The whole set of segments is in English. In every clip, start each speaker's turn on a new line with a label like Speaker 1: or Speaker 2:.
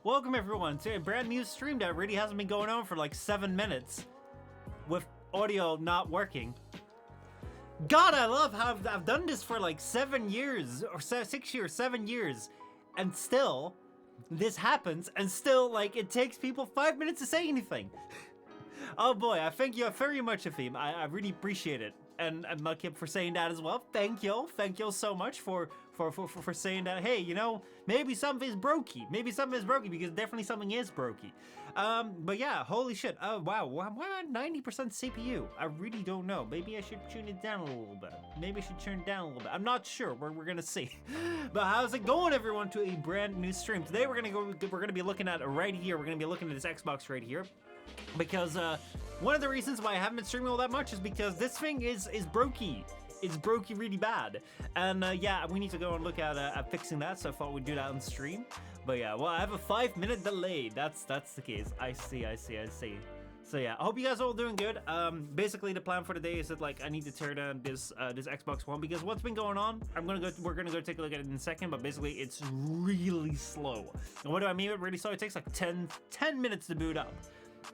Speaker 1: Welcome everyone to a brand new stream that really hasn't been going on for like 7 minutes with audio not working. God, I love how I've done this for like 7 years or 6 years, 7 years, and still this happens, and still like it takes people 5 minutes to say anything. Oh boy, I thank you very much, Afim. I really appreciate it. And Malkip for saying that as well. Thank you so much for saying that. Hey, you know, maybe something is brokey. Maybe something is brokey, because definitely something is brokey. But yeah, holy shit. Oh wow, why am I 90% CPU? I really don't know. Maybe I should tune it down a little bit. Maybe I should turn it down a little bit. I'm not sure. We're gonna see. But how's it going, everyone? To a brand new stream today. We're gonna be looking at right here. We're gonna be looking at this Xbox right here. Because one of the reasons why I haven't been streaming all that much is because this thing is brokey. It's brokey really bad. And yeah, we need to go and look at fixing that, so I thought we'd do that on stream. But yeah, well, I have a 5-minute delay. That's the case. I see. So yeah, I hope you guys are all doing good. Basically the plan for the day is that like I need to tear down this Xbox One, because what's been going on, we're gonna go take a look at it in a second, but basically it's really slow. And what do I mean with really slow? It takes like 10 minutes to boot up.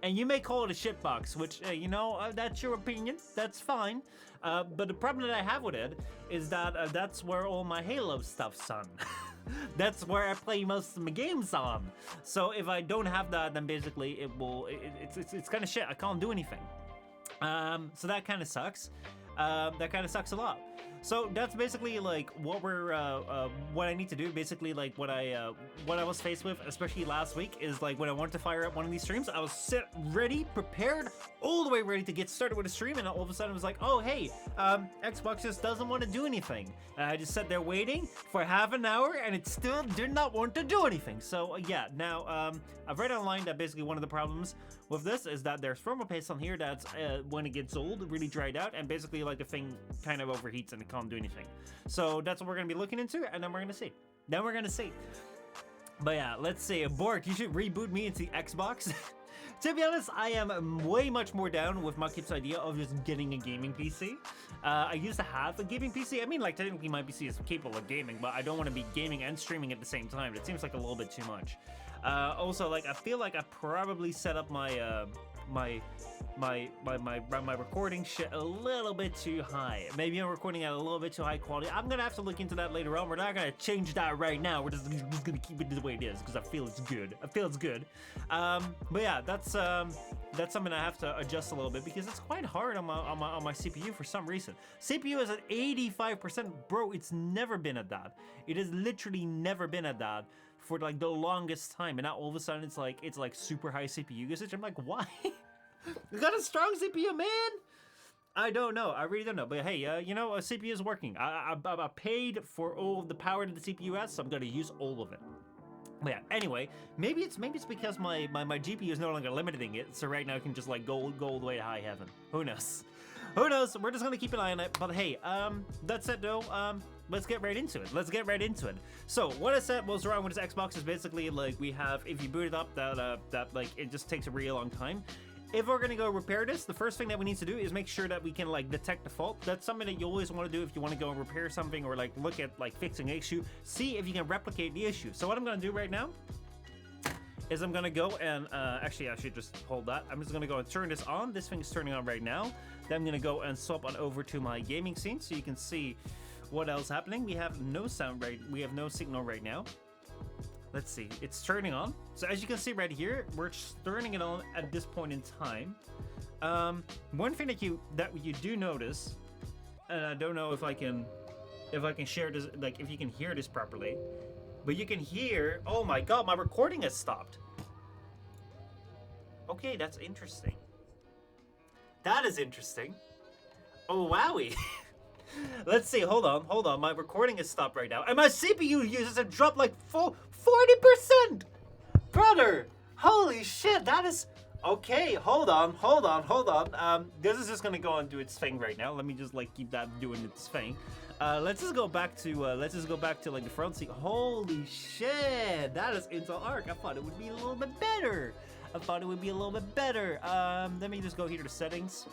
Speaker 1: And you may call it a shitbox, which, you know, that's your opinion. That's fine. But the problem that I have with it is that that's where all my Halo stuff's on. That's where I play most of my games on. So if I don't have that, then basically it's kind of shit. I can't do anything. So that kind of sucks. That kind of sucks a lot. So that's basically like what what I need to do. Basically, like what I was faced with, especially last week, is like when I wanted to fire up one of these streams, I was set, ready, prepared, all the way ready to get started with a stream, and all of a sudden it was like, oh hey, Xbox just doesn't want to do anything. And I just sat there waiting for half an hour, and it still did not want to do anything. So yeah, now I've read online that basically one of the problems with this is that there's thermal paste on here that's when it gets old, really dried out, and basically like the thing kind of overheats and it can't do anything. So that's what we're gonna be looking into, and then we're gonna see. But yeah, let's see. Bork, you should reboot me into Xbox. To be honest, I am way much more down with Makip's idea of just getting a gaming PC. I used to have a gaming PC. I mean, like, technically my PC is capable of gaming, but I don't want to be gaming and streaming at the same time. It seems like a little bit too much. Also, like, I feel like I probably set up my my recording shit a little bit too high. Maybe I'm recording at a little bit too high quality. I'm gonna have to look into that later on. We're not gonna change that right now. We're just gonna keep it the way it is because I feel it's good. But yeah, that's something I have to adjust a little bit because it's quite hard on my CPU for some reason. CPU is at 85%, bro. It's never been at that. It has literally never been at that for like the longest time, and now all of a sudden it's like super high CPU usage. I'm like, why? You got a strong CPU, man? I don't know. I really don't know. But hey, you know, a CPU is working. I paid for all of the power that the CPU has, so I'm gonna use all of it. But yeah, anyway, maybe it's because my GPU is no longer limiting it, so right now I can just like go all the way to high heaven. Who knows? Who knows? We're just gonna keep an eye on it. But hey, that said though, let's get right into it. So what I said was wrong with this Xbox is basically like we have, if you boot it up, that like it just takes a really long time. If we're gonna go repair this, the first thing that we need to do is make sure that we can like detect the fault. That's something that you always want to do if you want to go and repair something or like look at like fixing an issue. See if you can replicate the issue. So what I'm gonna do right now is I'm gonna go and actually I should just hold that. I'm just gonna go and turn this on. This thing is turning on right now. Then I'm gonna go and swap on over to my gaming scene so you can see what else is happening. We have no sound we have no signal right now. Let's see, it's turning on. So as you can see right here, we're turning it on at this point in time. One thing that you do notice, and I don't know if I can share this, like if you can hear this properly, but you can hear, oh my god, my recording has stopped. Okay, that's interesting. That is interesting. Oh wowie. Let's see, hold on, my recording is stopped right now, and my CPU uses have dropped like 40%! Brother, holy shit, that is, okay, hold on, this is just gonna go and do its thing right now. Let me just like keep that doing its thing. Let's just go back to like the front seat. Holy shit, that is Intel Arc. I thought it would be a little bit better. Let me just go here to settings.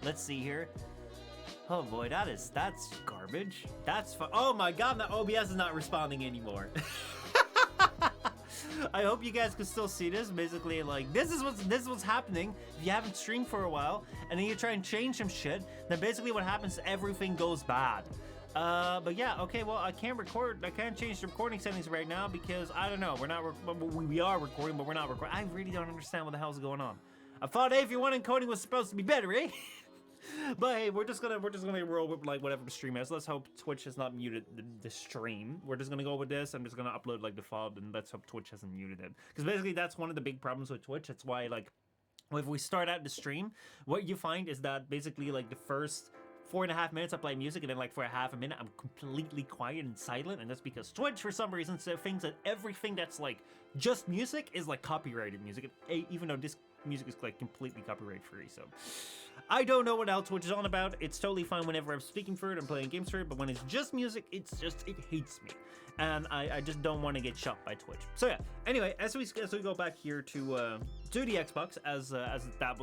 Speaker 1: Let's see here. Oh boy, that's garbage. That's fun. Oh my god, the OBS is not responding anymore. I hope you guys can still see this. Basically, like this is what's happening if you haven't streamed for a while, and then you try and change some shit. Then basically, what happens is everything goes bad. But yeah, okay. Well, I can't change the recording settings right now because I don't know. We are recording, but we're not recording. I really don't understand what the hell's going on. I thought AV1 encoding was supposed to be better, eh? But hey, we're just gonna roll with like whatever the stream is. Let's hope Twitch has not muted the stream. We're just gonna go with this. I'm just gonna upload like the file, and let's hope Twitch hasn't muted it. Because basically that's one of the big problems with Twitch. That's why like if we start out the stream, what you find is that basically like the first 4.5 minutes I play music, and then like for a half a minute I'm completely quiet and silent, and that's because Twitch for some reason thinks that everything that's like just music is like copyrighted music, even though this music is like completely copyright free. So I don't know what else Twitch is on about. It's totally fine whenever I'm speaking for it and playing games for it, but when it's just music, it hates me, and I just don't want to get shot by Twitch. So yeah. Anyway, as we go back here to the Xbox,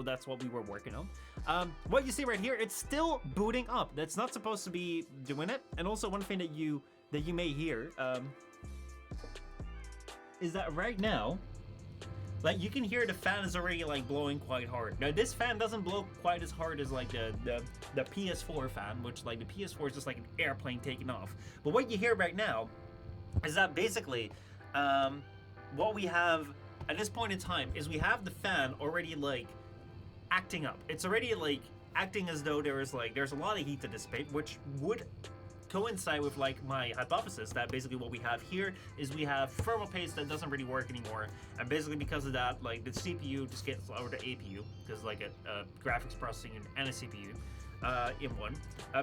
Speaker 1: that's what we were working on. What you see right here, it's still booting up. That's not supposed to be doing it. And also one thing that you may hear is that right now, like you can hear the fan is already like blowing quite hard. Now this fan doesn't blow quite as hard as like the PS4 fan, which like the PS4 is just like an airplane taking off. But what you hear right now is that basically what we have at this point in time is we have the fan already like acting up. It's already like acting as though there's a lot of heat to dissipate, which would coincide with like my hypothesis that basically what we have here is we have thermal paste that doesn't really work anymore, and basically because of that, like the CPU just gets over the APU, because like a graphics processing and a CPU in one.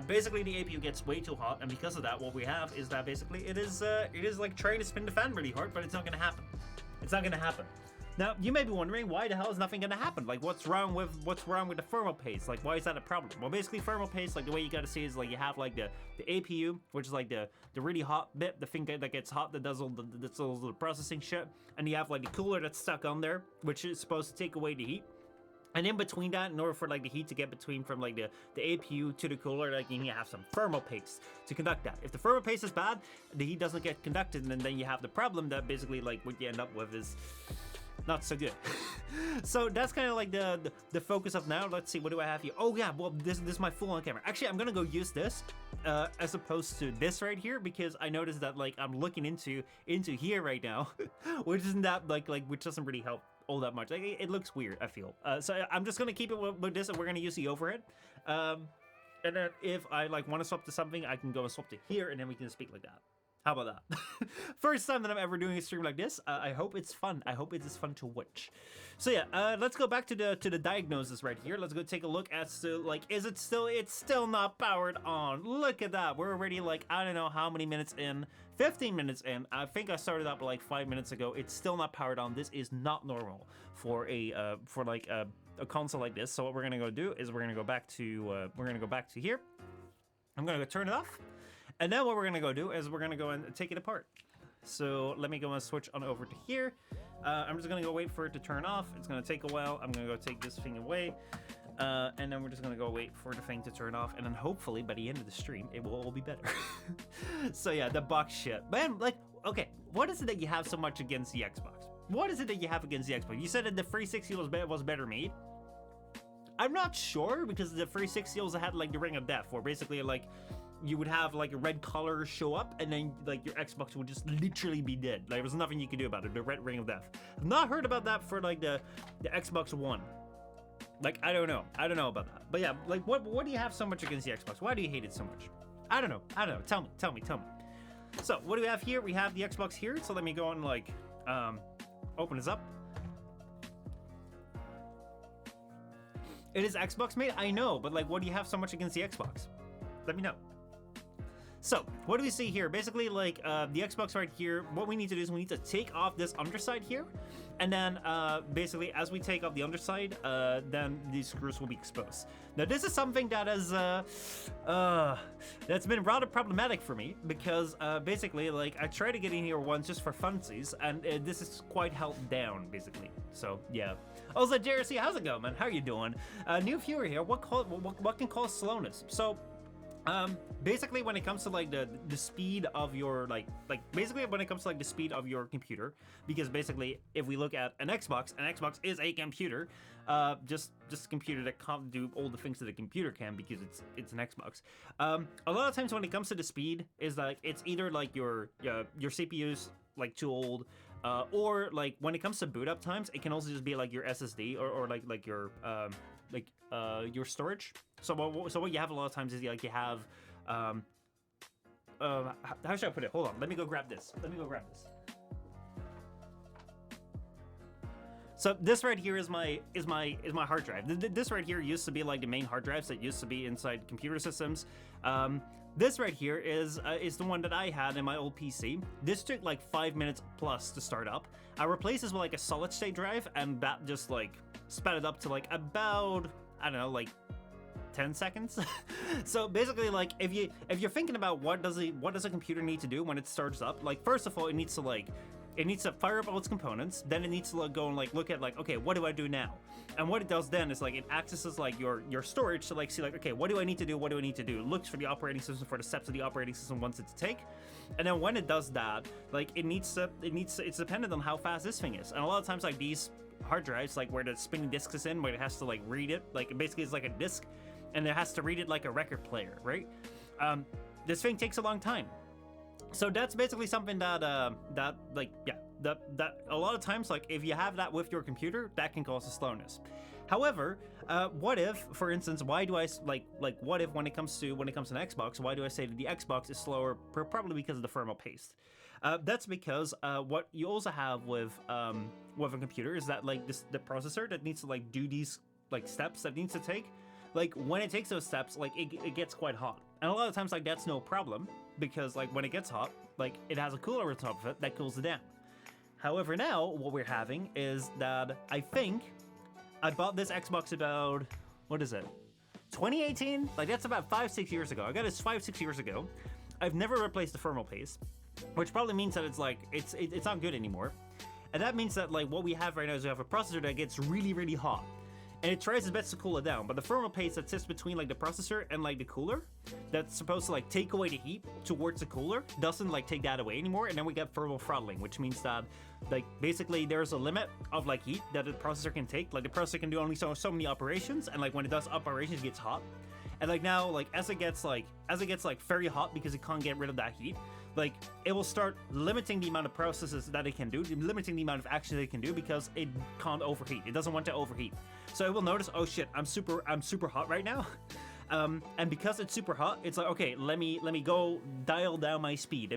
Speaker 1: Basically the APU gets way too hot, and because of that what we have is that basically it is like trying to spin the fan really hard, but it's not gonna happen. It's not gonna happen. Now, you may be wondering, why the hell is nothing gonna happen? Like, what's wrong with the thermal paste? Like, why is that a problem? Well, basically, thermal paste, like, the way you gotta see is, like, you have, like, the APU, which is, like, the really hot bit, the thing that gets hot, that does all the processing shit, and you have, like, the cooler that's stuck on there, which is supposed to take away the heat. And in between that, in order for, like, the heat to get between from, like, the APU to the cooler, like, you need to have some thermal paste to conduct that. If the thermal paste is bad, the heat doesn't get conducted, and then you have the problem that basically, like, what you end up with is not so good. So that's kind of like the focus of now. Let's see, what do I have here? Oh yeah, well this is my full on camera. Actually, I'm gonna go use this as opposed to this right here, because I noticed that like I'm looking into here right now, which isn't that which doesn't really help all that much. Like it looks weird, I feel. So I'm just gonna keep it with this, and we're gonna use the overhead. And then if I like want to swap to something, I can go and swap to here, and then we can speak like that. How about that? First time that I'm ever doing a stream like this. I hope it's fun. I hope it is fun to watch. So yeah, let's go back to the diagnosis right here. Let's go take a look as to like, it's still not powered on. Look at that. We're already like, I don't know how many minutes in, 15 minutes in. I think I started up like 5 minutes ago. It's still not powered on. This is not normal for a console like this. So what we're gonna go do is we're gonna go back to here. I'm gonna go turn it off. And then what we're gonna go do is we're gonna go and take it apart. So let me go and switch on over to here. I'm just gonna go wait for it to turn off. It's gonna take a while. I'm gonna go take this thing away. And then we're just gonna go wait for the thing to turn off. And then hopefully by the end of the stream, it will all be better. So yeah, the box shit. Man, like, okay, what is it that you have so much against the Xbox? What is it that you have against the Xbox? You said that the 360 was better made. I'm not sure, because the 360 also had like the Ring of Death, where basically like you would have like a red color show up, and then like your Xbox would just literally be dead. Like there was nothing you could do about it. The red Ring of Death. I've not heard about that for like the Xbox One. Like I don't know about that. But yeah, like what do you have so much against the Xbox? Why do you hate it so much? I don't know. Tell me. So what do we have here? We have the Xbox here. So let me go and like open this up. It is Xbox made, I know, but like what do you have so much against the Xbox? Let me know. So, what do we see here? Basically, like, the Xbox right here, what we need to do is we need to take off this underside here, and then, basically, as we take off the underside, then these screws will be exposed. Now, this is something that is, that's been rather problematic for me, because, basically, like, I tried to get in here once just for funsies, and this is quite held down, basically. So, yeah. Also, JRC, how's it going, man? How are you doing? New viewer here, what can cause slowness? So, Basically, when it comes to like the speed of your basically when it comes to like the speed of your computer, because basically if we look at an Xbox is a computer, just a computer that can't do all the things that a computer can because it's an Xbox. A lot of times when it comes to the speed, is like it's either like your CPU's like too old, or like when it comes to boot up times, it can also just be like your SSD or like your storage. So what you have a lot of times is like you have, how should I put it? Hold on, let me go grab this. So this right here is my hard drive. This right here used to be like the main hard drives that used to be inside computer systems. This right here is the one that I had in my old PC. This took like 5 minutes plus to start up. I replaced this with like a solid state drive, and that just like sped it up to like about, I don't know, like 10 seconds. So basically, like if you're thinking about what does a computer need to do when it starts up, like first of all it needs to fire up all its components, then it needs to go and like look at like, okay, what do I do now? And what it does then is like it accesses like your storage to like see like, okay, what do I need to do? It looks for the operating system, for the steps of the operating system wants it to take. And then when it does that, like it's dependent on how fast this thing is. And a lot of times like these hard drives, like where the spinning disk is in, where it has to like read it, like basically it's like a disk and it has to read it like a record player, right? This thing takes a long time. So that's basically something that that a lot of times, like if you have that with your computer, that can cause a slowness. However, what if, for instance, why do I what if when it comes to an Xbox, why do I say that the Xbox is slower? Probably because of the thermal paste. That's because what you also have with a computer is that like the processor that needs to like do these like steps that it needs to take. Like when it takes those steps, like it gets quite hot, and a lot of times like that's no problem because like when it gets hot, like it has a cooler on top of it that cools it down. However, now what we're having is that I think I bought this Xbox about, what is it, 2018? Like that's about 5-6 years ago. I got this 5-6 years ago. I've never replaced the thermal paste, which probably means that it's like it's not good anymore, and that means that like what we have right now is we have a processor that gets really really hot. And it tries its best to cool it down, but the thermal paste that sits between like the processor and like the cooler, that's supposed to like take away the heat towards the cooler, doesn't like take that away anymore, and then we get thermal throttling, which means that like basically there's a limit of like heat that the processor can take. Like the processor can do only so many operations, and like when it does operations, it gets hot. And like now, like as it gets very hot because it can't get rid of that heat, like it will start limiting the amount of processes that it can do, limiting the amount of action that it can do because it can't overheat. It doesn't want to overheat. So it will notice, oh shit, I'm super hot right now. And because it's super hot, it's like, okay, let me go dial down my speed.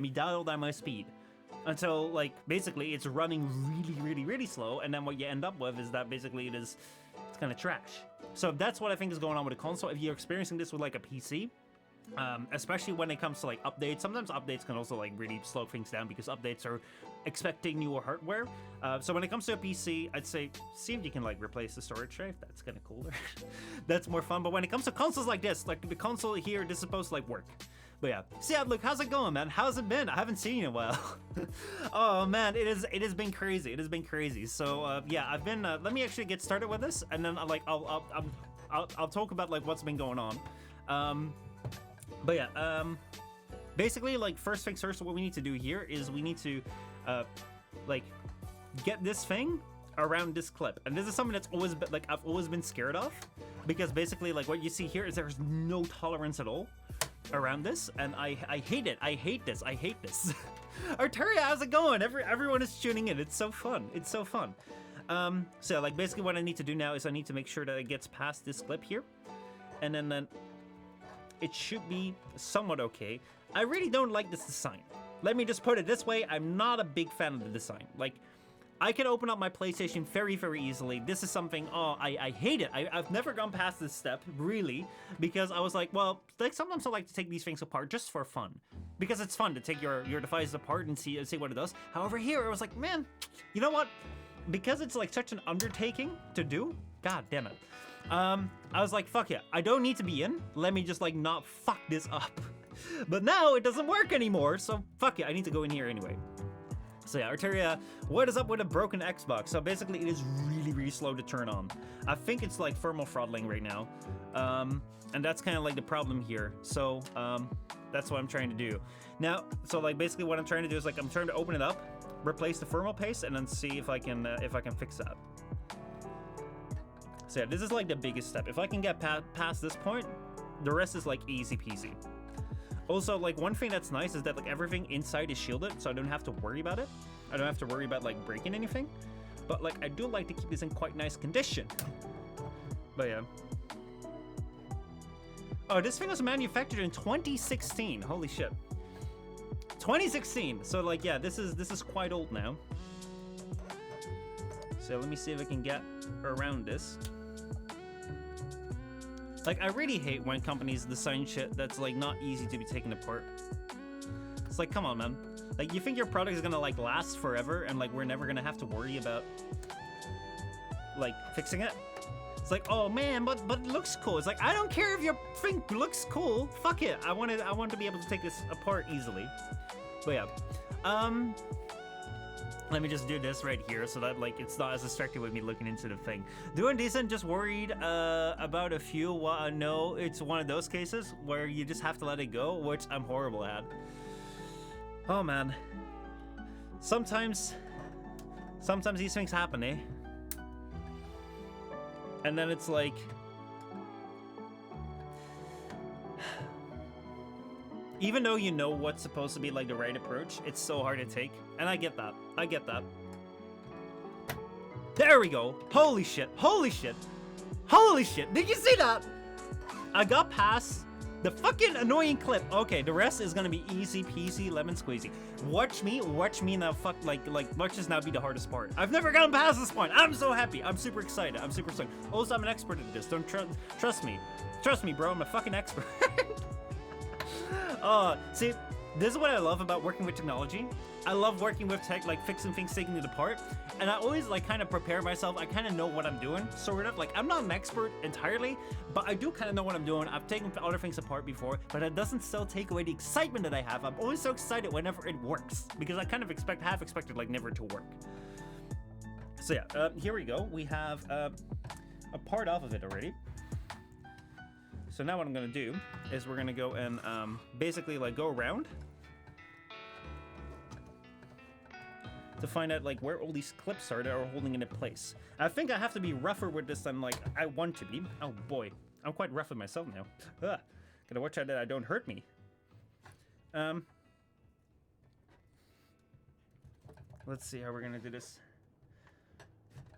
Speaker 1: Until like basically it's running really, really, really slow, and then what you end up with is that basically it's kind of trash. So that's what I think is going on with a console. If you're experiencing this with like a PC, especially when it comes to like updates, sometimes updates can also like really slow things down because updates are expecting newer hardware. So when it comes to a PC, I'd say see if you can like replace the storage drive. That's kind of cooler. That's more fun. But when it comes to consoles like this, like the console here, this is supposed to like work. But yeah, see, look, how's it going, man? How's it been? I haven't seen you in a while. Oh man, it has been crazy. It has been crazy. So yeah, I've been. Let me actually get started with this, and then I'll talk about like what's been going on. But yeah, basically, like first things first, what we need to do here is we need to like get this thing around this clip, and this is something that's always been, like I've always been scared of, because basically like what you see here is there's no tolerance at all around this, and I hate it. I hate this. Arturia, how's it going? Everyone is tuning in. It's so fun. So like basically what I need to do now is I need to make sure that it gets past this clip here, and then it should be somewhat okay. I really don't like this design. Let me just put it this way, I'm not a big fan of the design. Like, I can open up my PlayStation very, very easily. This is something, I hate it. I've never gone past this step, really, because I was like, well, like sometimes I like to take these things apart just for fun. Because it's fun to take your device apart and see what it does. However, here, I was like, man, you know what? Because it's like such an undertaking to do, god damn it. I was like, fuck yeah, I don't need to be in. Let me just like not fuck this up. But now it doesn't work anymore, so fuck yeah, I need to go in here anyway. So yeah, Arteria, what is up with a broken Xbox? So basically it is really, really slow to turn on. I think it's like thermal throttling right now. And that's kind of like the problem here. So that's what I'm trying to do. Now, so like basically what I'm trying to do is like I'm trying to open it up, replace the thermal paste, and then see if I can fix that. So yeah, this is like the biggest step. If I can get past this point, the rest is like easy peasy. Also, like one thing that's nice is that like everything inside is shielded, so I don't have to worry about it. I don't have to worry about like breaking anything. But like I do like to keep this in quite nice condition. But yeah. Oh, this thing was manufactured in 2016. Holy shit. 2016. So like yeah, this is quite old now. So let me see if I can get around this. Like, I really hate when companies design shit that's, like, not easy to be taken apart. It's like, come on, man. Like, you think your product is gonna, like, last forever and, like, we're never gonna have to worry about, like, fixing it? It's like, oh, man, but it looks cool. It's like, I don't care if your thing looks cool. Fuck it. I want to be able to take this apart easily. But, yeah. Let me just do this right here so that like it's not as distracting with me looking into the thing. Doing decent, just worried about a few. No, it's one of those cases where you just have to let it go, which I'm horrible at. Oh man. Sometimes these things happen, eh? And then it's like, even though you know what's supposed to be like the right approach, it's so hard to take. And I get that. I get that. There we go. Holy shit. Holy shit. Holy shit. Did you see that? I got past the fucking annoying clip. Okay, the rest is gonna be easy peasy lemon squeezy. Watch me now. Fuck, like watch this now be the hardest part. I've never gotten past this point. I'm so happy. I'm super excited. I'm super excited. Also, I'm an expert at this. Don't trust me. Trust me, bro. I'm a fucking expert. See, this is what I love about working with technology. I love working with tech, like fixing things, taking it apart. And I always like kind of prepare myself. I kind of know what I'm doing, sort of. Like, I'm not an expert entirely, but I do kind of know what I'm doing. I've taken other things apart before, but it doesn't still take away the excitement that I have. I'm always so excited whenever it works, because I kind of half expected like never to work. So yeah, here we go. We have a part off of it already. So now what I'm gonna do is we're gonna go and basically like go around to find out like where all these clips are that are holding it in place. I think I have to be rougher with this than like I want to be. Oh boy, I'm quite rough with myself now. Gotta watch out that I don't hurt me. Let's see how we're gonna do this.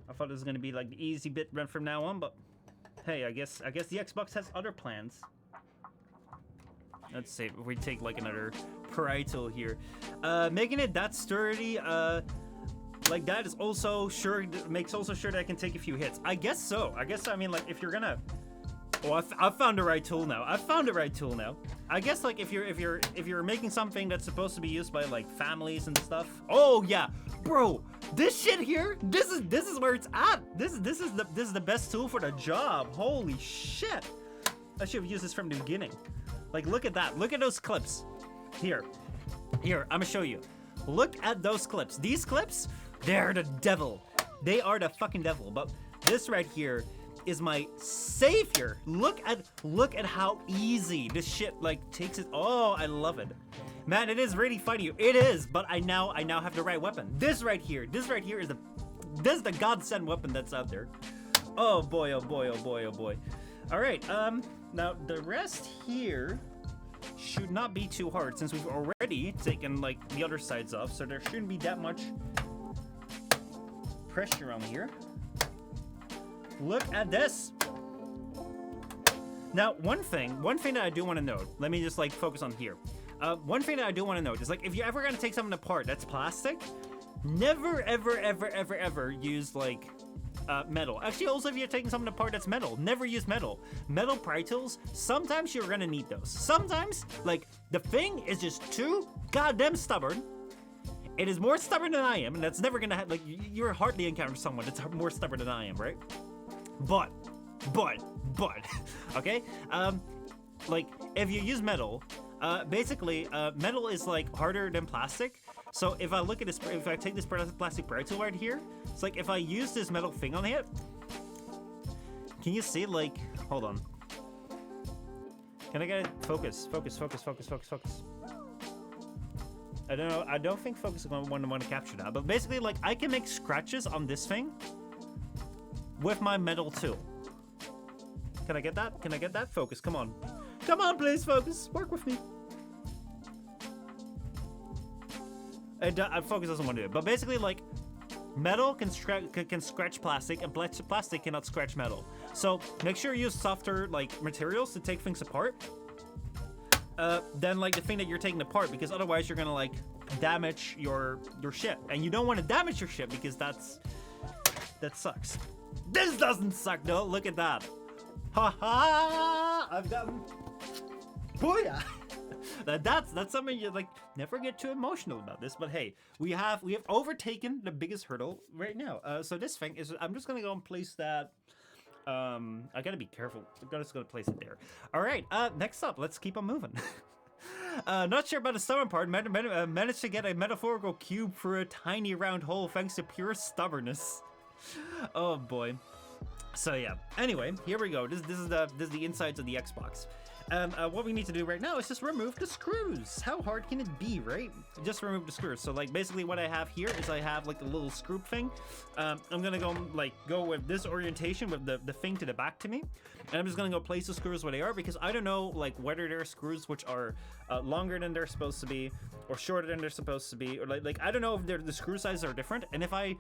Speaker 1: I thought it was gonna be like the easy bit run from now on, but hey, I guess the Xbox has other plans. Let's see if we take like another parietal here. Making it that sturdy, like that is also sure makes also sure that I can take a few hits. I guess so. I mean, like if you're gonna, oh, I found the right tool now. I found the right tool now. I guess like if you're making something that's supposed to be used by like families and stuff. Oh yeah, bro, this shit here, this is where it's at. This is the best tool for the job. Holy shit! I should have used this from the beginning. Like, look at that. Look at those clips. Here, I'm gonna show you. Look at those clips. These clips, they're the devil. They are the fucking devil. But this right here is my savior. Look at how easy this shit like takes it. Oh, I love it. Man, it is really funny. It is, but I now have the right weapon. This right here is the godsend weapon that's out there. Oh boy, oh boy, oh boy, oh boy. All right, now the rest here should not be too hard since we've already taken like the other sides off, so there shouldn't be that much pressure on here. Look at this. Now, one thing that I do want to note, let me just like focus on here. One thing that I do want to note is like if you're ever gonna take something apart that's plastic, never ever use like metal. Actually, also if you're taking something apart that's metal, never use metal. Metal pry tools, sometimes you're gonna need those. Sometimes, like, the thing is just too goddamn stubborn. It is more stubborn than I am, and that's never gonna happen. Like, you're hardly encounter someone that's more stubborn than I am, right? But, okay? Like, if you use metal, basically, metal is, like, harder than plastic, So if I look at this, if I take this plastic braille tool right here, it's like if I use this metal thing on it, can you see, like, hold on. Can I get it? Focus. I don't know, I don't think focus is going to want to capture that, but basically, like, I can make scratches on this thing with my metal tool. Can I get that? Can I get that? Focus, come on. Come on, please, focus. Work with me. Focus doesn't want to do it, but basically, like, metal can scratch plastic, and plastic cannot scratch metal. So make sure you use softer, like, materials to take things apart. Than like the thing that you're taking apart, because otherwise you're gonna like damage your ship, and you don't want to damage your ship because that sucks. This doesn't suck though. Look at that. Ha ha! I've gotten booyah. That's something you like. Never get too emotional about this, but hey, we have overtaken the biggest hurdle right now. So this thing is, I'm just gonna go and place that. I gotta be careful. I'm just gonna place it there. All right. Next up, let's keep on moving. Not sure about the stubborn part. Managed to get a metaphorical cube through a tiny round hole thanks to pure stubbornness. Oh boy. So yeah. Anyway, here we go. This is the insides of the Xbox. And what we need to do right now is just remove the screws. How hard can it be, right? Just remove the screws. So like basically what I have here is I have like a little screw thing. I'm gonna go with this orientation with the thing to the back to me. And I'm just gonna go place the screws where they are, because I don't know like whether there are screws which are longer than they're supposed to be or shorter than they're supposed to be, or like I don't know if the screw sizes are different. And if I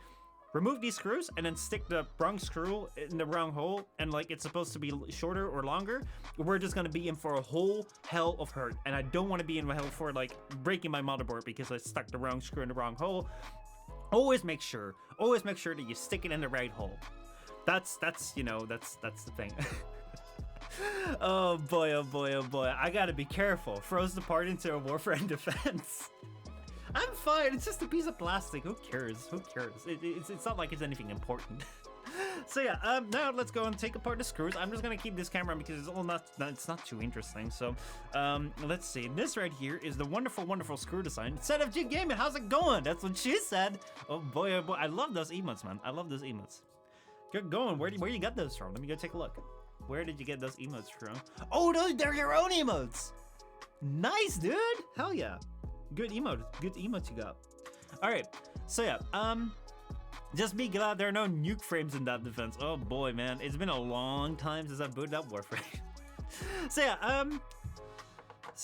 Speaker 1: remove these screws and then stick the wrong screw in the wrong hole, and like it's supposed to be shorter or longer, we're just gonna be in for a whole hell of hurt. And I don't want to be in hell for like breaking my motherboard because I stuck the wrong screw in the wrong hole. Always make sure that you stick it in the right hole. That's you know, that's the thing. Oh boy, oh boy, oh boy. I gotta be careful. Throws the part into a Warframe defense. I'm fine, it's just a piece of plastic. Who cares? Who cares? It's not like it's anything important. So yeah, now let's go and take apart the screws. I'm just gonna keep this camera on because it's not too interesting. So let's see. This right here is the wonderful screw design. Set up G Gaming, how's it going? That's what she said. Oh boy, I love those emotes, man. I love those emotes. Good going. Where you got those from? Let me go take a look. Where did you get those emotes from? Oh, they're your own emotes. Nice, dude. Hell yeah. Good emote you got. All right, so yeah, just be glad there are no nuke frames in that defense. Oh boy, man, it's been a long time since I booted up Warframe. So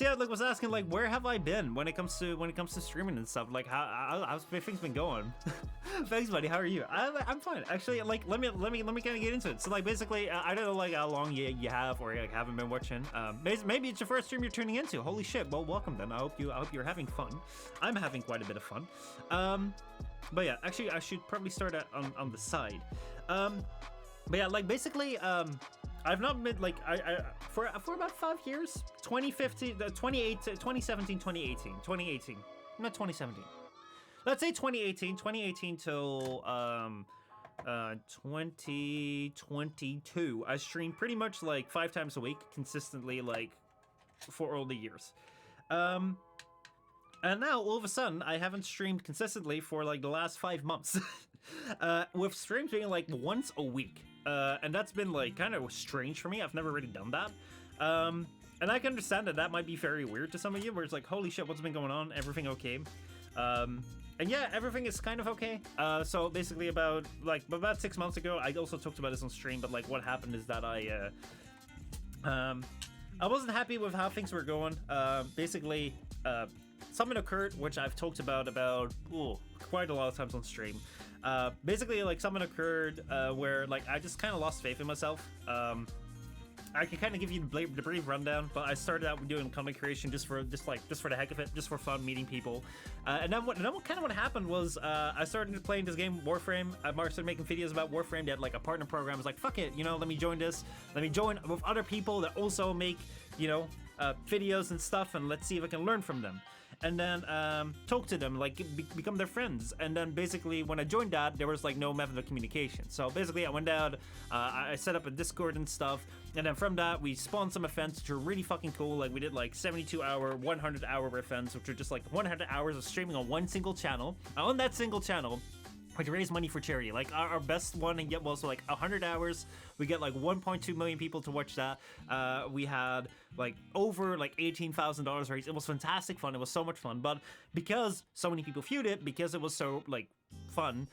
Speaker 1: yeah, like was asking like where have I been when it comes to streaming and stuff. Like how's things been going? Thanks, buddy. How are you? I'm fine. Actually, like let me kind of get into it. So like basically, I don't know like how long you have or like haven't been watching. Maybe it's your first stream you're tuning into. Holy shit! Well, welcome then. I hope you're having fun. I'm having quite a bit of fun. But yeah, actually I should probably start on the side. But yeah, like basically I've not been like for about 5 years, 2015, 2017, 2018, not 2017. Let's say 2018 till 2022. I streamed pretty much like 5 times a week consistently, like for all the years. And now all of a sudden I haven't streamed consistently for like the last 5 months. With streams being like once a week. And that's been like kind of strange for me. I've never really done that. And I can understand that might be very weird to some of you, where it's like, holy shit, what's been going on? Everything okay? And yeah, everything is kind of okay. So basically about 6 months ago, I also talked about this on stream, but like what happened is that I wasn't happy with how things were going. Basically, something occurred, which I've talked about quite a lot of times on stream. Basically, like something occurred where like I just kind of lost faith in myself. I can kind of give you the brief rundown, but I started out doing content creation just for the heck of it, just for fun, meeting people. And then what happened was I started playing this game Warframe. I started making videos about Warframe. They had like a partner program. I was like, fuck it, you know, let me join this. Let me join with other people that also make, you know, videos and stuff, and let's see if I can learn from them. and then talk to them, like become their friends. And then basically when I joined that, there was like no method of communication. So basically I went out, I set up a Discord and stuff, and then from that we spawned some events which were really fucking cool. Like we did like 72-hour, 100-hour events, which are just like 100 hours of streaming on one single channel. On that single channel, we raise money for charity. Like our best one and yet was like 100 hours. We get like 1.2 million people to watch that. We had like over like $18,000 raised. It was fantastic fun. It was so much fun. But because so many people viewed it, because it was so like fun,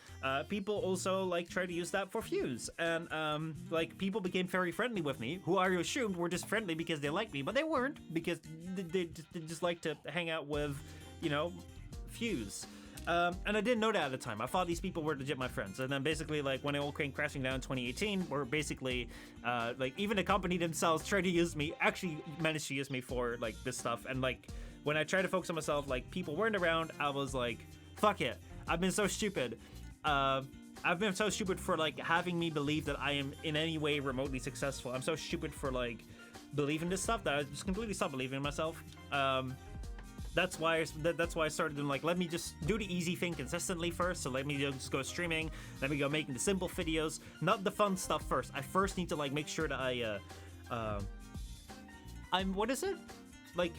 Speaker 1: people also like try to use that for views. And like people became very friendly with me, who I assumed were just friendly because they liked me, but they weren't, because they just like to hang out with, you know, views. And I didn't know that at the time. I thought these people were legit my friends. And then basically, like, when it all came crashing down in 2018, where basically, like, even the company themselves tried to use me, actually managed to use me for, like, this stuff. And, like, when I tried to focus on myself, like, people weren't around, I was like, fuck it. I've been so stupid. I've been so stupid for, like, having me believe that I am in any way remotely successful. I'm so stupid for, like, believing this stuff that I just completely stopped believing in myself. That's why I started doing, like, let me just do the easy thing consistently first. So let me just go streaming. Let me go making the simple videos, not the fun stuff first. I first need to, like, make sure that I'm, what is it? Like,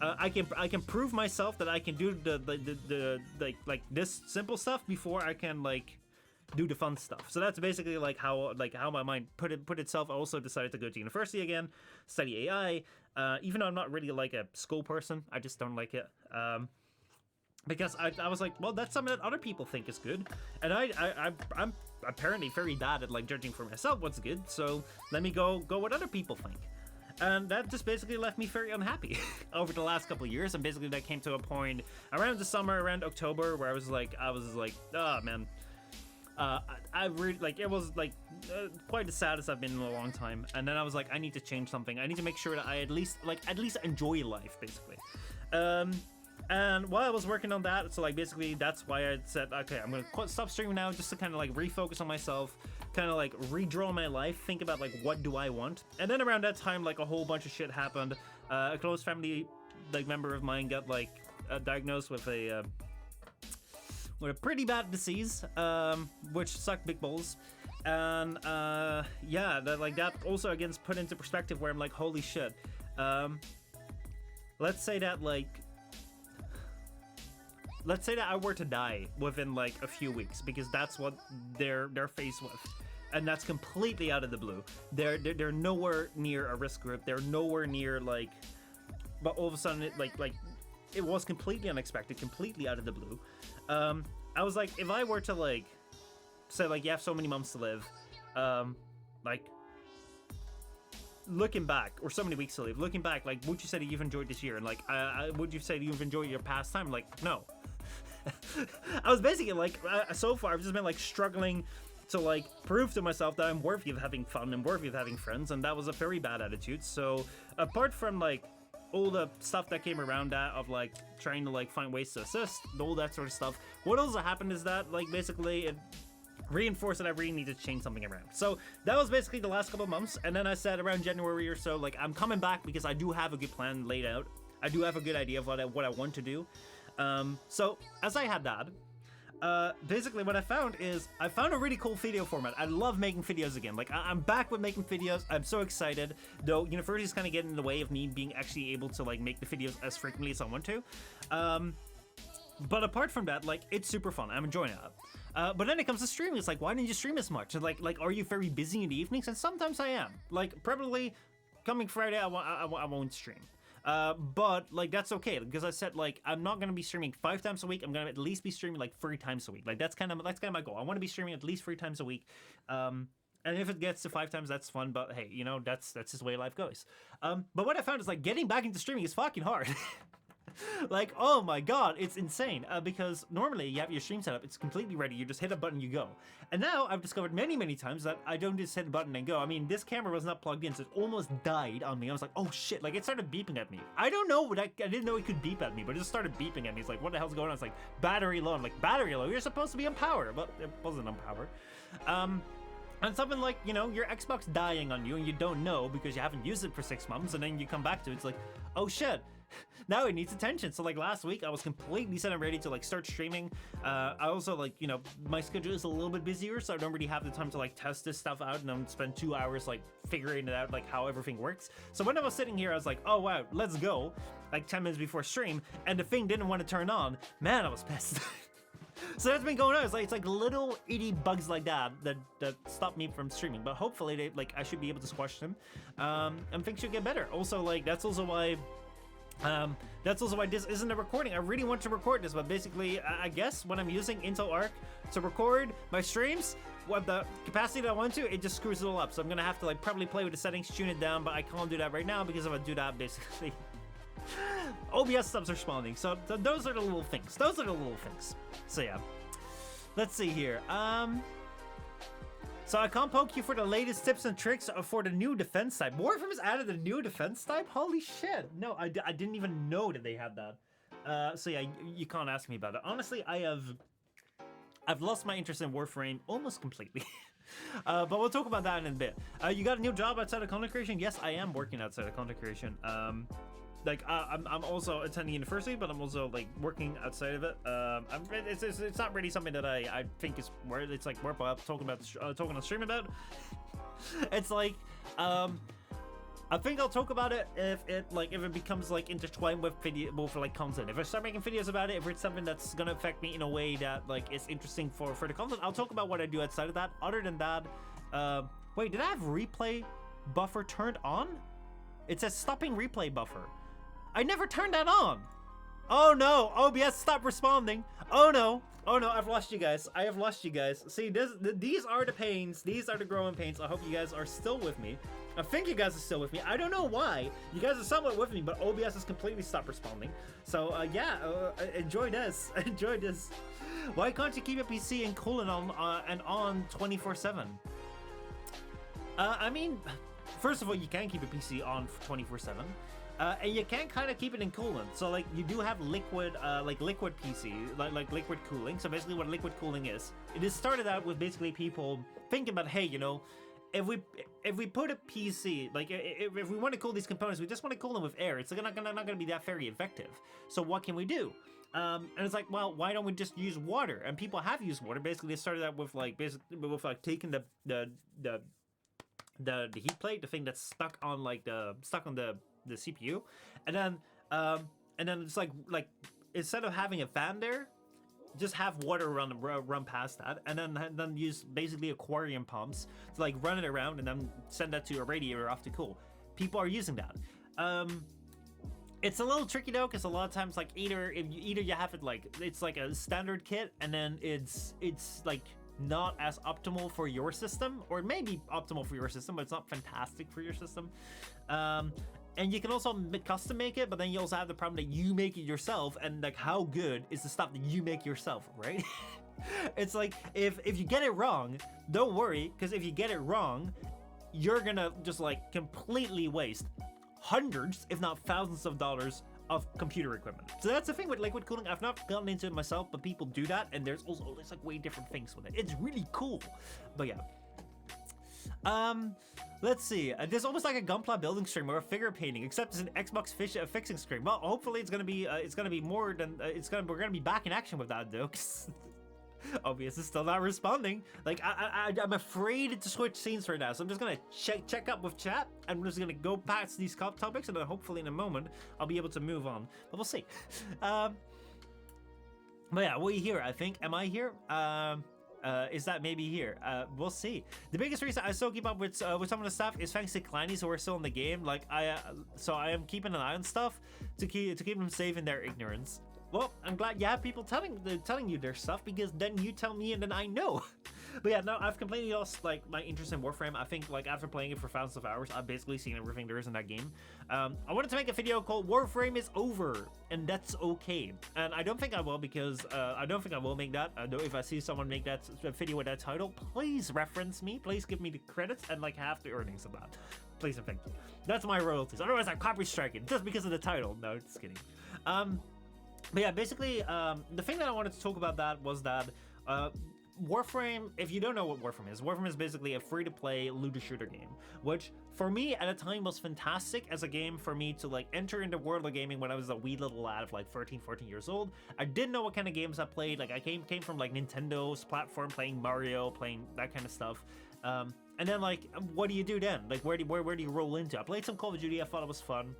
Speaker 1: I can prove myself that I can do the like this simple stuff before I can, like, do the fun stuff. So that's basically like how my mind put itself. I also decided to go to university again, study AI. Even though I'm not really like a school person, I just don't like it. Because I was like, well, that's something that other people think is good, and I'm apparently very bad at like judging for myself what's good. So let me go what other people think. And that just basically left me very unhappy over the last couple of years. And basically that came to a point around the summer, around October, where I was like, oh man. I really, like, it was like quite the saddest I've been in a long time. And then I was like, I need to change something. I need to make sure that I at least enjoy life, basically. And while I was working on that, so like basically that's why I said, okay, I'm gonna stop streaming now, just to kind of like refocus on myself, kind of like redraw my life, think about like what do I want. And then around that time, like a whole bunch of shit happened. A close family like member of mine got like diagnosed with a pretty bad disease, which sucked big balls. And yeah, that also again put into perspective where I'm like, holy shit. Let's say that I were to die within like a few weeks, because that's what they're faced with, and that's completely out of the blue. They're nowhere near a risk group. They're nowhere near like, but all of a sudden it was completely unexpected, completely out of the blue. I was like, if I were to like say like you have so many months to live, like looking back, or so many weeks to live, looking back, like would you say that you've enjoyed this year? And like would you say that you've enjoyed your past time? Like no. I was basically like so far I've just been like struggling to like prove to myself that I'm worthy of having fun and worthy of having friends, and that was a very bad attitude. So apart from like all the stuff that came around that of like trying to like find ways to assist, all that sort of stuff, what also happened is that like basically it reinforced that I really need to change something around. So that was basically the last couple of months, and then I said around January or so, like I'm coming back because I do have a good plan laid out. I do have a good idea of what I want to do. So as I had that, basically what I found a really cool video format. I love making videos again. Like I'm back with making videos. I'm so excited, though university is kind of getting in the way of me being actually able to like make the videos as frequently as I want to. But apart from that, like it's super fun. I'm enjoying it. But then it comes to streaming. It's like, why didn't you stream as much? And like are you very busy in the evenings? And sometimes I am. Like probably coming Friday I won't stream. But like that's okay, because I said like I'm not gonna be streaming 5 times a week. I'm gonna at least be streaming like 3 times a week. Like that's kind of my goal. I want to be streaming at least 3 times a week. And if it gets to 5 times, that's fun. But hey, you know, that's just the way life goes. But what I found is like getting back into streaming is fucking hard. Like, oh my god, it's insane. Because normally you have your stream set up, it's completely ready, you just hit a button, you go. And now I've discovered many times that I don't just hit the button and go. I mean, this camera was not plugged in, so it almost died on me. I was like, oh shit, like it started beeping at me. I don't know, I didn't know it could beep at me, but it just started beeping at me. It's like, what the hell's going on? It's like, battery low. I'm like, battery low? You're supposed to be on power. But it wasn't on power. And something like, you know, your Xbox dying on you and you don't know because you haven't used it for 6 months, and then you come back to it, it's like, oh shit, now it needs attention. So like last week I was completely set and ready to like start streaming. I also like, you know, my schedule is a little bit busier, so I don't really have the time to like test this stuff out and then spend 2 hours like figuring it out, like how everything works. So when I was sitting here, I was like, oh wow, let's go, like 10 minutes before stream, and the thing didn't want to turn on. Man, I was pissed. So that's been going on. It's like little itty bugs like that stop me from streaming. But hopefully they, like, I should be able to squash them, and things should get better. Also, like, that's also why this isn't a recording. I really want to record this, but basically, I guess when I'm using Intel Arc to record my streams, what the capacity that I want to, it just screws it all up. So I'm gonna have to like probably play with the settings, tune it down, but I can't do that right now because if I do that, basically, OBS stops responding. So those are the little things. Those are the little things. So yeah, let's see here. So I can't poke you for the latest tips and tricks for the new defense type. Warframe has added a new defense type? Holy shit. No, I didn't even know that they had that. So yeah, you can't ask me about it. Honestly, I've lost my interest in Warframe almost completely. But we'll talk about that in a bit. You got a new job outside of content creation? Yes, I am working outside of content creation. Like I'm also attending university, but I'm also like working outside of it. It's not really something that I think is worth. It's like worth talking on stream about. It's like I think I'll talk about it if it becomes like intertwined with like content. If I start making videos about it, if it's something that's gonna affect me in a way that like is interesting for the content, I'll talk about what I do outside of that. Other than that, wait, did I have replay buffer turned on? It says stopping replay buffer. I never turned that on. Oh no, OBS stopped responding. Oh no, I've lost you guys. I have lost you guys. See, these are the pains. These are the growing pains. I hope you guys are still with me. I think you guys are still with me. I don't know why. You guys are somewhat with me, but OBS has completely stopped responding. So yeah, enjoy this. Enjoy this. Why can't you keep a PC and cool it on 24/7? I mean, first of all, you can keep a PC on 24/7. And you can kind of keep it in coolant. So like you do have liquid PC, like liquid cooling. So basically what liquid cooling is, it is started out with basically people thinking about, hey, you know, if we put a PC, like if we want to cool these components, we just want to cool them with air. It's not gonna be that very effective. So what can we do? And it's like, well, why don't we just use water? And people have used water. Basically, they started out with like taking the heat plate, the thing that's stuck on the CPU, and then it's like instead of having a fan there, just have water run past that, and then use basically aquarium pumps to like run it around and then send that to a radiator off to cool. People are using that. It's a little tricky though, because a lot of times like either you have it like it's like a standard kit, and then it's like not as optimal for your system, or it may be optimal for your system, but it's not fantastic for your system. And you can also custom make it, but then you also have the problem that you make it yourself, and like how good is the stuff that you make yourself, right? It's like if you get it wrong, don't worry, because if you get it wrong, you're gonna just like completely waste hundreds, if not thousands of dollars of computer equipment. So that's the thing with liquid cooling. I've not gotten into it myself, but people do that, and there's like way different things with it. It's really cool. But yeah. Let's see. There's almost like a Gunpla building stream or a figure painting, except it's an Xbox fixing stream. Well, hopefully it's gonna be more than we're gonna be back in action with that though. Obviously, it's still not responding. Like I'm afraid to switch scenes right now, so I'm just gonna check up with chat. I'm just gonna go past these topics, and then hopefully in a moment I'll be able to move on. But we'll see. But yeah, we're here. I think. Am I here? Is that maybe here? We'll see. The biggest reason I still keep up with some of the stuff is thanks to Kleinies who are still in the game. Like so I am keeping an eye on stuff to keep them safe in their ignorance. Well, I'm glad you have people telling you their stuff, because then you tell me and then I know. But yeah, no, I've completely lost like my interest in Warframe. I think like after playing it for thousands of hours, I've basically seen everything there is in that game. I wanted to make a video called Warframe is Over, and that's okay. And I don't think I will, because I don't think I will make that. If I see someone make that video with that title, please reference me. Please give me the credits and like half the earnings of that. Please and thank you. That's my royalties. Otherwise, I'm copy striking just because of the title. No, just kidding. But yeah, basically, the thing that I wanted to talk about that was that Warframe, if you don't know what Warframe is basically a free-to-play looter shooter game, which for me at a time was fantastic as a game for me to like enter into world of gaming when I was a wee little lad of like 13, 14 years old. I didn't know what kind of games I played. Like I came from like Nintendo's platform, playing Mario, playing that kind of stuff. And then like, what do you do then? Like where do you roll into? I played some Call of Duty. I thought it was fun.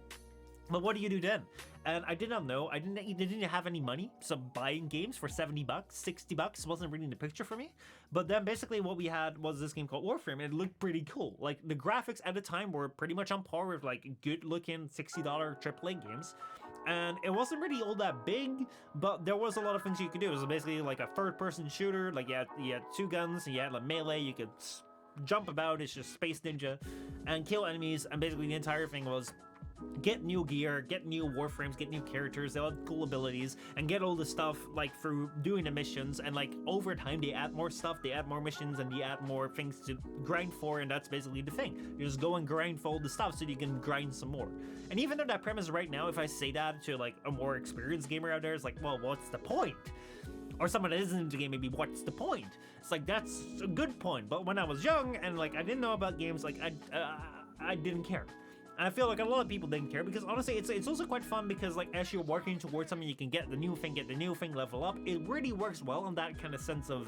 Speaker 1: But what do you do then? And I did not know. I didn't have any money, so buying games for $70, $60 wasn't really in the picture for me. But then basically what we had was this game called Warframe, and it looked pretty cool. Like the graphics at the time were pretty much on par with like good-looking $60 AAA games. And it wasn't really all that big, but there was a lot of things you could do. It was basically like a third-person shooter. Like you had two guns, and you had like melee. You could jump about. It's just Space Ninja, and kill enemies. And basically the entire thing was get new gear, get new warframes, get new characters, they all had cool abilities, and get all the stuff like through doing the missions. And like over time they add more stuff, they add more missions, and they add more things to grind for, and that's basically the thing. You just go and grind for all the stuff so you can grind some more. And even though that premise right now, if I say that to like a more experienced gamer out there, it's like, well, what's the point? Or someone that isn't into the game, maybe what's the point? It's like, that's a good point. But when I was young and like I didn't know about games, like I didn't care. And I feel like a lot of people didn't care, because honestly it's also quite fun, because like as you're working towards something, you can get the new thing, level up. It really works well on that kind of sense of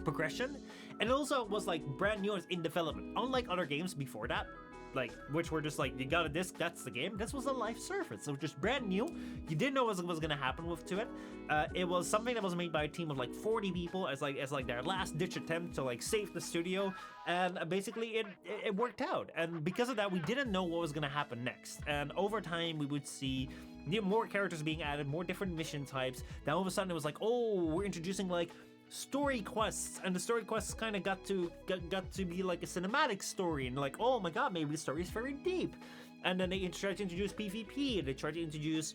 Speaker 1: progression. And it also was like brand new, it's in development, unlike other games before that, like which were just like, you got a disc, that's the game. This was a live service, so just brand new. You didn't know what was gonna happen to it. It was something that was made by a team of like 40 people as like their last ditch attempt to like save the studio, and basically it worked out. And because of that, we didn't know what was gonna happen next. And over time, we would see more characters being added, more different mission types. Then all of a sudden, it was like, oh, we're introducing like story quests, and the story quests kind of got to be like a cinematic story, and like, oh my god, maybe the story is very deep. And then they tried to introduce PvP, they tried to introduce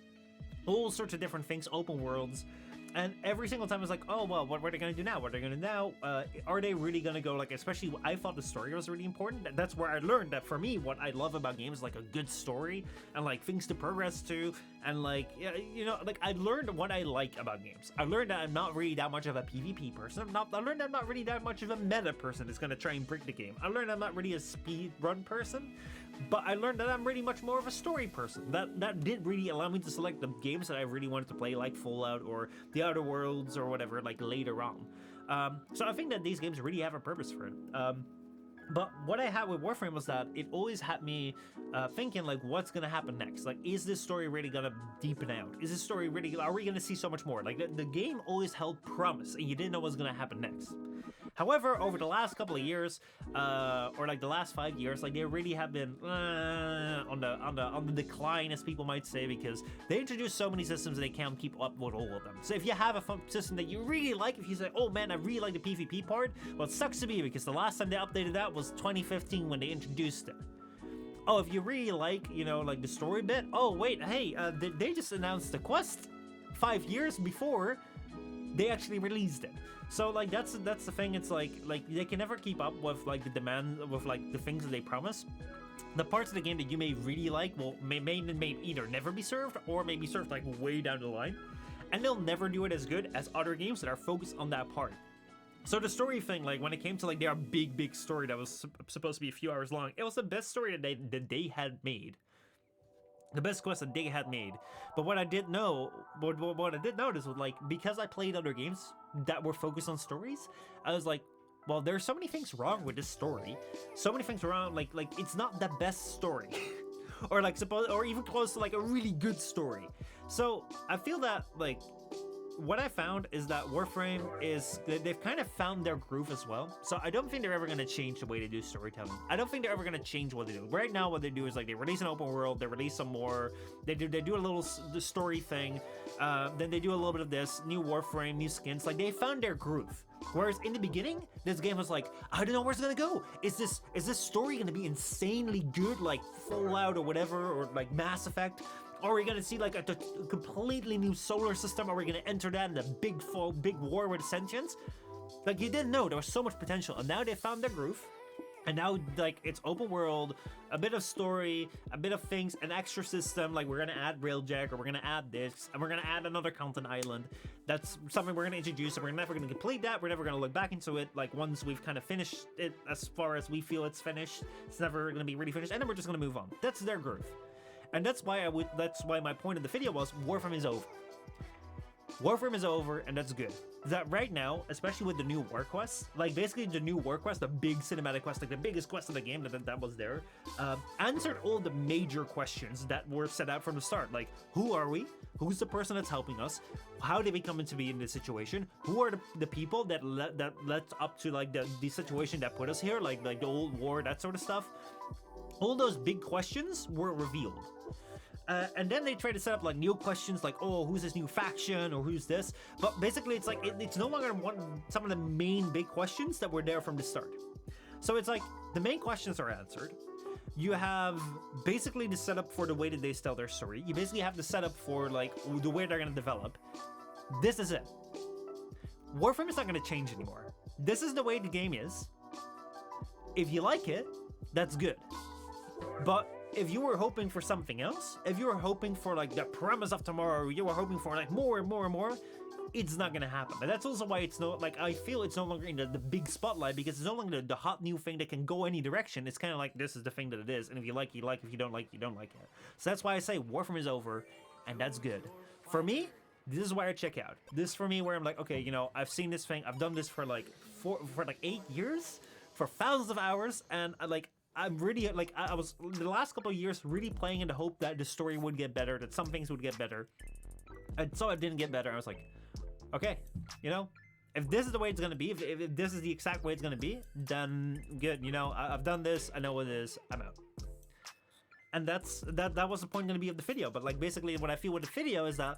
Speaker 1: all sorts of different things, open worlds. And every single time it's like, oh, well, what are they going to do now? What are they going to do now? Are they really going to go, like, especially I thought the story was really important. That's where I learned that for me, what I love about games is like a good story and like things to progress to. And like, you know, like I learned what I like about games. I learned that I'm not really that much of a PvP person. I learned that I'm not really that much of a meta person that's going to try and break the game. I learned I'm not really a speed run person. But I learned that I'm really much more of a story person. That did really allow me to select the games that I really wanted to play, like Fallout or The Outer Worlds or whatever, like later on. So I think that these games really have a purpose for it. But what I had with Warframe was that it always had me thinking, like, what's gonna happen next? Like, is this story really gonna deepen out? Is this story really, are we gonna see so much more? Like, the game always held promise, and you didn't know what was gonna happen next. However, over the last couple of years, or like the last 5 years, like they really have been on the decline, as people might say, because they introduced so many systems that they can't keep up with all of them. So if you have a fun system that you really like, if you say, oh man, I really like the PvP part, well, it sucks to be, because the last time they updated that was 2015 when they introduced it. Oh, if you really like, you know, like the story bit, oh wait, hey, they just announced the quest 5 years before they actually released it. So like that's the thing. It's like they can never keep up with like the demand, with like the things that they promise. The parts of the game that you may really like will may either never be served, or may be served like way down the line, and they'll never do it as good as other games that are focused on that part. So the story thing, like when it came to like their big story that was supposed to be a few hours long, it was the best story that they had made. The best quest that they had made. But what I did know, what I did notice was, like, because I played other games that were focused on stories, I was like, well, there's so many things wrong with this story. So many things wrong, like it's not the best story. Or like or even close to like a really good story. So I feel that like what I found is that Warframe is, they've kind of found their groove as well. So I don't think they're ever going to change the way they do storytelling. I don't think they're ever going to change what they do. Right now, what they do is like they release an open world, they release some more, they do a little story thing, then they do a little bit of this, new Warframe, new skins. Like they found their groove. Whereas in the beginning, this game was like, I don't know where it's gonna go. Is this story gonna be insanely good, like Fallout or whatever, or like Mass Effect? Are we gonna see like a completely new solar system? Are we gonna enter that in a big war with sentience? Like you didn't know, there was so much potential, and now they found their groove. And now, like, it's open world, a bit of story, a bit of things, an extra system, like we're gonna add Railjack, or we're gonna add this, and we're gonna add another content island. That's something we're gonna introduce, and we're never gonna complete that, we're never gonna look back into it, like, once we've kind of finished it as far as we feel it's finished. It's never gonna be really finished, and then we're just gonna move on. That's their growth. And that's why my point of the video was, Warframe is over. Warframe is over, and that's good. That right now, especially with the new war quests, like basically the new war quest, the big cinematic quest, like the biggest quest of the game that was there, answered all the major questions that were set out from the start. Like, who are we? Who's the person that's helping us? How did we come into be in this situation? Who are the people that led up to like the situation that put us here, like the old war, that sort of stuff? All those big questions were revealed. And then they try to set up like new questions, like, oh, who's this new faction, or who's this? But basically, it's like it's no longer some of the main big questions that were there from the start. So it's like the main questions are answered. You have basically the setup for the way that they tell their story. You basically have the setup for like the way they're gonna develop. This is it. Warframe is not gonna change anymore. This is the way the game is. If you like it, that's good. But if you were hoping for something else, if you were hoping for like the promise of tomorrow, you were hoping for like more and more and more, it's not gonna happen. And that's also why it's I feel it's no longer in the big spotlight, because it's no longer the hot new thing that can go any direction. It's kind of like, this is the thing that it is, and if you like, you like, if you don't like, you don't like it. So that's why I say Warframe is over, and that's good. For me, this is where I check out. This for me where I'm like, okay, you know, I've seen this thing, I've done this for like 8 years, for thousands of hours, and I'm really, like, I was, the last couple of years, really playing in the hope that the story would get better, that some things would get better. And so it didn't get better. I was like, okay, you know, if this is the way it's going to be, if this is the exact way it's going to be, then good, you know, I've done this, I know what it is, I'm out. And that was the point going to be of the video. But, like, basically what I feel with the video is that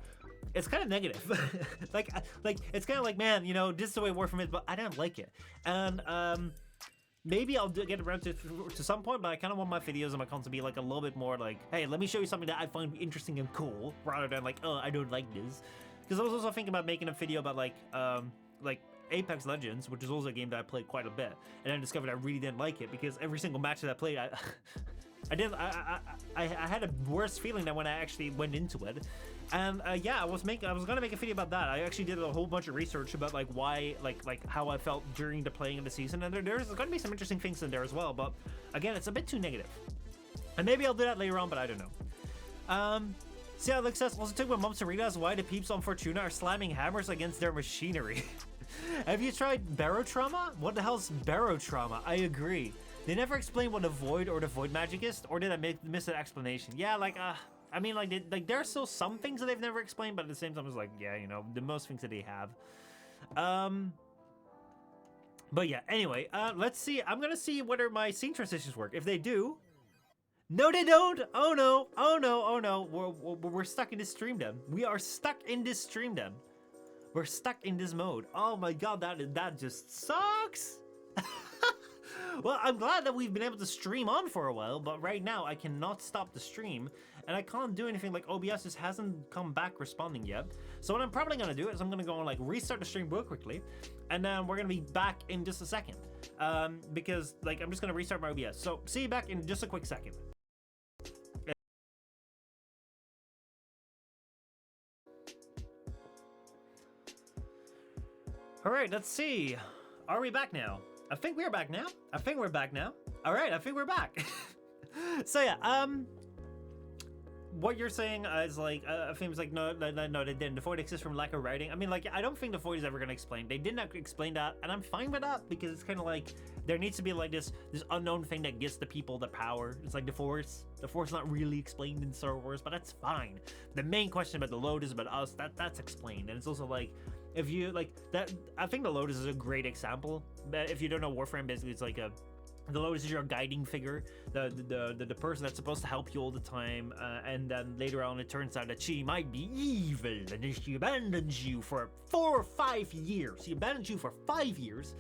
Speaker 1: it's kind of negative. like, it's kind of like, man, you know, this is the way Warframe is, but I don't like it. And, maybe I'll get around to some point, but I kind of want my videos and my content to be like a little bit more like, hey, let me show you something that I find interesting and cool, rather than like, oh, I don't like this. Because I was also thinking about making a video about like Apex Legends, which is also a game that I played quite a bit, and I discovered I really didn't like it, because every single match that I played, I had a worse feeling than when I actually went into it. And yeah, I was gonna make a video about that. I actually did a whole bunch of research about like why, like how I felt during the playing of the season, and there's gonna be some interesting things in there as well. But again, it's a bit too negative, and maybe I'll do that later on, but I don't know. See how Alex says, also took my mom to read us why the peeps on Fortuna are slamming hammers against their machinery. Have you tried barotrauma? What the hell's barotrauma? I agree. They never explain what the void or the void magic is, or did I miss an explanation? Yeah, like I mean, like there are still some things that they've never explained, but at the same time, it's like, yeah, you know, the most things that they have. But yeah, anyway, let's see. I'm gonna see whether my scene transitions work. If they do, no, they don't. Oh no, oh no, oh no. We're stuck in this stream then. We are stuck in this stream then. We're stuck in this mode. Oh my god, that just sucks. Well, I'm glad that we've been able to stream on for a while, but right now I cannot stop the stream, and I can't do anything. Like, OBS just hasn't come back responding yet. So what I'm probably gonna do is I'm gonna go and like restart the stream real quickly, and then we're gonna be back in just a second. Because like I'm just gonna restart my OBS. So see you back in just a quick second. All right, let's see. Are we back now? I think we're back now. I think we're back now. All right, I think we're back. So yeah, what you're saying is like, I think it's like, no, they didn't. The void exists from lack of writing. I mean, like, I don't think the void is ever gonna explain. They did not explain that, and I'm fine with that, because it's kind of like there needs to be like this unknown thing that gives the people the power. It's like the force. The force is not really explained in Star Wars, but that's fine. The main question about the Lotus, about us, that's explained, and it's also like, if you like that, I think the Lotus is a great example. But if you don't know Warframe, basically it's like the Lotus is your guiding figure, the person that's supposed to help you all the time, and then later on it turns out that she might be evil, and then she abandons you for 4 or 5 years. She abandons you for 5 years,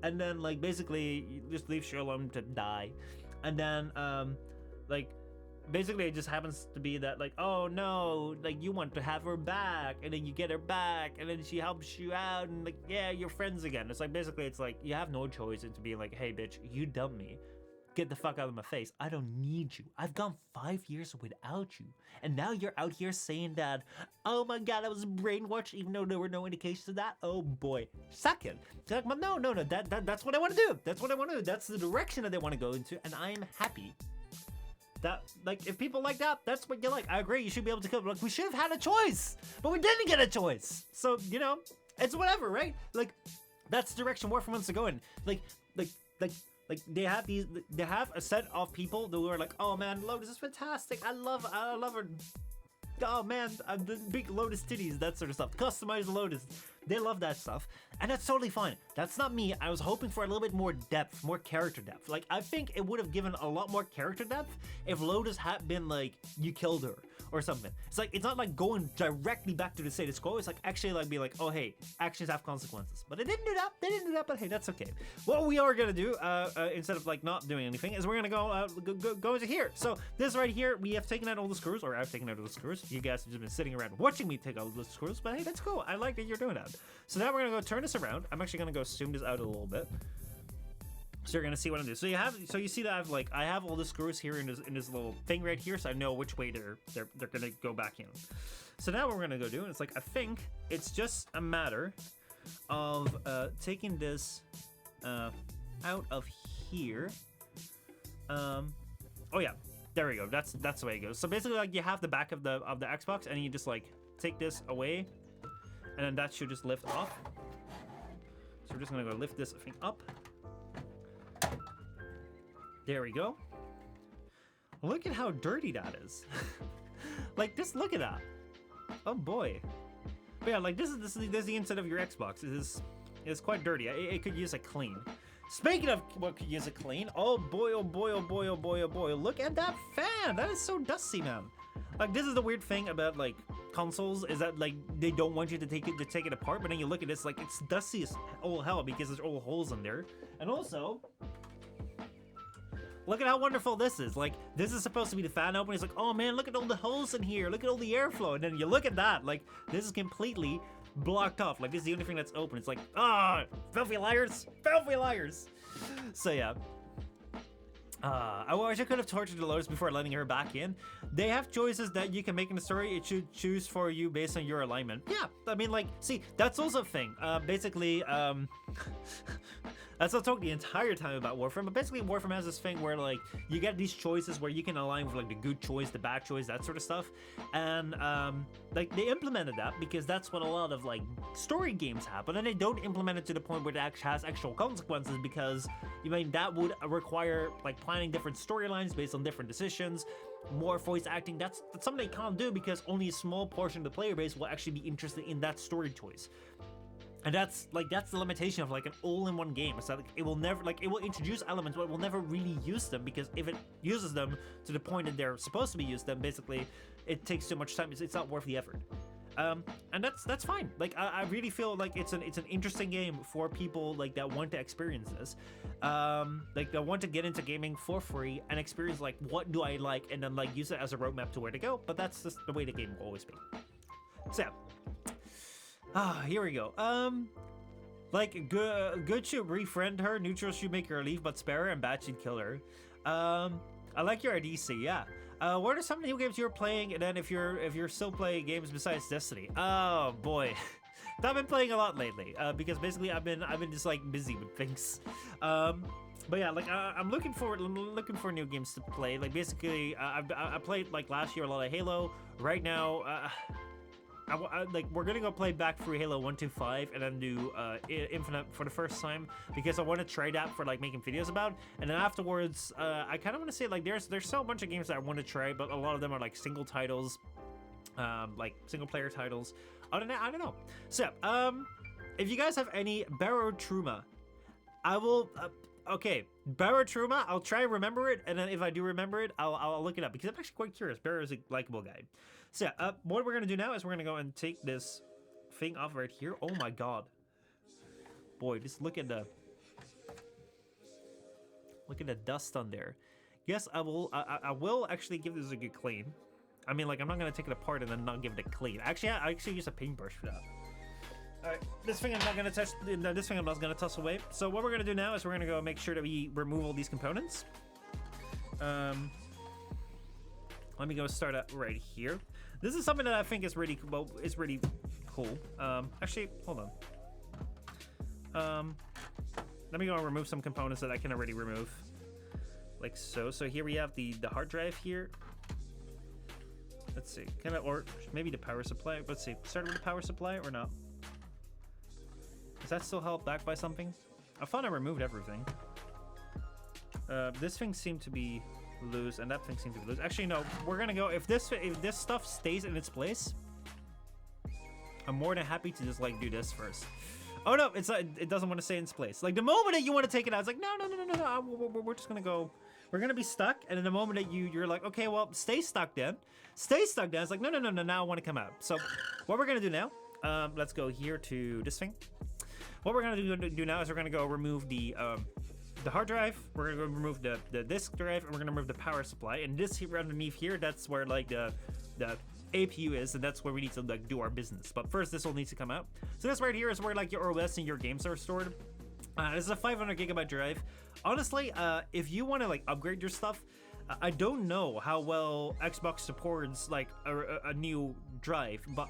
Speaker 1: and then like basically you just leave her alone to die, and then like basically it just happens to be that like, oh no, like you want to have her back, and then you get her back, and then she helps you out, and like, yeah, you're friends again. It's like, basically it's like you have no choice into being like, hey bitch, you dumped me, get the fuck out of my face, I don't need you, I've gone 5 years without you, and now you're out here saying that, oh my god, I was brainwashed, even though there were no indications of that. Oh boy, suck it. It's like, well, no, that's what I want to do, that's what I want to do, that's the direction that they want to go into, and I'm happy that, like, if people like that, that's what you like. I agree, you should be able to kill. Like, we should have had a choice, but we didn't get a choice. So, you know, it's whatever, right? Like, that's the direction Warframe wants to go in. Like, they have a set of people who are like, oh man, Lotus is fantastic. I love her. Oh man, the big Lotus titties, that sort of stuff. Customized Lotus. They love that stuff, and that's totally fine. That's not me. I was hoping for a little bit more depth, more character depth. Like, I think it would have given a lot more character depth if Lotus had been like, you killed her or something. It's like, it's not like going directly back to the status quo. It's like actually like be like, oh hey, actions have consequences. But they didn't do that. They didn't do that. But hey, that's okay. What we are gonna do instead of like not doing anything is we're gonna go into here. So this right here, we have taken out all the screws, or I've taken out all the screws. You guys have just been sitting around watching me take out all the screws. But hey, that's cool. I like that you're doing that. So now we're gonna go turn this around. I'm actually gonna go zoom this out a little bit, so you're gonna see what I'm doing. So you see that I have all the screws here in this little thing right here, so I know which way they're gonna go back in. So now what we're gonna go do, and it's like, I think it's just a matter of taking this out of here. Oh yeah, there we go. That's the way it goes. So basically, like, you have the back of the Xbox, and you just like take this away, and then that should just lift off. So we're just gonna go lift this thing up. There we go. Look at how dirty that is. Like, just look at that. Oh boy. But yeah, like this is the inside of your Xbox. It is quite dirty. It could use a clean. Speaking of what could use a clean, oh boy, oh boy, oh boy, oh boy, oh boy. Look at that fan. That is so dusty, man. Like, this is the weird thing about like consoles, is that like they don't want you to take it apart, but then you look at this, like, it's dusty as all hell because there's all holes in there. And also, look at how wonderful this is. Like, this is supposed to be the fan opening. It's like, oh man, look at all the holes in here. Look at all the airflow. And then you look at that, like, this is completely blocked off. Like, this is the only thing that's open. It's like, ah, filthy liars, filthy liars. So yeah. I wish I could have tortured the Lotus before letting her back in. They have choices that you can make in the story. It should choose for you based on your alignment. Yeah, I mean, like, see, that's also a thing. Basically, that's not talking the entire time about Warframe, but basically Warframe has this thing where, like, you get these choices where you can align with, like, the good choice, the bad choice, that sort of stuff. And, like, they implemented that because that's what a lot of, like, story games have. But then they don't implement it to the point where it actually has actual consequences, because, you mean, that would require, like, planning different storylines based on different decisions, more voice acting. That's something they can't do because only a small portion of the player base will actually be interested in that story choice. And that's the limitation of like an all-in-one game. It's like it will never, like, it will introduce elements, but it will never really use them, because if it uses them to the point that they're supposed to be used, then basically it takes too much time. It's not worth the effort. And that's fine. Like, I really feel like it's an interesting game for people like that want to experience this, like that want to get into gaming for free and experience like, what do I like, and then like use it as a roadmap to where to go. But that's just the way the game will always be. So here we go. Like, good should refriend her, neutral should make her leave but spare her, and bad should kill her. I like your Odysee, yeah. What are some new games you're playing, and then if you're still playing games besides Destiny? Oh boy, I've been playing a lot lately, because basically I've been just like busy with things. But yeah, like I'm looking for new games to play. Like, basically, I played like last year a lot of Halo. Right now, like, we're gonna go play back through Halo 1 to 5 and then do Infinite for the first time, because I want to try that for like making videos about. And then afterwards, I kind of want to say, like, there's so a bunch of games that I want to try, but a lot of them are like single titles, like single player titles. I don't know. So if you guys have any Barotrauma, I will. Okay, Barotrauma, I'll try and remember it, and then if I do remember it, I'll look it up, because I'm actually quite curious. Barrow is a likable guy. So what we're gonna do now is we're gonna go and take this thing off right here. Oh my god, boy, just look at the dust on there. Yes, I will. I will actually give this a good clean. I mean, like, I'm not gonna take it apart and then not give it a clean. Actually, I actually use a paintbrush for that. All right, this thing I'm not gonna touch. No, this thing I'm not gonna toss away. So what we're gonna do now is we're gonna go make sure that we remove all these components. Let me go start up right here. This is something that I think is really well. Is really cool. Actually, hold on. Let me go and remove some components that I can already remove. Like so. So here we have the hard drive here. Let's see. Can I, or maybe the power supply? Let's see. Start with the power supply or not? Is that still held back by something? I thought I removed everything. This thing seemed to be loose, and that thing seemed to be loose. Actually, no. We're gonna go. If this stuff stays in its place, I'm more than happy to just like do this first. Oh no, it doesn't want to stay in its place. Like the moment that you want to take it out, it's like no. We're just gonna go. We're gonna be stuck, and in the moment that you're like, okay, well, stay stuck then. Stay stuck then. It's like no. Now I want to come out. So, what we're gonna do now? Let's go here to this thing. What we're gonna do now is we're gonna go remove the hard drive. We're gonna go remove the disk drive, and we're gonna remove the power supply. And this here underneath here, that's where like the APU is, and that's where we need to like do our business. But first, this all needs to come out. So this right here is where like your OS and your games are stored. This is a 500 gigabyte drive. Honestly, if you want to like upgrade your stuff, I don't know how well Xbox supports like a new drive, but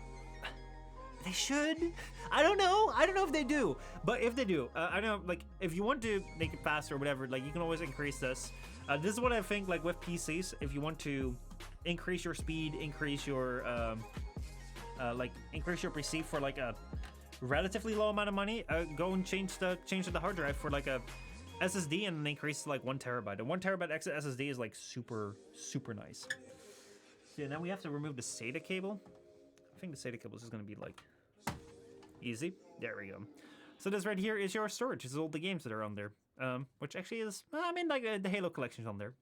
Speaker 1: they should. I don't know if they do, but if they do, I know like if you want to make it faster or whatever, like you can always increase this. This is what I think like with PCs, if you want to increase your speed, increase your PC for like a relatively low amount of money, go and change the hard drive for like a SSD and then increase to like 1 terabyte. A 1 terabyte SSD is like super nice. So yeah, now we have to remove the SATA cable. I think the SATA cable is just gonna be like easy. There we go. So this right here is your storage. This is all the games that are on there. Which actually is, I mean, like the Halo collection's on there.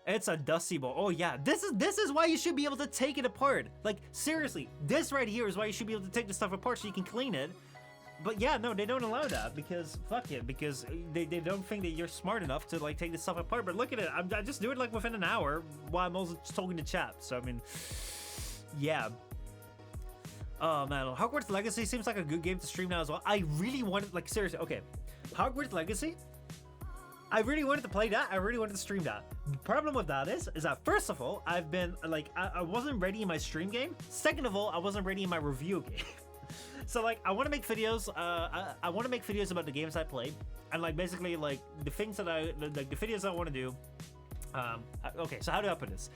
Speaker 1: It's a dusty ball. Oh yeah, this is why you should be able to take it apart. Like seriously, this right here is why you should be able to take the stuff apart so you can clean it. But yeah, no, they don't allow that because fuck it, because they don't think that you're smart enough to like take this stuff apart. But look at it, I just do it like within an hour while I'm also just talking to chat. So I mean, yeah. Oh man, Hogwarts Legacy seems like a good game to stream now as well. I really wanted, like seriously, okay, Hogwarts Legacy. I really wanted to play that. I really wanted to stream that. The problem with that is that first of all, I've been like, I wasn't ready in my stream game. Second of all, I wasn't ready in my review game. So like, I want to make videos. I want to make videos about the games I played, and like basically like the things that the videos I want to do. Okay, so how do I put this?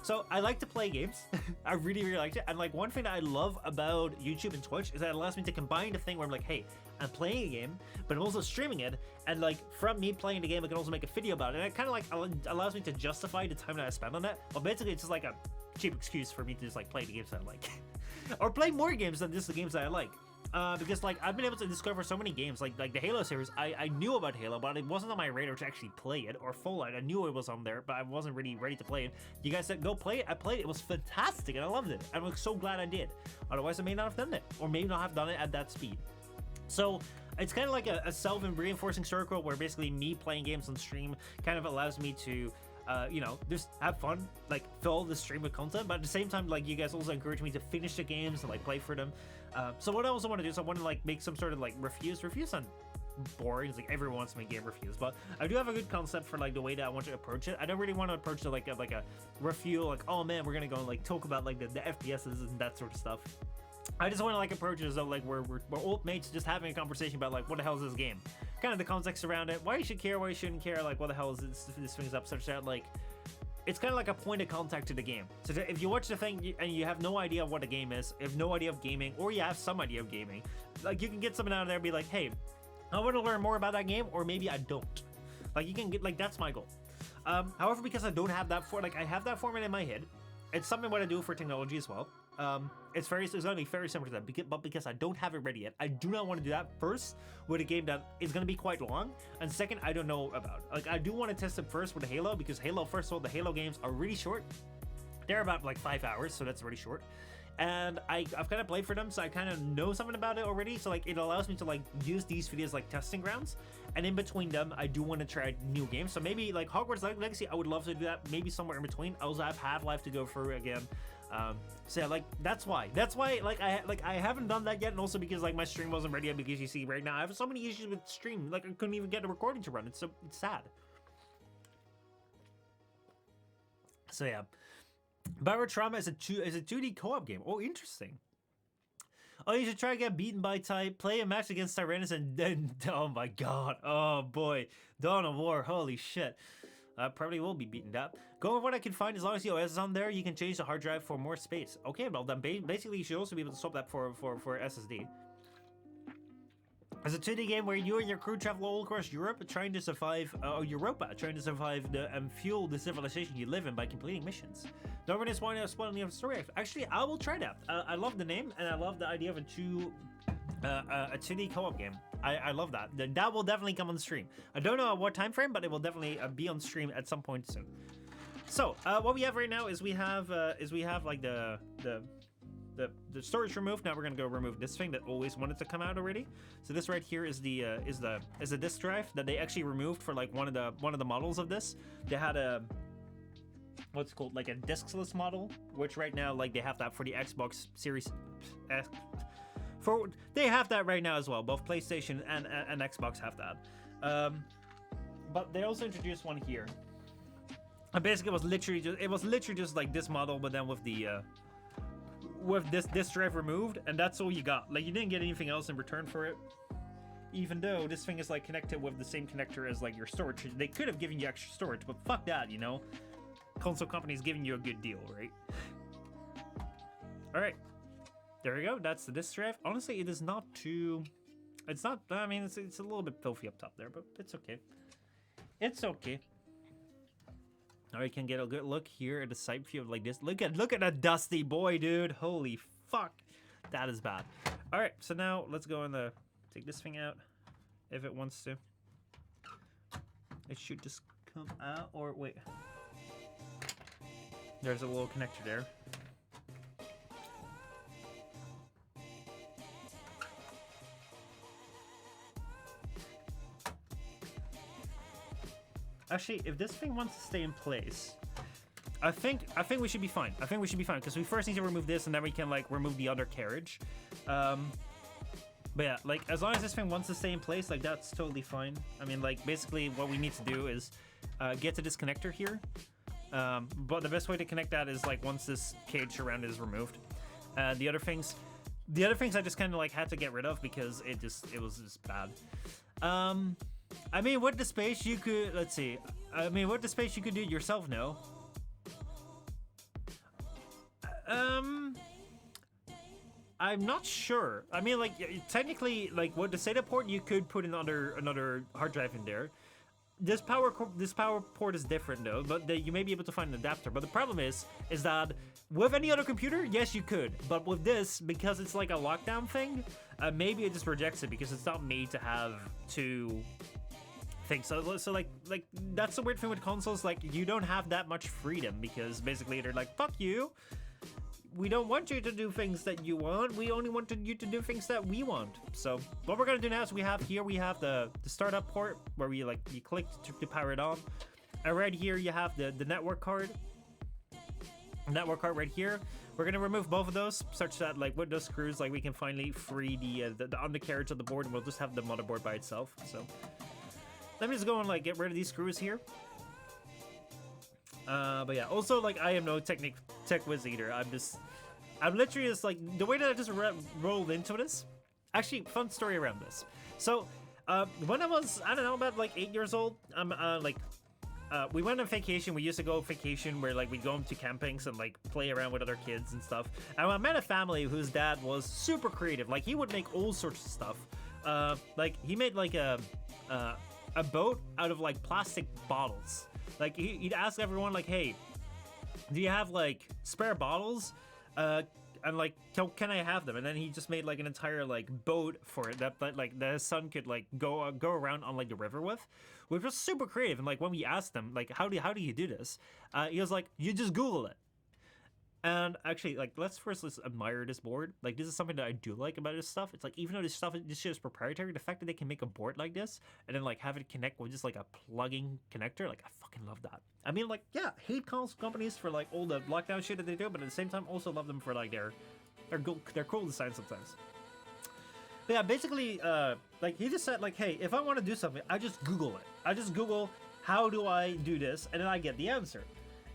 Speaker 1: So I like to play games. I really liked it. And like one thing that I love about YouTube and Twitch is that it allows me to combine the thing where I'm like, hey, I'm playing a game, but I'm also streaming it. And like from me playing the game, I can also make a video about it. And it kind of like allows me to justify the time that I spend on it. But basically it's just like a cheap excuse for me to just like play the games that I like. Or play more games than just the games that I like. Because like I've been able to discover so many games like the Halo series. I knew about Halo, but it wasn't on my radar to actually play it. Or Fallout, I knew it was on there, but I wasn't really ready to play it. You guys said go play it. I played it. It was fantastic, and I loved it. I'm so glad I did. Otherwise, I may not have done it, or may not have done it at that speed. So it's kind of like a self-reinforcing circle where basically me playing games on stream kind of allows me to you know, just have fun, like fill the stream with content, but at the same time, like you guys also encourage me to finish the games and like play for them. So what I also want to do is I want to like make some sort of like reviews. Reviews sound boring. It's like everyone wants to make game reviews, but I do have a good concept for like the way that I want to approach it. I don't really want to approach it like a review, like oh man, we're gonna go and like talk about like the FPSs and that sort of stuff. I just want to like approach it as though like we're old mates just having a conversation about like what the hell is this game, kind of the context around it, why you should care, why you shouldn't care, like what the hell is this thing's up, such that like it's kind of like a point of contact to the game. So if you watch the thing and you have no idea what the game is, you have no idea of gaming, or you have some idea of gaming, like you can get something out of there and be like, hey, I want to learn more about that game, or maybe I don't. Like you can get like, that's my goal. However, because I don't have that I have that format in my head, it's something what I do for technology as well. It's going to be very similar to that, but because I don't have it ready yet, I do not want to do that first with a game that is going to be quite long, and second, I don't know about. Like, I do want to test it first with Halo, because Halo, first of all, the Halo games are really short. They're about like 5 hours, so that's really short. and I've kind of played for them, so I kind of know something about it already. So like it allows me to like use these videos like testing grounds, and in between them I do want to try new games. So maybe like Hogwarts Legacy, I would love to do that, maybe somewhere in between. I also have Half-Life to go through again. So yeah, like that's why like I haven't done that yet, and also because like my stream wasn't ready yet, because you see right now I have so many issues with stream, like I couldn't even get the recording to run. It's sad. So yeah, Barotrauma is a 2D co-op game. Oh, interesting. Oh, you should try to get beaten by type, play a match against Tyrannus, and then oh my god, oh boy, Dawn of War, holy shit. Probably will be beaten up. Go with what I can find. As long as the OS is on there, you can change the hard drive for more space. Okay, well then basically you should also be able to swap that for SSD. It's a 2D game where you and your crew travel all across Europe trying to survive, Europa, trying to survive and fuel the civilization you live in by completing missions. Don't really spoil the story. Actually, I will try that. I love the name, and I love the idea of a 2D co-op game. I love that. That will definitely come on stream. I don't know at what time frame, but it will definitely be on stream at some point soon. So what we have right now is we have like the storage removed. Now we're gonna go remove this thing that always wanted to come out already. So this right here is the disk drive that they actually removed for like one of the models of this. They had a what's called like a diskless model, which right now like they have that for the Xbox Series X. They have that right now as well. Both PlayStation and Xbox have that. But they also introduced one here. And basically, it was literally just like this model, but then with the with this drive removed, and that's all you got. Like you didn't get anything else in return for it. Even though this thing is like connected with the same connector as like your storage, they could have given you extra storage, but fuck that, you know. Console companies giving you a good deal, right? All right. There we go. That's the disk drive. Honestly, it is not too. It's not. I mean, it's a little bit filthy up top there, but it's okay. It's okay. Now we can get a good look here at the side view of like this. Look at that dusty boy, dude. Holy fuck, that is bad. All right, so now let's go in the take this thing out if it wants to. It should just come out, or wait. There's a little connector there. Actually, if this thing wants to stay in place, I think we should be fine. I think we should be fine because we first need to remove this, and then we can like remove the other carriage. But yeah, like as long as this thing wants to stay in place, like that's totally fine. I mean, like basically what we need to do is get to this connector here. But the best way to connect that is like once this cage around it is removed. The other things I just kind of like had to get rid of because it was just bad. I mean, with the space you could, let's see. I mean, with the space you could do it yourself, no? I'm not sure. I mean, like, technically, like, with the SATA port, you could put another hard drive in there. This power port is different, though, but you may be able to find an adapter. But the problem is that with any other computer, yes, you could. But with this, because it's like a lockdown thing, maybe it just rejects it because it's not made to have two things. So like that's the weird thing with consoles. Like, you don't have that much freedom because basically they're like, fuck you. We don't want you to do things that you want. We only want you to do things that we want. So what we're gonna do now is we have the startup port where you click to power it on. And right here you have the network card. Network card right here. We're gonna remove both of those such that like with those screws, like we can finally free the undercarriage of the board, and we'll just have the motherboard by itself. So let me just go and like get rid of these screws here. But yeah, also like I am no tech whiz either. I'm literally just like the way that I just rolled into this. Actually, fun story around this. So when I was, I don't know, about like 8 years old, we went on vacation. We used to go on vacation where like we'd go into campings and like play around with other kids and stuff. And I met a family whose dad was super creative. Like he would make all sorts of stuff. Like he made like a boat out of like plastic bottles. Like he'd ask everyone like, hey, do you have like spare bottles? And like, can I have them? And then he just made like an entire like boat for it that like the son could like go around on like the river with, which was super creative. And like when we asked him like, how do you do this? He was like, you just Google it. And actually, like, let's admire this board. Like, this is something that I do like about this stuff. It's like, even though this shit is proprietary, the fact that they can make a board like this and then like have it connect with just like a plugging connector, like I fucking love that. I mean, like, yeah, hate companies for like all the lockdown shit that they do, but at the same time, also love them for like their cool design sometimes. But yeah, basically, like he just said, like, hey, if I want to do something, I just Google it. I just Google how do I do this, and then I get the answer.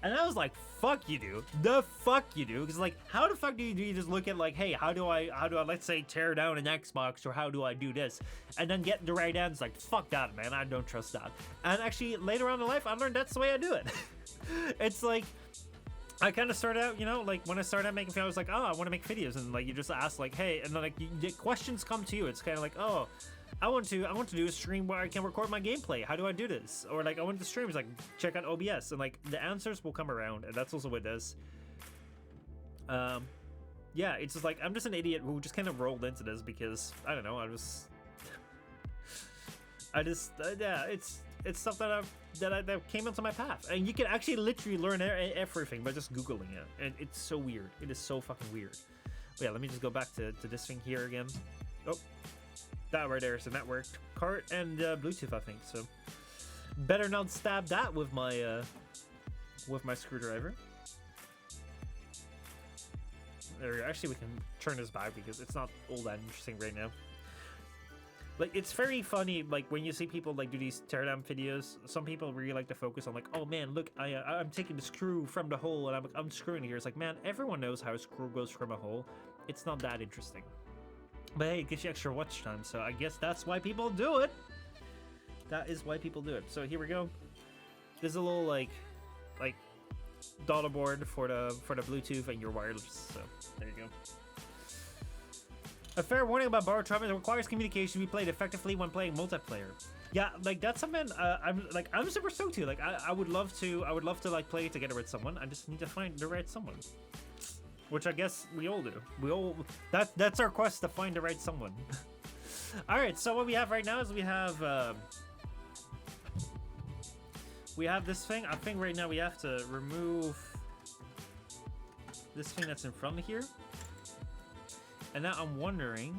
Speaker 1: And I was like, fuck you do. The fuck you do. Because like, how the fuck do you just look at like, hey, how do I, let's say, tear down an Xbox, or how do I do this? And then get the right answer. Like, fuck that, man. I don't trust that. And actually, later on in life, I learned that's the way I do it. It's like, I kind of started out, you know, like when I started out making videos, I was like, oh, I want to make videos. And like, you just ask like, hey, and then like, the questions come to you. It's kind of like, oh, I want to do a stream where I can record my gameplay. How do I do this? Or like, I want to stream, it's like, check out OBS, and like the answers will come around, and that's also what this. Yeah, it's just like, I'm just an idiot who just kind of rolled into this because I don't know, yeah, it's stuff that came into my path, and you can actually literally learn everything by just Googling it, and it's so weird. It is so fucking weird. But yeah, let me just go back to this thing here again. Oh. That right there is a network card and Bluetooth, I think. So better not stab that with my screwdriver. There we go. Actually, we can turn this back because it's not all that interesting right now. Like, it's very funny, like when you see people like do these teardown videos. Some people really like to focus on like, oh man, look, I'm taking the screw from the hole and I'm screwing here. It's like, man, everyone knows how a screw goes from a hole. It's not that interesting. But hey, it gives you extra watch time, so I guess that's why people do it. That is why people do it. So here we go. There's a little like daughter board for the Bluetooth and your wireless. So there you go. A fair warning about borrowed trauma: it requires communication to be played effectively when playing multiplayer. Yeah, like that's something I'm super stoked to. Like I would love to like play together with someone. I just need to find the right someone. Which I guess we all do. That's our quest, to find the right someone. All right, so what we have right now is we have this thing. I think right now we have to remove this thing that's in front of here. And now I'm wondering.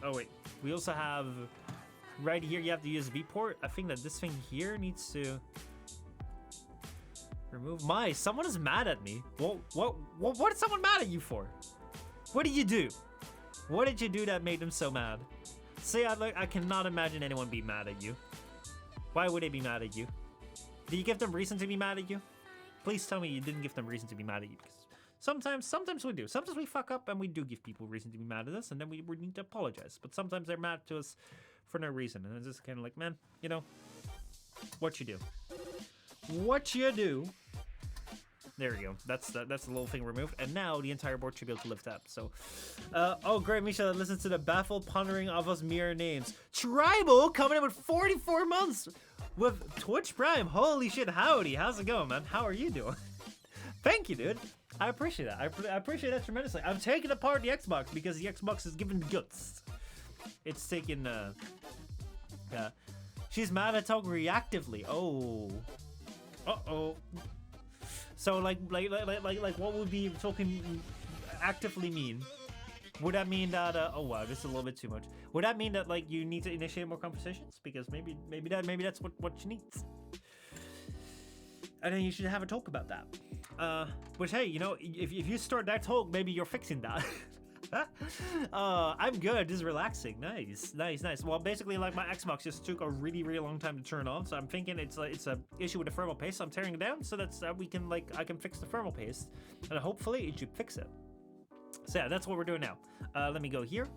Speaker 1: Oh wait, we also have right here. You have the USB port. I think that this thing here needs to. Remove someone is mad at me. What is someone mad at you for? What did you do? What did you do that made them so mad? Say I cannot imagine anyone be mad at you. Why would they be mad at you? Did you give them reason to be mad at you? Please tell me you didn't give them reason to be mad at you, because sometimes we do. Sometimes we fuck up and we do give people reason to be mad at us, and then we need to apologize. But sometimes they're mad to us for no reason, and it's just kind of like, man, you know, what you do? What you do? There we go. That's the little thing removed, and now the entire board should be able to lift up. So, oh great, Michel, listen to the baffled pondering of us mere names. Tribal coming in with 44 months with Twitch Prime. Holy shit, howdy, how's it going, man? How are you doing? Thank you, dude. I appreciate that. I appreciate that tremendously. I'm taking apart the Xbox because the Xbox is giving the guts. It's taking she's mad I talk reactively. Oh. Uh-oh. So like what would be talking actively mean? Would that mean that oh wow, this is a little bit too much. Would that mean that like you need to initiate more conversations? Because maybe that's what she needs. And then you should have a talk about that. Which hey, you know, if you start that talk, maybe you're fixing that. I'm good. This is relaxing. Nice. Well, basically, like my Xbox just took a really long time to turn on, so I'm thinking it's a issue with the thermal paste. So I'm tearing it down so that's we can I can fix the thermal paste, and hopefully it should fix it. So yeah, that's what we're doing now. Let me go here.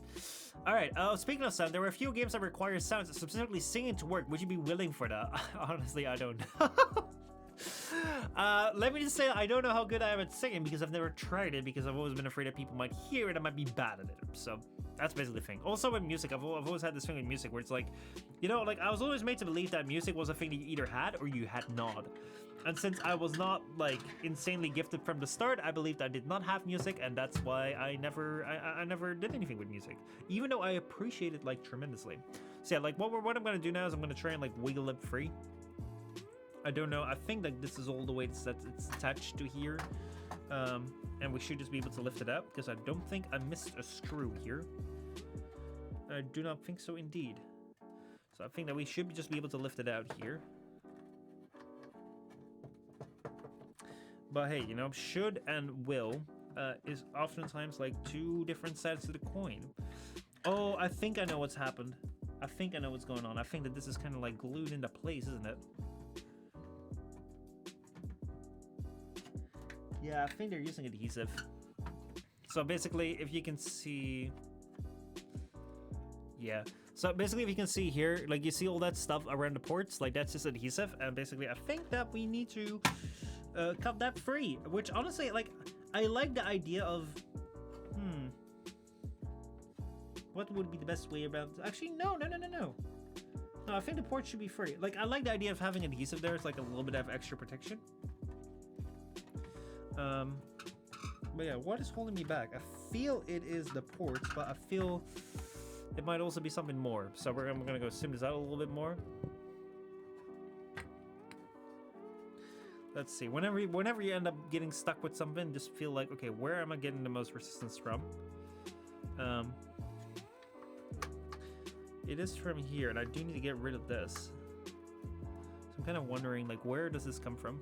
Speaker 1: All right. Speaking of sound, there were a few games that require sounds, specifically singing, to work. Would you be willing for that? Honestly, I don't know. Let me just say I don't know how good I am at singing because I've never tried it, because I've always been afraid that people might hear it and might be bad at it. So that's basically the thing. Also with music, I've always had this thing with music where it's like, you know, like I was always made to believe that music was a thing that you either had or you had not. And since I was not like insanely gifted from the start, I believed I did not have music, and that's why I never did anything with music, even though I appreciate it like tremendously. So yeah, like what I'm gonna do now is I'm gonna try and like wiggle it free. I don't know. I think like this is all the way it's attached to here. And we should just be able to lift it out, because I don't think I missed a screw here. I do not think so indeed. So I think that we should just be able to lift it out here. But hey, you know, should and will is oftentimes like two different sides to the coin. Oh, I think I know what's happened. I think I know what's going on. I think that this is kind of like glued into place, isn't it? Yeah, I think they're using adhesive. So basically, if you can see... Yeah. So basically, if you can see here, like you see all that stuff around the ports, like that's just adhesive. And basically, I think that we need to cut that free. Which honestly, like, I like the idea of... What would be the best way about... Actually, no. No, I think the port should be free. Like, I like the idea of having adhesive there. It's like a little bit of extra protection. But yeah, what is holding me back? I feel it is the ports, but I feel it might also be something more. So I'm gonna go sim this out a little bit more. Let's see. Whenever you end up getting stuck with something, just feel like, okay, where am I getting the most resistance from? It is from here, and I do need to get rid of this. So I'm kind of wondering, like, where does this come from?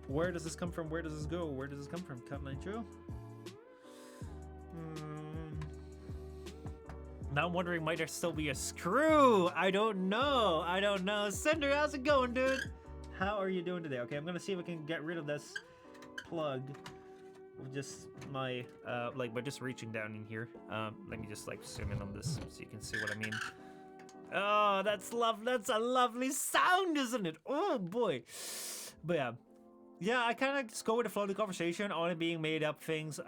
Speaker 1: Where does this come from? Where does this go? Where does this come from? Cut Nitro? Now I'm wondering, might there still be a screw? I don't know. Cinder, how's it going, dude? How are you doing today? Okay, I'm gonna see if I can get rid of this plug with just my, like, by just reaching down in here. Let me just, like, zoom in on this so you can see what I mean. Oh, that's a lovely sound, isn't it? Oh, boy. But yeah. Yeah, I kind of just go with the flow of the conversation on it being made up things,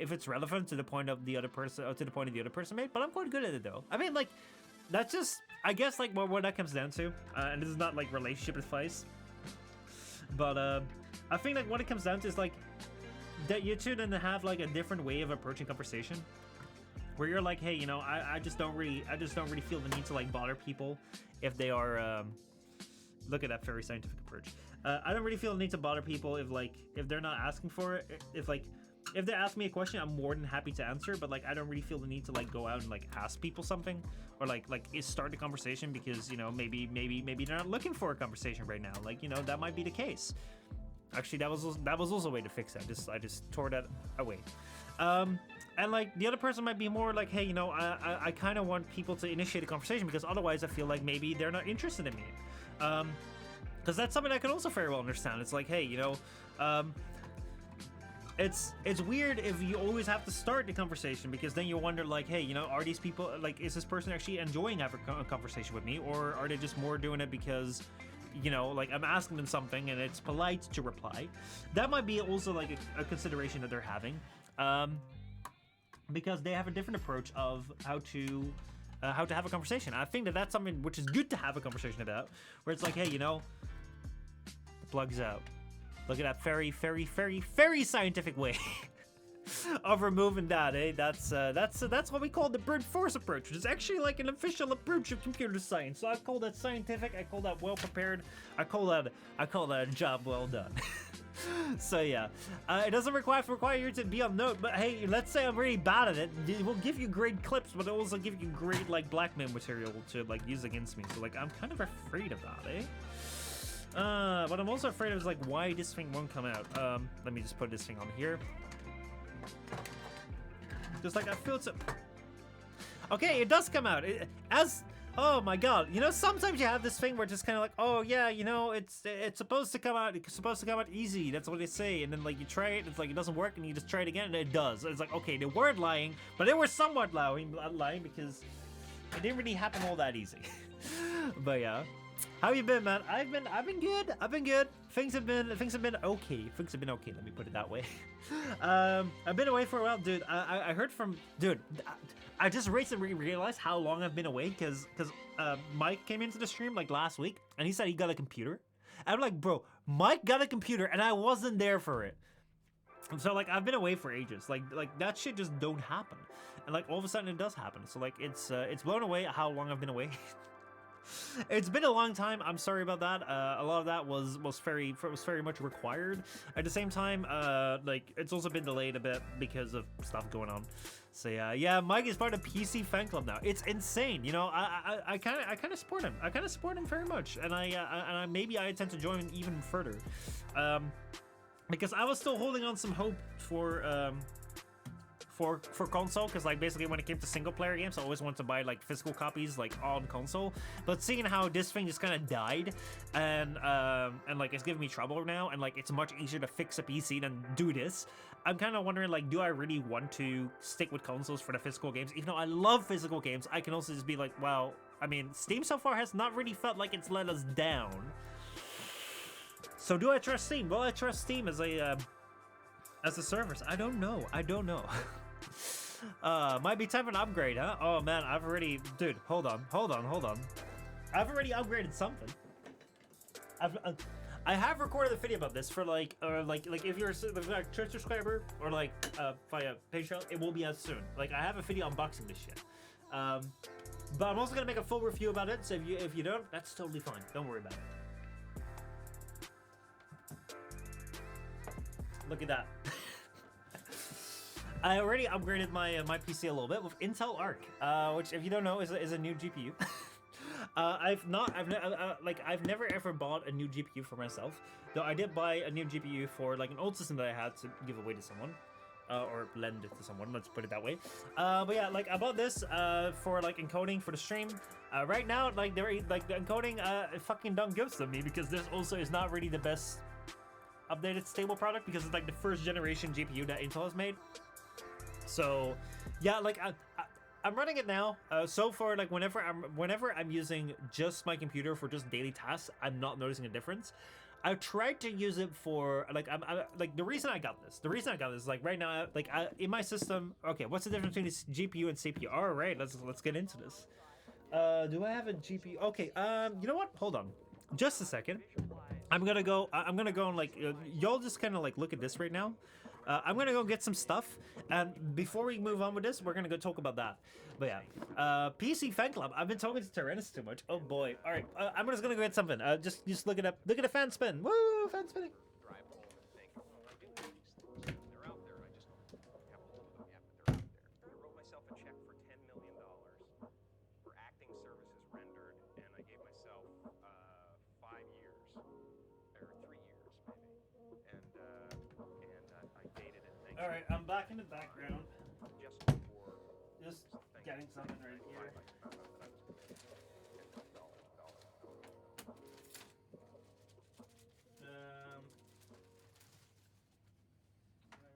Speaker 1: if it's relevant to the point of the other person, or to the point of the other person made. But I'm quite good at it, though. I mean, like, that's just, I guess, like, what that comes down to. And this is not, like, relationship advice. But, I think, like, what it comes down to is, like, that you two then have, like, a different way of approaching conversation. Where you're like, hey, you know, I just don't really feel the need to, like, bother people if they are, look at that very scientific approach. I don't really feel the need to bother people if they're not asking for it. If they ask me a question, I'm more than happy to answer. But like, I don't really feel the need to like go out and like ask people something, or like start the conversation, because you know maybe they're not looking for a conversation right now. Like, you know, that might be the case. Actually, that was also a way to fix that. I just tore that away. And like the other person might be more like, hey, you know, I kind of want people to initiate a conversation, because otherwise I feel like maybe they're not interested in me. Because that's something I can also very well understand. It's like, hey, you know, it's weird if you always have to start the conversation, because then you wonder, like, hey, you know, are these people, like, is this person actually enjoying having a conversation with me, or are they just more doing it because, you know, like, I'm asking them something and it's polite to reply? That might be also like a consideration that they're having, because they have a different approach of how to have a conversation. I think that that's something which is good to have a conversation about, where it's like, hey, you know, plugs out. Look at that very, very, very, very scientific way of removing that, eh? That's what we call the brute force approach, which is actually like an official approach of computer science. So I call that scientific. I call that well prepared. I call that a job well done. So yeah, it doesn't require you to be on note, but hey, let's say I'm really bad at it. It will give you great clips, but it will also give you great like blackmail material to like use against me. So like, I'm kind of afraid of that, eh? But I'm also afraid of like why this thing won't come out. Let me just put this thing on here. Just like I feel it's okay, it does come out. Oh my god, you know, sometimes you have this thing where it's just kind of like, oh yeah, you know, it's supposed to come out easy, that's what they say, and then like you try it, it's like it doesn't work, and you just try it again and it does. It's like, okay, they weren't lying, but they were somewhat lying because it didn't really happen all that easy. But yeah, how you been, man? I've been good. Things have been okay. Let me put it that way. I've been away for a while, dude. I heard from dude. I just recently realized how long I've been away, because Mike came into the stream like last week, and he said he got a computer. I'm like, bro, Mike got a computer, and I wasn't there for it. And so like, I've been away for ages. Like that shit just don't happen, and like all of a sudden it does happen. So like, it's blown away how long I've been away. It's been a long time. I'm sorry about that. A lot of that was very much required. At the same time, like it's also been delayed a bit because of stuff going on. So yeah, Mike is part of PC fan club now. It's insane. You know, I kind of support him. I kind of support him very much, and I maybe I intend to join even further, because I was still holding on some hope for console, because like basically when it came to single player games, I always wanted to buy like physical copies like on console. But seeing how this thing just kind of died, and like it's giving me trouble now, and like it's much easier to fix a PC than do this, I'm kind of wondering like, do I really want to stick with consoles for the physical games? Even though I love physical games, I can also just be like, well, I mean, Steam so far has not really felt like it's let us down. So do I trust Steam? Well, I trust Steam as a service. I don't know. Might be time for an upgrade, huh? Oh man, I've already, dude, hold on. I've already upgraded something. I have recorded a video about this for like if you're a Twitch subscriber or like via Patreon, it will be out soon. Like I have a video unboxing this shit. But I'm also gonna make a full review about it. So if you don't, that's totally fine. Don't worry about it. Look at that. I already upgraded my PC a little bit with Intel Arc, which, if you don't know, is a new GPU. I've never ever bought a new GPU for myself, though I did buy a new GPU for like an old system that I had to give away to someone, or lend it to someone. Let's put it that way. But yeah, like I bought this for like encoding for the stream. Right now, like the encoding fucking don't give to me, because this also is not really the best updated stable product, because it's like the first generation GPU that Intel has made. So yeah, like I'm running it now. So far, like whenever I'm using just my computer for just daily tasks, I'm not noticing a difference. I've tried to use it for like like the reason I got this is like right now, like in my system. Okay, what's the difference between this GPU and CPU? All right, let's get into this. Do I have a GPU? Okay, you know what? Hold on, just a second. I'm gonna go and like y'all just kind of like look at this right now. I'm gonna go get some stuff, and before we move on with this, we're gonna go talk about that. But yeah, PC fan club. I've been talking to Tyrannus too much. Oh boy. All right, I'm just gonna go get something. Just look it up. Look at a fan spin. Woo, fan spinning. All right, I'm back in the background. Just getting something right here. Let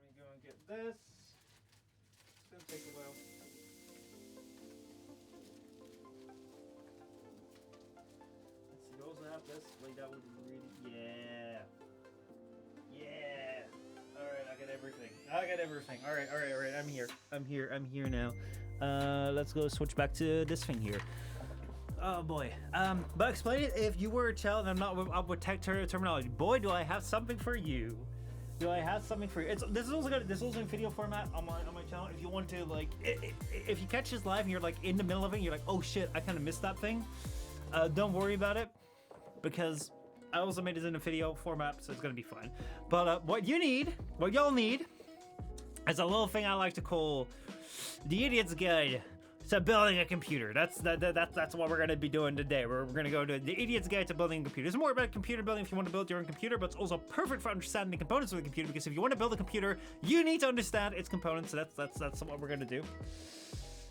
Speaker 1: me go and get this. It's gonna take a while. Let's see, you also have this. Like that would really, yeah. Alright, I got everything. Alright. I'm here now. Let's go switch back to this thing here. Oh boy. But explain it if you were a child and I'm not up with tech terminology. Boy, do I have something for you. This is also in video format on my channel. If you want to like, if you catch this live and you're like in the middle of it, and you're like, oh shit, I kind of missed that thing. Don't worry about it, because I also made it in a video format, so it's gonna be fine. But what y'all need, is a little thing I like to call the Idiot's Guide to Building a Computer. That's what we're gonna be doing today. We're gonna go to the Idiot's Guide to Building a Computer. It's more about computer building if you want to build your own computer, but it's also perfect for understanding the components of the computer, because if you want to build a computer, you need to understand its components. So that's what we're gonna do.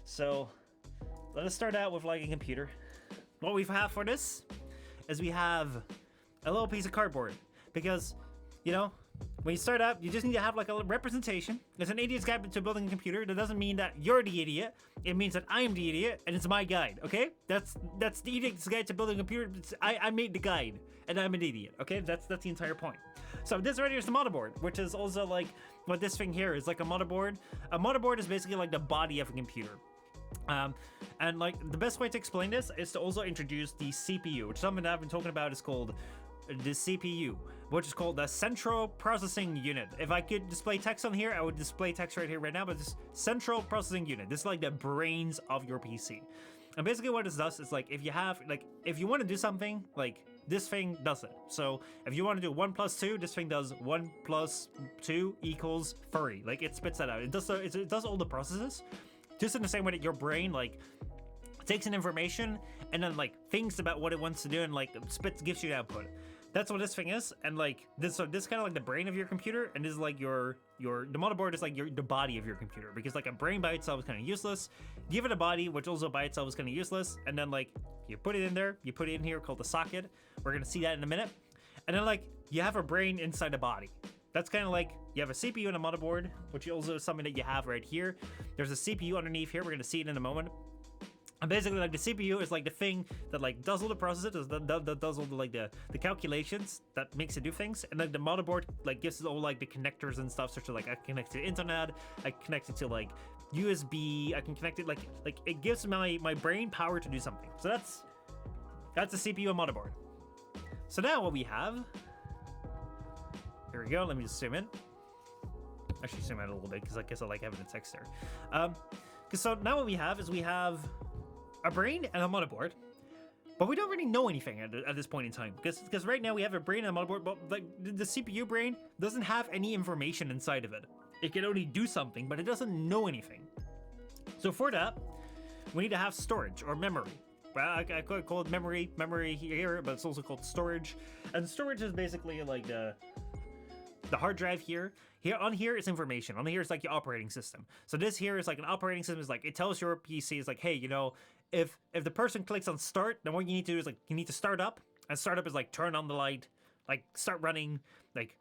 Speaker 1: So let us start out with like a computer. What we have for this is we have a little piece of cardboard, because, you know, when you start out, you just need to have like a representation. It's an idiot's guide to building a computer. That doesn't mean that you're the idiot. It means that I am the idiot, and it's my guide. Okay, that's the idiot's guide to building a computer. I made the guide, and I'm an idiot. Okay, that's the entire point. So this right here is the motherboard, which is also like what this thing here is like a motherboard. A motherboard is basically like the body of a computer. And like the best way to explain this is to also introduce the CPU, which something that I've been talking about is called the CPU, which is called the Central Processing Unit. If I could display text on here, I would display text right here right now, but this Central Processing Unit, this is like the brains of your PC. And basically what this does is like, if you have, like, if you want to do something, like, this thing does it. So if you want to do 1 plus 2, this thing does 1 plus 2 equals 3. Like, it spits that out. It does all the processes, just in the same way that your brain, like, takes in information and then, like, thinks about what it wants to do and, like, gives you the output. That's what this thing is. And, like, this kind of like the brain of your computer, and this is like the motherboard is like the body of your computer, because like a brain by itself is kind of useless. Give it a body, which also by itself is kind of useless, and then like you put it in there, you put it in here called the socket. We're gonna see that in a minute. And then like you have a brain inside a body. That's kind of like you have a CPU and a motherboard, which also is something that you have right here. There's a CPU underneath here. We're gonna see it in a moment. And basically, like, the CPU is like the thing that like does all the processes, that does all the like the calculations that makes it do things, and like the motherboard like gives it all like the connectors and stuff, such as like I can connect to the internet, I can connect it to like USB, I can connect it like it gives my brain power to do something. So that's the CPU and motherboard. So now what we have, here we go. Let me just zoom in. Actually, zoom out a little bit because I guess I like having the text there. Because so now what we have is we have a brain and a motherboard, but we don't really know anything at this point in time, because right now we have a brain and a motherboard, but like the CPU brain doesn't have any information inside of it. It can only do something, but it doesn't know anything. So for that, we need to have storage or memory. Well, I call it memory here, but it's also called storage. And storage is basically like the hard drive here. Here is information. On here is like your operating system. So this here is like an operating system. Is like it tells your PC is like, hey, you know, if the person clicks on start, then what you need to do is like you need to start up. And startup is like turn on the light, like start running, like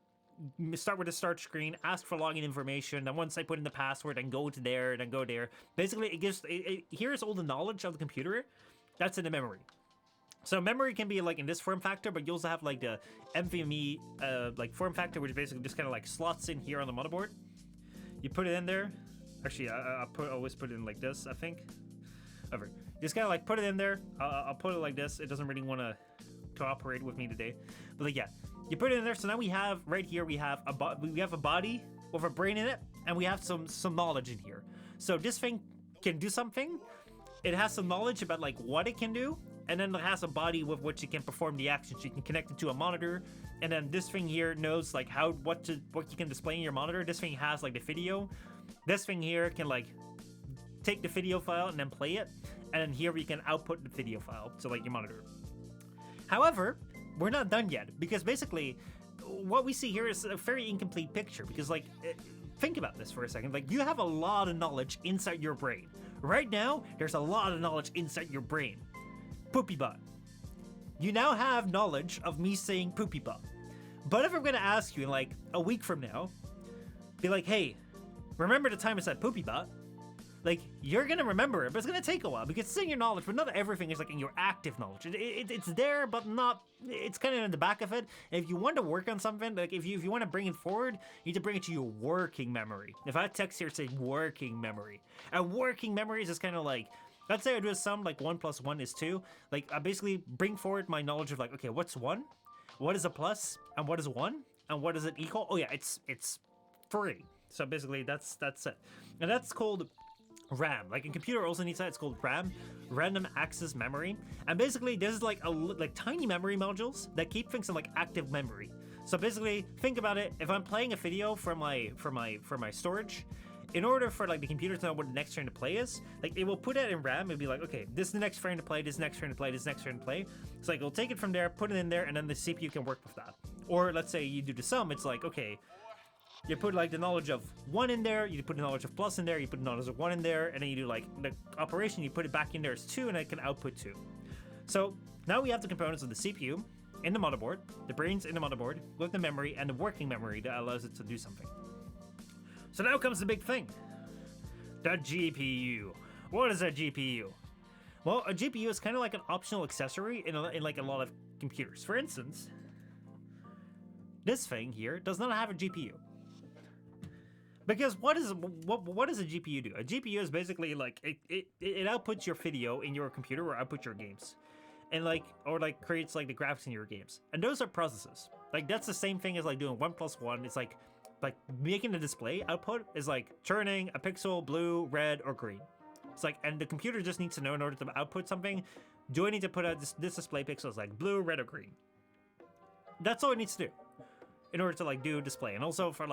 Speaker 1: start with the start screen, ask for login information. Then once I put in the password, then go to there, then go there. Basically, here's all the knowledge of the computer that's in the memory. So memory can be like in this form factor, but you also have like the NVMe like form factor, which basically just kind of like slots in here on the motherboard. You put it in there. Actually, I always put it in like this, I think. Over. Just kind of like put it in there. I'll put it like this. It doesn't really want to cooperate with me today, but like yeah, you put it in there. So now we have right here we have a body with a brain in it, and we have some knowledge in here. So this thing can do something. It has some knowledge about like what it can do, and then it has a body with which it can perform the actions. You can connect it to a monitor, and then this thing here knows like what you can display in your monitor. This thing has like the video. This thing here can like take the video file and then play it, and then here we can output the video file, so like your monitor. However, we're not done yet, because basically what we see here is a very incomplete picture, because like think about this for a second. Like you have a lot of knowledge inside your brain. Right now, there's a lot of knowledge inside your brain. Poopy butt. You now have knowledge of me saying poopy butt. But if I'm gonna ask you in like a week from now, be like, hey, remember the time I said poopy butt? Like, you're gonna remember it, but it's gonna take a while because it's in your knowledge, but not everything is like in your active knowledge. It's there, but not, it's kind of in the back of it. And if you want to work on something, like if you want to bring it forward, you need to bring it to your working memory. If I text here, say working memory. And working memory is just kind of like, let's say I do a sum like 1 plus 1 is 2. Like I basically bring forward my knowledge of like, okay, what's 1? What is a plus? And what is 1? And what does it equal? Oh yeah, it's 3. So basically that's it. And that's called RAM. Like a computer also needs that. It's called RAM, random access memory. And basically this is like tiny memory modules that keep things in like active memory. So basically think about it. If I'm playing a video for my storage, in order for like the computer to know what the next frame to play is, like it will put it in RAM. It'll be like, okay, this is the next frame to play, this next frame to play, this next frame to play. So like it'll take it from there, put it in there, and then the CPU can work with that. Or let's say you do the sum, it's like, okay, you put like the knowledge of 1 in there, you put the knowledge of plus in there, you put the knowledge of 1 in there, and then you do like the operation, you put it back in there as 2, and it can output 2. So now we have the components of the CPU in the motherboard, the brains in the motherboard, with the memory and the working memory that allows it to do something. So now comes the big thing. The GPU. What is a GPU? Well, a GPU is kind of like an optional accessory in like a lot of computers. For instance, this thing here does not have a GPU. Because what does a GPU do? A GPU is basically like it outputs your video in your computer or outputs your games, and like creates like the graphics in your games. And those are processes. Like that's the same thing as like doing 1 plus 1. It's like making the display output is like turning a pixel blue, red, or green. It's like, and the computer just needs to know in order to output something, do I need to put out this display pixels like blue, red, or green? That's all it needs to do in order to like do display. And also for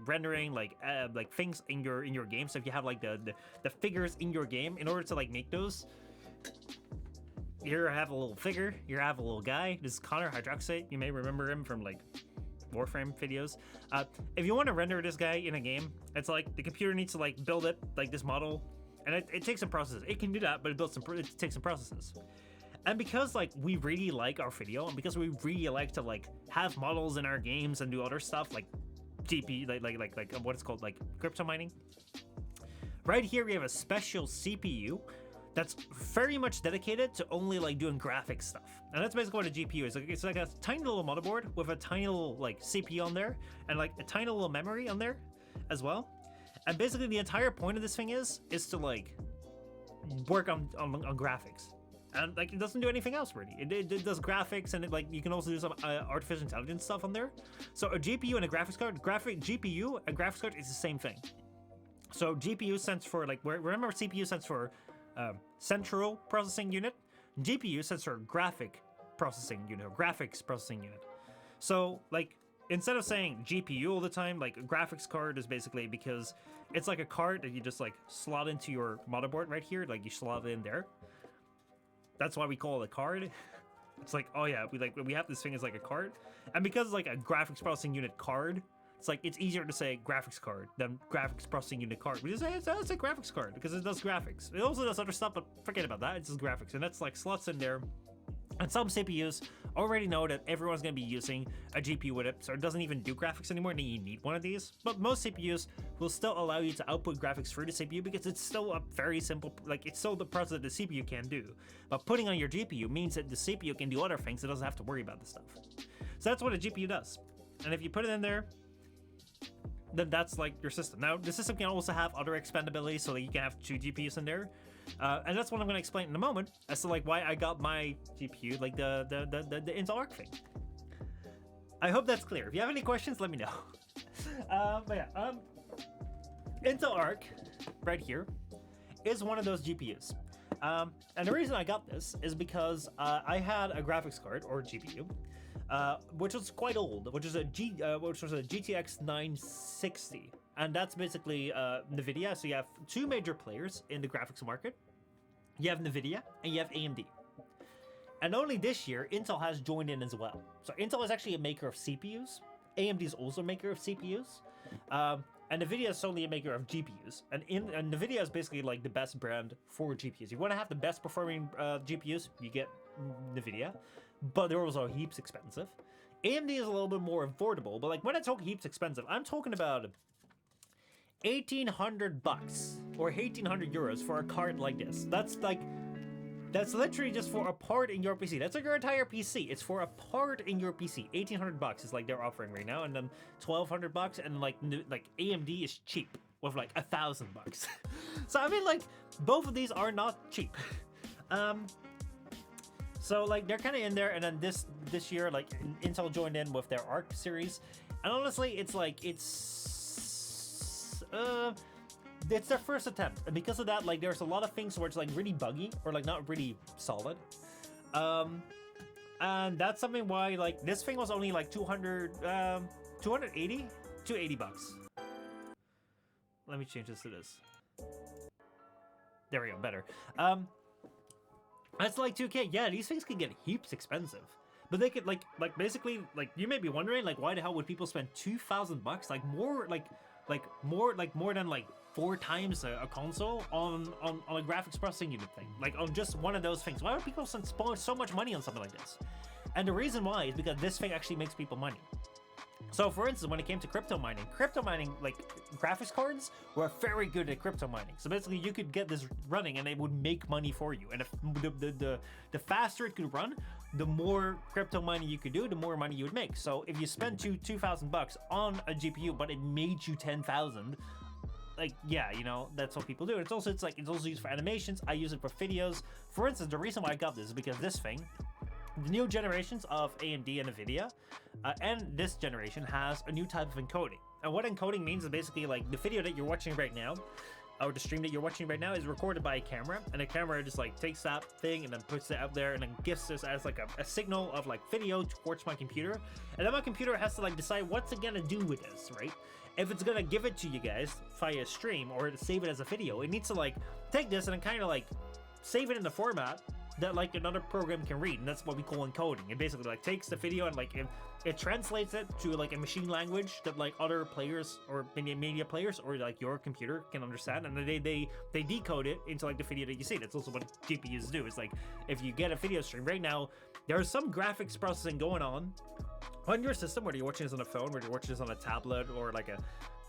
Speaker 1: rendering like things in your game. So if you have like the figures in your game, in order to like make those, here I have a little figure, here I have a little guy. This is Connor Hydroxate. You may remember him from like Warframe videos. If you want to render this guy in a game, it's like the computer needs to like build it like this model, and it takes some processes. It can do that, but it takes some processes. And because like we really like our video, and because we really like to like have models in our games and do other stuff like GPU, like what it's called, like crypto mining. Right here we have a special CPU that's very much dedicated to only like doing graphics stuff. And that's basically what a GPU is. It's like a tiny little motherboard with a tiny little like CPU on there and like a tiny little memory on there as well. And basically the entire point of this thing is to like work on graphics. And like it doesn't do anything else really. It does graphics, and like you can also do some artificial intelligence stuff on there. So a GPU and a graphics card, GPU and graphics card is the same thing. So GPU stands for like, remember CPU stands for central processing unit. GPU stands for graphic processing unit, or graphics processing unit. So like instead of saying GPU all the time, like a graphics card is basically, because it's like a card that you just like slot into your motherboard right here, like you slot it in there. That's why we call it a card. It's like, oh yeah, we have this thing as like a card, and because it's like a graphics processing unit card, it's like it's easier to say graphics card than graphics processing unit card. We just say it's a graphics card because it does graphics. It also does other stuff, but forget about that. It's just graphics, and that's like slots in there. And some CPUs already know that everyone's going to be using a GPU with it, so it doesn't even do graphics anymore, and you need one of these. But most CPUs will still allow you to output graphics through the CPU because it's still a very simple, like it's still the process that the CPU can do. But putting on your GPU means that the CPU can do other things, it doesn't have to worry about this stuff. So that's what a GPU does. And if you put it in there, then that's like your system. Now, the system can also have other expandability, so that you can have 2 GPUs in there. And that's what I'm going to explain in a moment as to like why I got my GPU, like the Intel Arc thing. I hope that's clear. If you have any questions, let me know. But yeah, Intel Arc right here is one of those GPUs. And the reason I got this is because I had a graphics card, or GPU, which was quite old, which was a GTX 960. And that's basically NVIDIA. So you have 2 major players in the graphics market. You have NVIDIA and you have AMD. And only this year, Intel has joined in as well. So Intel is actually a maker of CPUs. AMD is also a maker of CPUs. And NVIDIA is solely a maker of GPUs. And NVIDIA is basically like the best brand for GPUs. If you want to have the best performing GPUs, you get NVIDIA. But they're also heaps expensive. AMD is a little bit more affordable. But like when I talk heaps expensive, I'm talking about $1,800 or 1,800 euros for a card like this. That's literally just for a part in your PC. That's like your entire PC. It's for a part in your PC. $1,800 is like they're offering right now, and then $1,200, and like AMD is cheap with like $1,000. So I mean, like both of these are not cheap. So like they're kind of in there, and then this year like Intel joined in with their Arc series, and honestly, it's their first attempt, and because of that, like there's a lot of things where it's like really buggy or like not really solid, and that's something why like this thing was only like $280 bucks. Let me change this to this. There we go, better. That's like 2K. Yeah, these things can get heaps expensive. But they could like basically like you may be wondering like why the hell would people spend $2,000 like more than like 4 times a console on a graphics processing unit thing, like on just one of those things? Why would people spend so much money on something like this? And the reason why is because this thing actually makes people money. So for instance, when it came to crypto mining, like graphics cards were very good at crypto mining. So basically you could get this running and it would make money for you. And if the faster it could run, the more crypto mining you could do, the more money you would make. So if you spend $2,000 on a GPU, but it made you 10,000, like, yeah, you know, that's what people do. It's also used for animations. I use it for videos. For instance, the reason why I got this is because this thing, the new generations of AMD and NVIDIA, and this generation has a new type of encoding. And what encoding means is basically like the video that you're watching right now, or the stream that you're watching right now is recorded by a camera, and the camera just like takes that thing and then puts it out there and then gives this as like a signal of like video towards my computer, and then my computer has to like decide what's it gonna do with this, right? If it's gonna give it to you guys via stream or save it as a video, it needs to like take this and then kind of like save it in the format that like another program can read, and that's what we call encoding. It basically like takes the video and like it translates it to like a machine language that like other players or media players or like your computer can understand, and they decode it into like the video that you see. That's also what GPUs do. It's like if you get a video stream right now, there's some graphics processing going on your system, whether you're watching this on a phone, whether you're watching this on a tablet or like a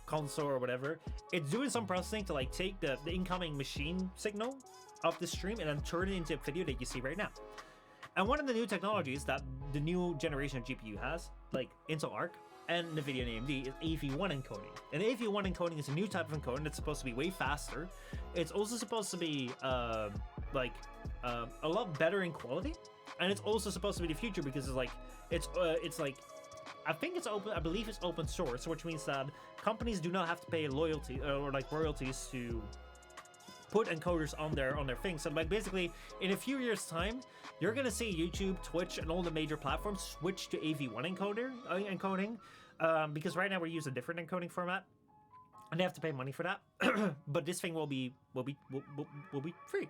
Speaker 1: console or whatever. It's doing some processing to like take the incoming machine signal of the stream and then turn it into a video that you see right now. And one of the new technologies that the new generation of GPU has, like Intel Arc and NVIDIA and AMD, is AV1 encoding. And AV1 encoding is a new type of encoding that's supposed to be way faster. It's also supposed to be a lot better in quality, and it's also supposed to be the future because it's like I think it's open. I believe it's open source, which means that companies do not have to pay loyalty or like royalties to put encoders on their things. So like basically in a few years time, you're gonna see YouTube, Twitch, and all the major platforms switch to AV1 encoding, because right now we use a different encoding format, and they have to pay money for that. But this thing will be free,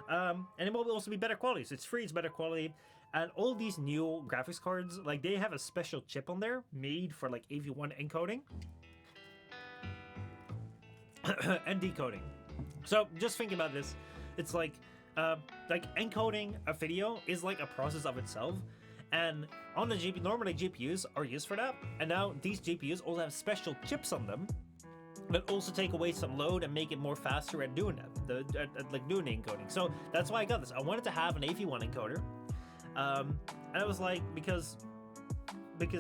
Speaker 1: and it will also be better quality. So it's free, it's better quality, and all these new graphics cards, like they have a special chip on there made for like AV1 encoding and decoding. So just think about this. It's like encoding a video is like a process of itself, and on the GPU, normally GPUs are used for that, and now these GPUs also have special chips on them that also take away some load and make it more faster at doing that, like doing the encoding. So that's why I got this. I wanted to have an AV1 encoder, and I was like, because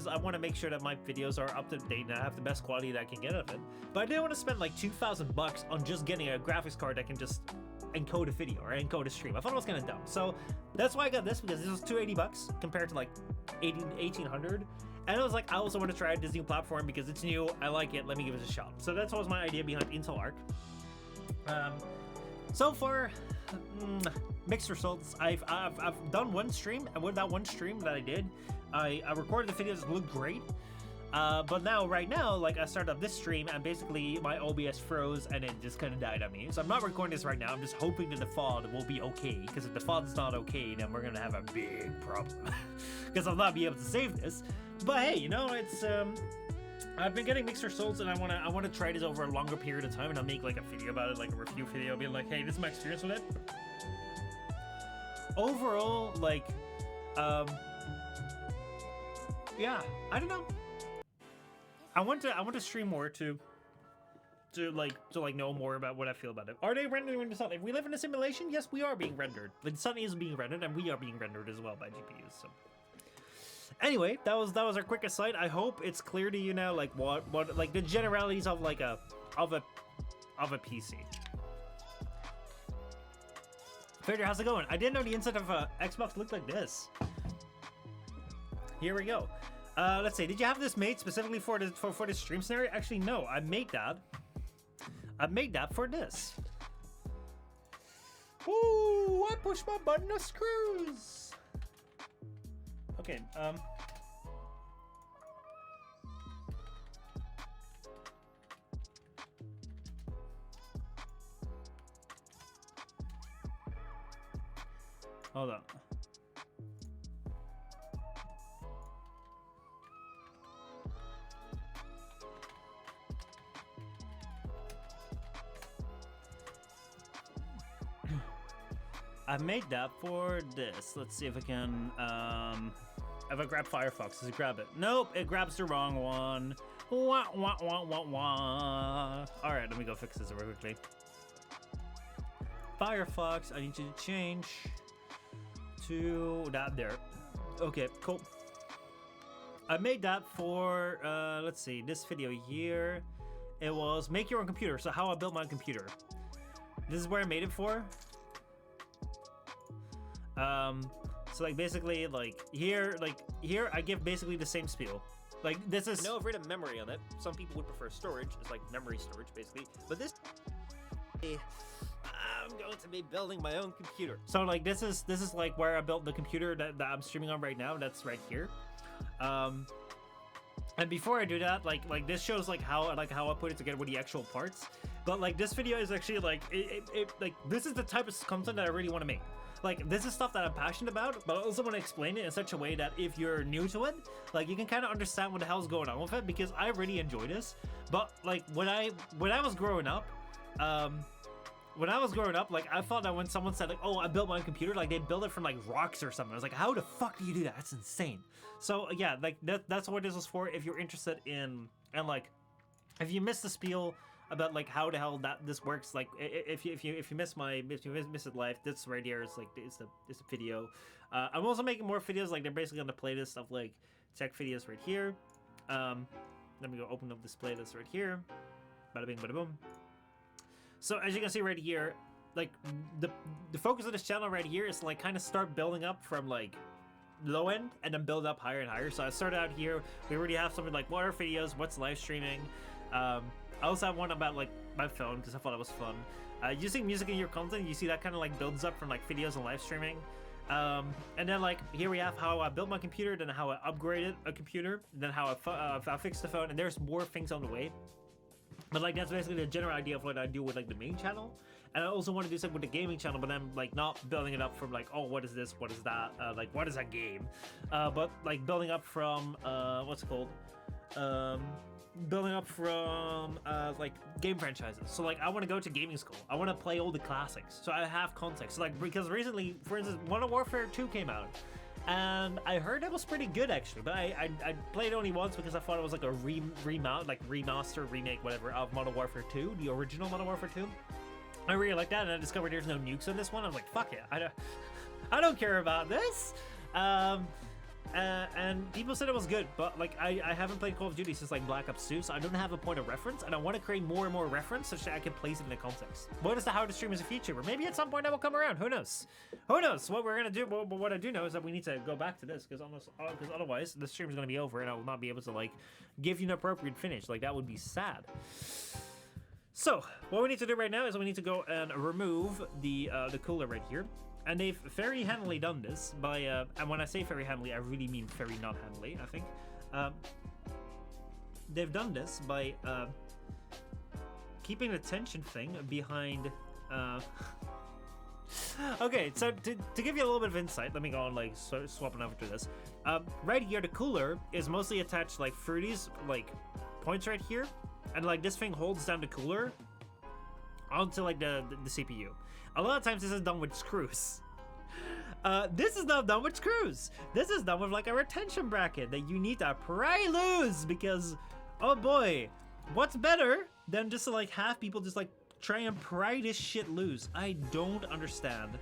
Speaker 1: I want to make sure that my videos are up to date and I have the best quality that I can get out of it. But I didn't want to spend like $2,000 on just getting a graphics card that can just encode a video or encode a stream. I thought it was kind of dumb. So that's why I got this, because this was $280 compared to like $1,800. And I was like, I also want to try this new platform because it's new. I like it. Let me give it a shot. So that's what was my idea behind Intel Arc. So far, mixed results. I've done one stream, and with that one stream that I did, I recorded the videos that looked great. But now, right now, like I started up this stream and basically my OBS froze and it just kind of died on me. So I'm not recording this right now. I'm just hoping that the FOD will be okay, because if the FOD's not okay, then we're gonna have a big problem because I'll not be able to save this. But hey, you know, it's I've been getting mixed results, and I wanna try this over a longer period of time, and I'll make like a video about it, like a review video, being like, hey, this is my experience with it. Overall, like, yeah, I don't know. I want to stream more to know more about what I feel about it. Are they rendering the sun? If we live in a simulation, yes, we are being rendered. Like, the sun is being rendered, and we are being rendered as well by GPUs. So anyway, that was our quick aside. I hope it's clear to you now, like what like the generalities of like a PC. Fader, how's it going? I didn't know the inside of Xbox looked like this. Here we go. Let's see. Did you have this made specifically for this stream scenario? Actually, no. I made that for this. Ooh! I pushed my button of screws. Okay. Hold on. I made that for this. Let's see if I can, if I grab Firefox, does it grab it? Nope, it grabs the wrong one. Wah, wah, wah, wah, wah. All right, let me go fix this real quickly. Firefox, I need you to change to that there. Okay, cool. I made that for, let's see, this video here. It was make your own computer, so how I built my own computer. This is where I made it for. So like basically like here I give basically the same spiel. Like this is.
Speaker 2: I know I've written memory on it. Some people would prefer storage. It's like memory storage basically. But this.
Speaker 1: I'm going to be building my own computer. So like this is like where I built the computer that I'm streaming on right now. That's right here. And before I do that, like this shows like how I put it together with the actual parts. But like this video is actually like like this is the type of content that I really want to make. Like this is stuff that I'm passionate about, but I also want to explain it in such a way that if you're new to it, like you can kind of understand what the hell's going on with it, because I really enjoy this. But like when I was growing up, like I thought that when someone said like, oh, I built my own computer, like they built it from like rocks or something. I was like, how the fuck do you do that? That's insane. So yeah, like that's what this is for. If you're interested in, and like if you missed the spiel about like how the hell this works, like if you miss it live, this right here is like it's the video. I'm also making more videos, like they're basically on the playlist of like tech videos right here. Let me go open up this playlist right here. Bada bing, bada boom. So as you can see right here, like the focus of this channel right here is to like kind of start building up from like low end and then build up higher and higher. So I started out here. We already have something like what are videos, what's live streaming. I also have one about like my phone because I thought it was fun. Using music in your content, you see that kind of like builds up from like videos and live streaming. And then like here we have how I built my computer, then how I upgraded a computer, then how I fixed the phone, and there's more things on the way. But like that's basically the general idea of what I do with like the main channel. And I also want to do something with the gaming channel, but I'm like not building it up from like, oh, what is this, what is that, like what is a game, but like building up from what's it called, building up from like game franchises. So like I want to go to gaming school, I want to play all the classics, so I have context. So like because recently, for instance, Modern Warfare 2 came out, and I heard it was pretty good actually, but I played it only once because I thought it was like a remaster, remake, whatever, of Modern Warfare 2, the original Modern Warfare 2. I really like that, and I discovered there's no nukes on this one. I was like, fuck it, I don't care about this. And people said it was good, but like I haven't played Call of Duty since like Black Ops 2, so I don't have a point of reference, and I want to create more and more reference such that I can place it in the context. What is the how to stream as a feature? Or maybe at some point that will come around. Who knows? Who knows what we're gonna do? But what I do know is that we need to go back to this because otherwise the stream is gonna be over, and I will not be able to like give you an appropriate finish. Like that would be sad. So what we need to do right now is we need to go and remove the cooler right here. And they've very handily done this by, and when I say very handily, I really mean very not handily, I think. They've done this by keeping the tension thing behind... Okay, so to give you a little bit of insight, let me go on like swapping over to this. Right here, the cooler is mostly attached like through these like points right here. And like this thing holds down the cooler onto like the CPU. A lot of times this is done with screws. This is not done with screws. This is done with like a retention bracket that you need to pry loose because, oh boy, what's better than just to like have people just like try and pry this shit loose? I don't understand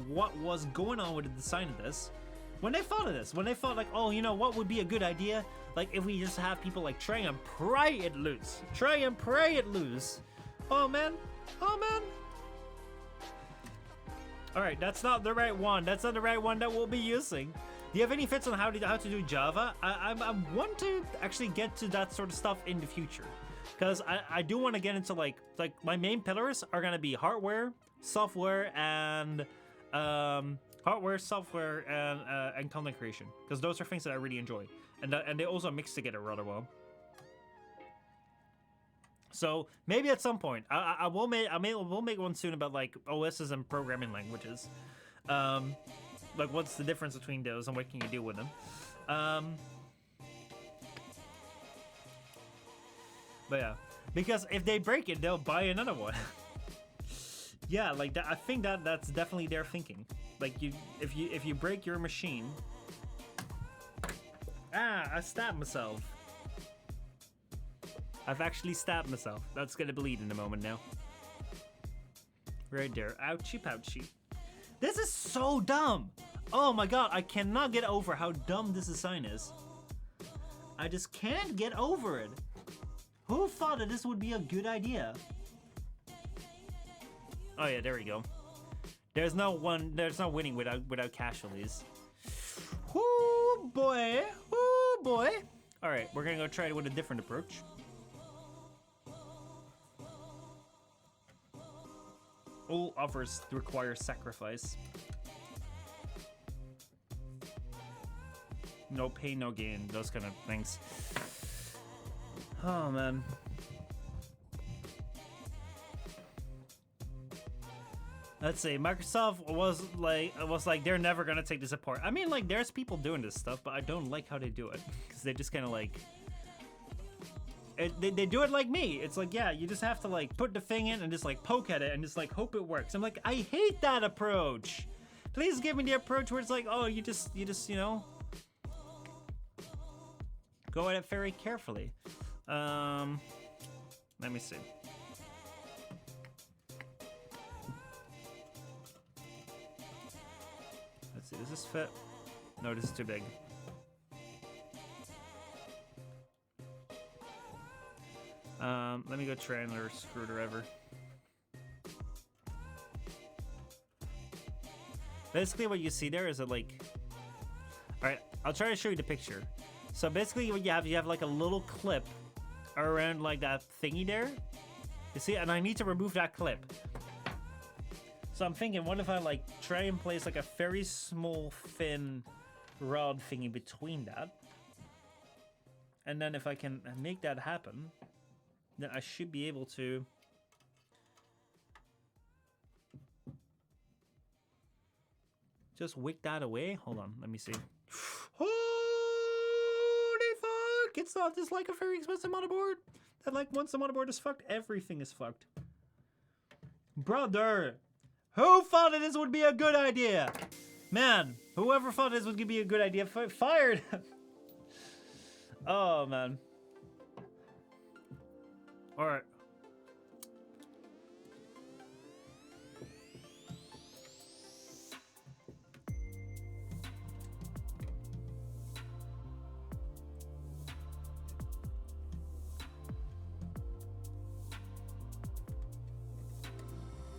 Speaker 1: what was going on with the design of this. When they thought of this, when they thought like, oh, you know what would be a good idea? Like if we just have people like try and pry it loose. Try and pry it loose. Oh man. Oh man. Alright, that's not the right one. That's not the right one that we'll be using. Do you have any fits on how to do Java? I want to actually get to that sort of stuff in the future. Because I do want to get into like my main pillars are gonna be hardware, software, and and content creation, because those are things that I really enjoy, and they also mix together rather well. So maybe at some point we'll make one soon about like OSs and programming languages, like what's the difference between those and what can you do with them. But yeah, because if they break it, they'll buy another one. Yeah, like that. I think that's definitely their thinking. Like if you break your machine. I stabbed myself. I've actually stabbed myself. That's gonna bleed in a moment now. Right there. Ouchie pouchie. This is so dumb. Oh my god, I cannot get over how dumb this design is. I just can't get over it. Who thought that this would be a good idea? Oh yeah, there we go. There's no winning without casualties. Whoo boy, whoo boy. All right, we're gonna go try it with a different approach. all offers require sacrifice. No pain, no gain, those kind of things. Oh, man. Let's see. Microsoft was like they're never gonna take this apart. I mean, like, there's people doing this stuff, but I don't like how they do it because they just kind of like they do it like me. It's like, yeah, you just have to like put the thing in and just like poke at it and just like hope it works. I'm like, I hate that approach. Please give me the approach where it's like, oh, you just you know, go at it very carefully. Let me see. Let's see, does this fit? No, this is too big. Let me go try another screwdriver. Basically what you see there is that, like, alright, I'll try to show you the picture. So basically what you have like a little clip around like that thingy there. You see, and I need to remove that clip. So I'm thinking, what if I like try and place like a very small thin rod thingy between that? And then if I can make that happen, then I should be able to just wick that away. Hold on, let me see. Holy fuck! It's not just like a very expensive motherboard. That like once the motherboard is fucked, everything is fucked. Brother! Who thought that this would be a good idea? Man, whoever thought this would be a good idea, fired! Oh, man. Alright.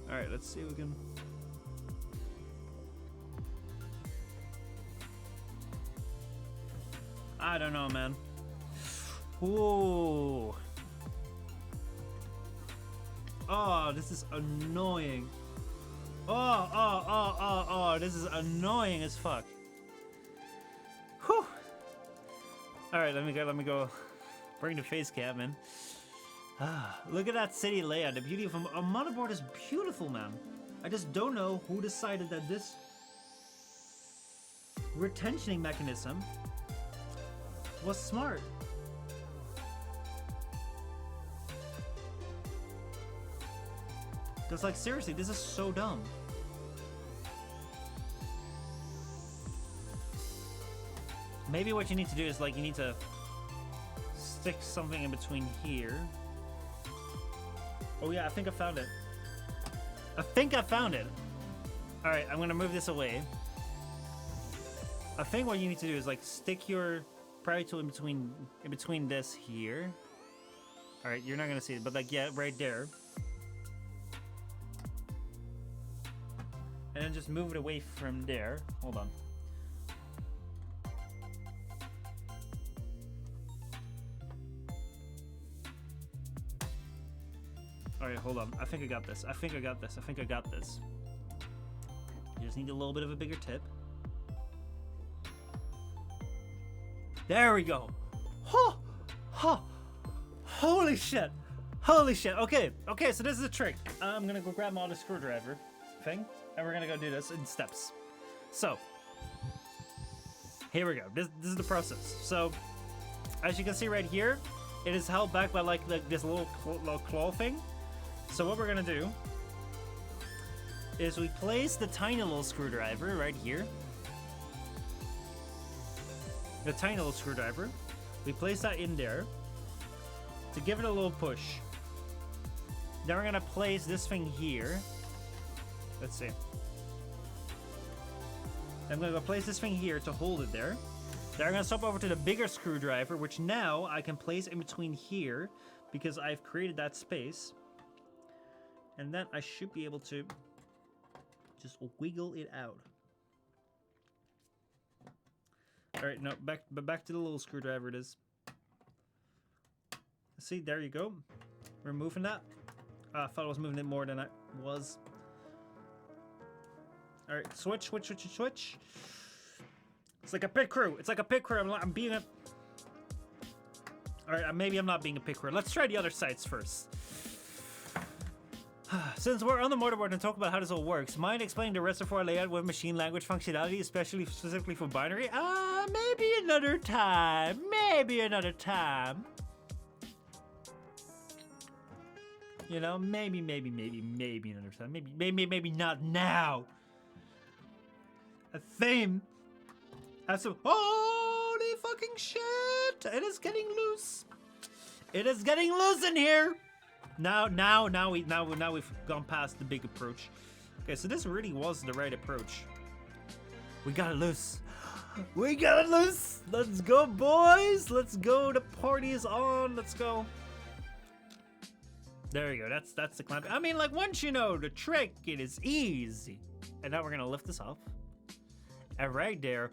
Speaker 1: Alright, let's see if we can... I don't know, man. Ooh. Oh, this is annoying. Oh, this is annoying as fuck. Whew. Alright, let me go. Bring the face cam in. Ah, look at that city layout. The beauty of a motherboard is beautiful, man. I just don't know who decided that this retentioning mechanism was smart. Because, like, seriously, this is so dumb. Maybe what you need to do is, like, you need to stick something in between here. Oh yeah, I think I found it. Alright, I'm gonna move this away. I think what you need to do is like stick your pry tool in between this here. Alright, you're not gonna see it, but like, yeah, right there. And then just move it away from there. Hold on. Alright, hold on. I think I got this. You just need a little bit of a bigger tip. There we go. Huh! Huh! Holy shit! Okay, so this is the trick. I'm gonna go grab my other screwdriver thing, and we're gonna go do this in steps. So, here we go. This is the process. So, as you can see right here, it is held back by like this little claw thing. So what we're gonna do is we place the tiny little screwdriver right here. The tiny little screwdriver. We place that in there to give it a little push. Then we're gonna place this thing here. Let's see. I'm gonna go place this thing here to hold it there. Then I'm gonna swap over to the bigger screwdriver, which now I can place in between here because I've created that space. And then I should be able to just wiggle it out. Alright, no, back to the little screwdriver it is. See, there you go. Removing that. I thought I was moving it more than I was. All right, switch. It's like a pit crew. It's like a pit crew. I'm being a... All right, maybe I'm not being a pit crew. Let's try the other sites first. Since we're on the motherboard and talk about how this all works, mind explaining the reservoir layout with machine language functionality, especially specifically for binary? Maybe another time. Maybe another time. You know, maybe another time. Maybe not now. A theme. Have some. Holy fucking shit! It is getting loose. It is getting loose in here. Now we've gone past the big approach. Okay, so this really was the right approach. We got it loose. We got it loose. Let's go, boys. Let's go. The party is on. Let's go. There you go. That's the clamp. I mean, like, once you know the trick, it is easy. And now we're gonna lift this off. And right there.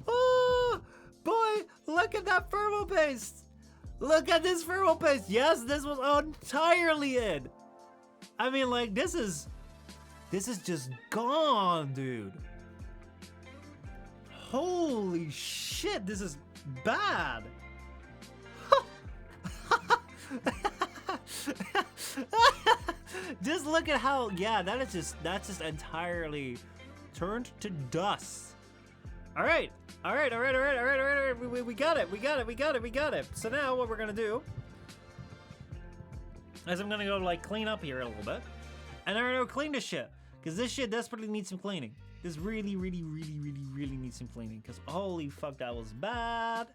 Speaker 1: Oh, boy, look at that thermal paste. Look at this thermal paste. Yes, this was entirely in. I mean, like, this is just gone, dude. Holy shit, this is bad. Just look at how, yeah, that's just entirely turned to dust. All right. We got it. So now what we're gonna do is I'm gonna go like clean up here a little bit, and I'm gonna go clean this shit, because this shit desperately needs some cleaning. This really needs some cleaning, because holy fuck, that was bad.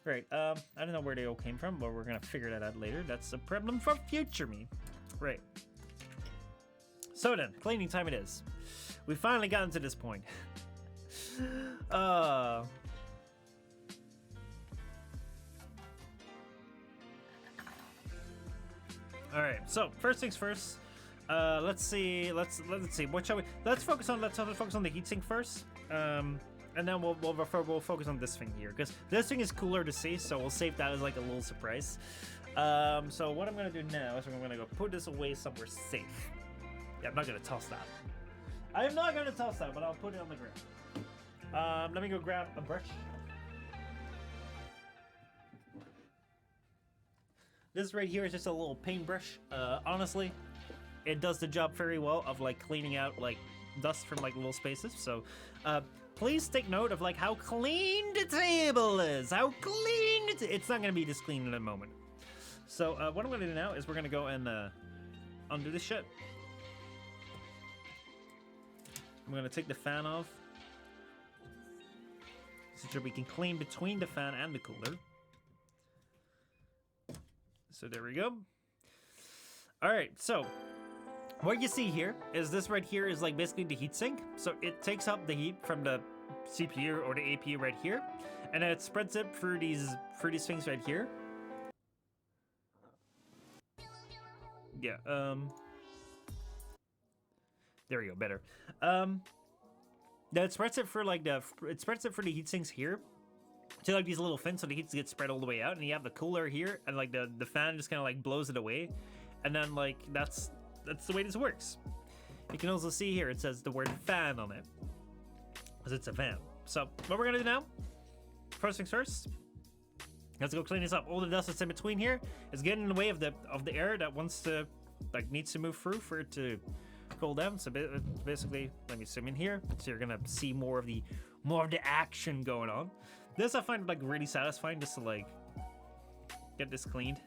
Speaker 1: Right, I don't know where they all came from, but we're gonna figure that out later. That's a problem for future me. Right. So then, cleaning time it is. We finally gotten to this point. Alright, so first things first. Let's see. What shall we? Let's focus on the heatsink first. And then we'll focus on this thing here, because this thing is cooler to see, so we'll save that as like a little surprise. So what I'm gonna do now is I'm gonna go put this away somewhere safe. Yeah, I'm not gonna toss that. I am not gonna toss that, but I'll put it on the ground. Let me go grab a brush. This right here is just a little paintbrush. Honestly, it does the job very well of like cleaning out like dust from like little spaces. So please take note of like how clean the table is. How clean it's not gonna be this clean in a moment. So what I'm gonna do now is we're gonna go and undo this shit. I'm gonna take the fan off, so we can clean between the fan and the cooler. So there we go. All right, so what you see here is this right here is like basically the heatsink. So it takes up the heat from the CPU or the APU right here, and then it spreads it through these things right here. Yeah, there we go, better. Then it spreads it for like the heatsinks here to like these little fins, so the heat gets spread all the way out, and you have the cooler here, and like the fan just kind of like blows it away, and then like that's the way this works. You can also see here it says the word fan on it, because it's a fan. So what we're gonna do now, first things first, let's go clean this up. All the dust that's in between here is getting in the way of the air that wants to needs to move through for it to cool down. So basically, let me zoom in here, so you're gonna see more of the action going on. This I find like really satisfying, just to like get this cleaned.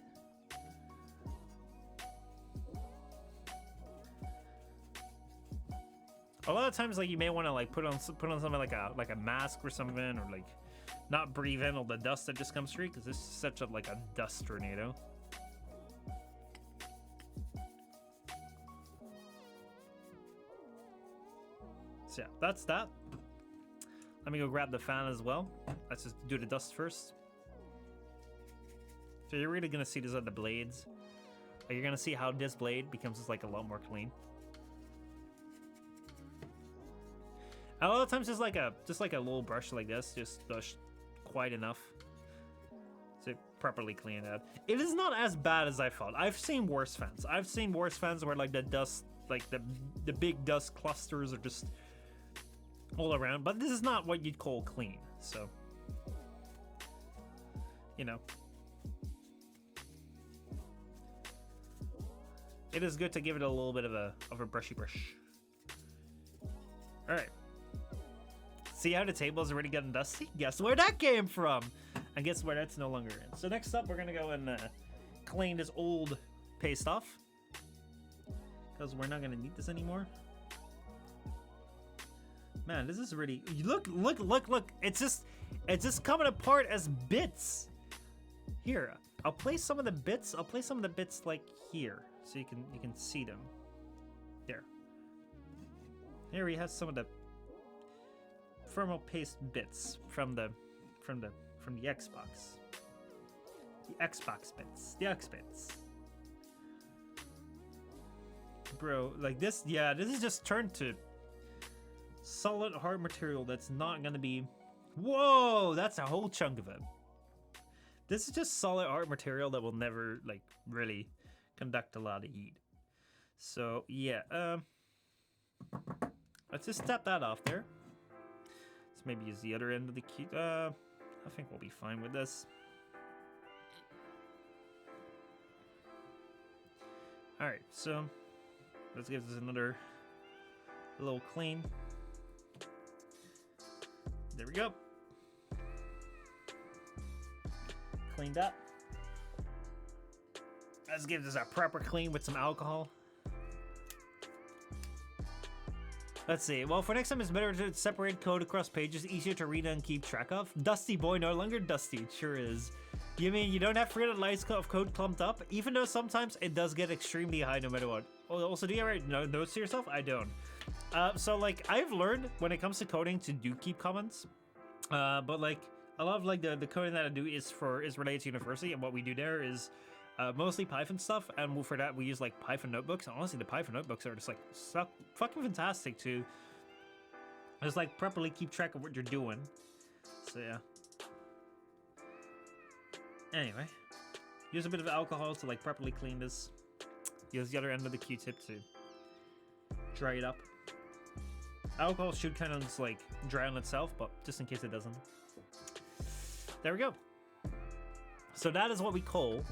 Speaker 1: A lot of times, like, you may want to like put on something like a mask or something, or like not breathe in all the dust that just comes through, because this is such a like a dust tornado. So yeah, that's that. Let me go grab the fan as well. Let's just do the dust first. So you're really gonna see this on the blades. Like, you're gonna see how this blade becomes just like a lot more clean. And a lot of times just like a little brush like this just does quite enough. So properly clean it. It is not as bad as I thought. I've seen worse fans. I've seen worse fans where like the dust, like the big dust clusters are just all around. But this is not what you'd call clean. So, you know, it is good to give it a little bit of a brushy brush. All right. See how the table's already getting dusty? Guess where that came from? And guess where that's no longer in. So next up, we're gonna go and clean this old paste off, because we're not gonna need this anymore. Man, this is really, look. It's just coming apart as bits. Here, I'll place some of the bits. I'll place some of the bits like here, so you can see them. There. Here we have some of the thermal paste bits from the Xbox. The Xbox bits. The X bits. Bro, like this, yeah, this is just turned to solid hard material that's not gonna be. Whoa, that's a whole chunk of it. This is just solid hard material that will never like really conduct a lot of heat. So yeah, let's just tap that off there. Let's maybe use the other end of the key. I think we'll be fine with this. All right, so let's give this another little clean. There we go. Cleaned up. Let's give this a proper clean with some alcohol. Let's see. Well, for next time, it's better to separate code across pages, easier to read and keep track of. Dusty boy, no longer dusty. It sure is. You mean you don't have frequent lines of code clumped up, even though sometimes it does get extremely high no matter what. Also, do you ever notes to yourself? I don't. So like I've learned when it comes to coding to do keep comments, but like a lot of like the coding that I do is related to university, and what we do there is mostly Python stuff, and for that we use like Python notebooks. And honestly, the Python notebooks are just like fucking fantastic to just like properly keep track of what you're doing. So yeah. Anyway, use a bit of alcohol to like properly clean this. Use the other end of the Q-tip to dry it up. Alcohol should kind of just like dry on itself, but just in case it doesn't. There we go. So that is what we call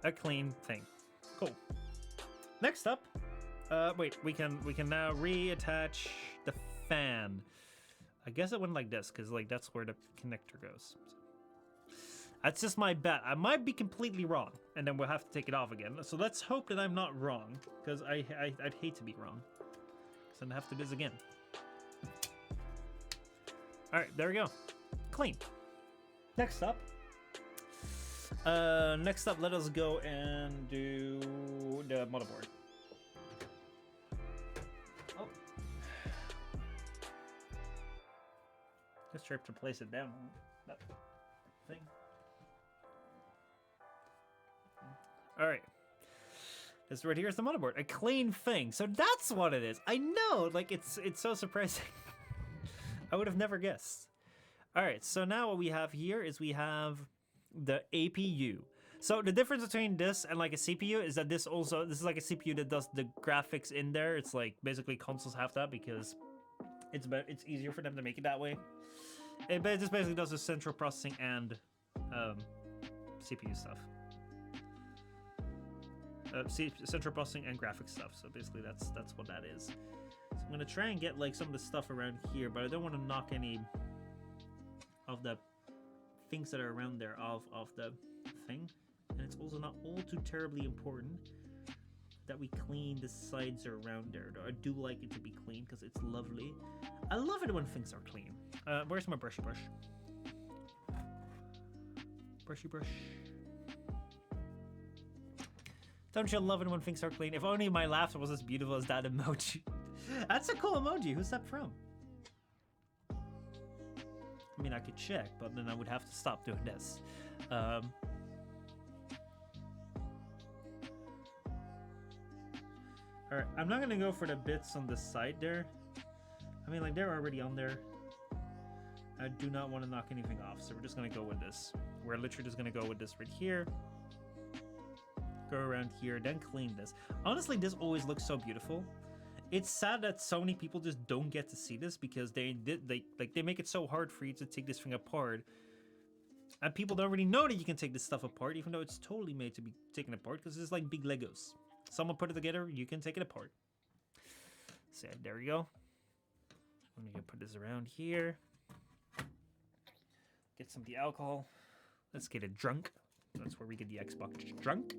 Speaker 1: a clean thing. Cool. Next up, wait, we can now reattach the fan. I guess it went like this, because like that's where the connector goes. That's just my bet. I might be completely wrong, and then we'll have to take it off again. So let's hope that I'm not wrong, because I'd hate to be wrong. So I have to do this again. All right, there we go. Clean. Next up, let us go and do the motherboard. Oh, just try to place it down on that thing. All right, this right here is the motherboard, a clean thing. So that's what it is. I know, like it's so surprising. I would have never guessed. All right, so now what we have here is we have the APU. So the difference between this and like a CPU is that this is like a CPU that does the graphics in there. It's like basically consoles have that because it's easier for them to make it that way. It just basically does the central processing and CPU stuff. Central processing and graphics stuff. So basically that's what that is. So I'm gonna try and get like some of the stuff around here, but I don't want to knock any of the things that are around there off the thing. And it's also not all too terribly important that we clean the sides around there. I do like it to be clean because it's lovely. I love it when things are clean. Where's my brushy brush? Brushy brush. Don't you love it when things are clean? If only my laughter was as beautiful as that emoji. That's a cool emoji. Who's that from? I mean, I could check, but then I would have to stop doing this. Alright, I'm not gonna go for the bits on the side there. I mean, like, they're already on there. I do not want to knock anything off, so we're just gonna go with this. We're literally just gonna go with this right here. Go around here, then clean this. Honestly, this always looks so beautiful. It's sad that so many people just don't get to see this because they make it so hard for you to take this thing apart. And people don't really know that you can take this stuff apart, even though it's totally made to be taken apart because it's like big Legos. Someone put it together, you can take it apart. So yeah, there we go. I'm gonna put this around here. Get some of the alcohol. Let's get it drunk. That's where we get the Xbox drunk.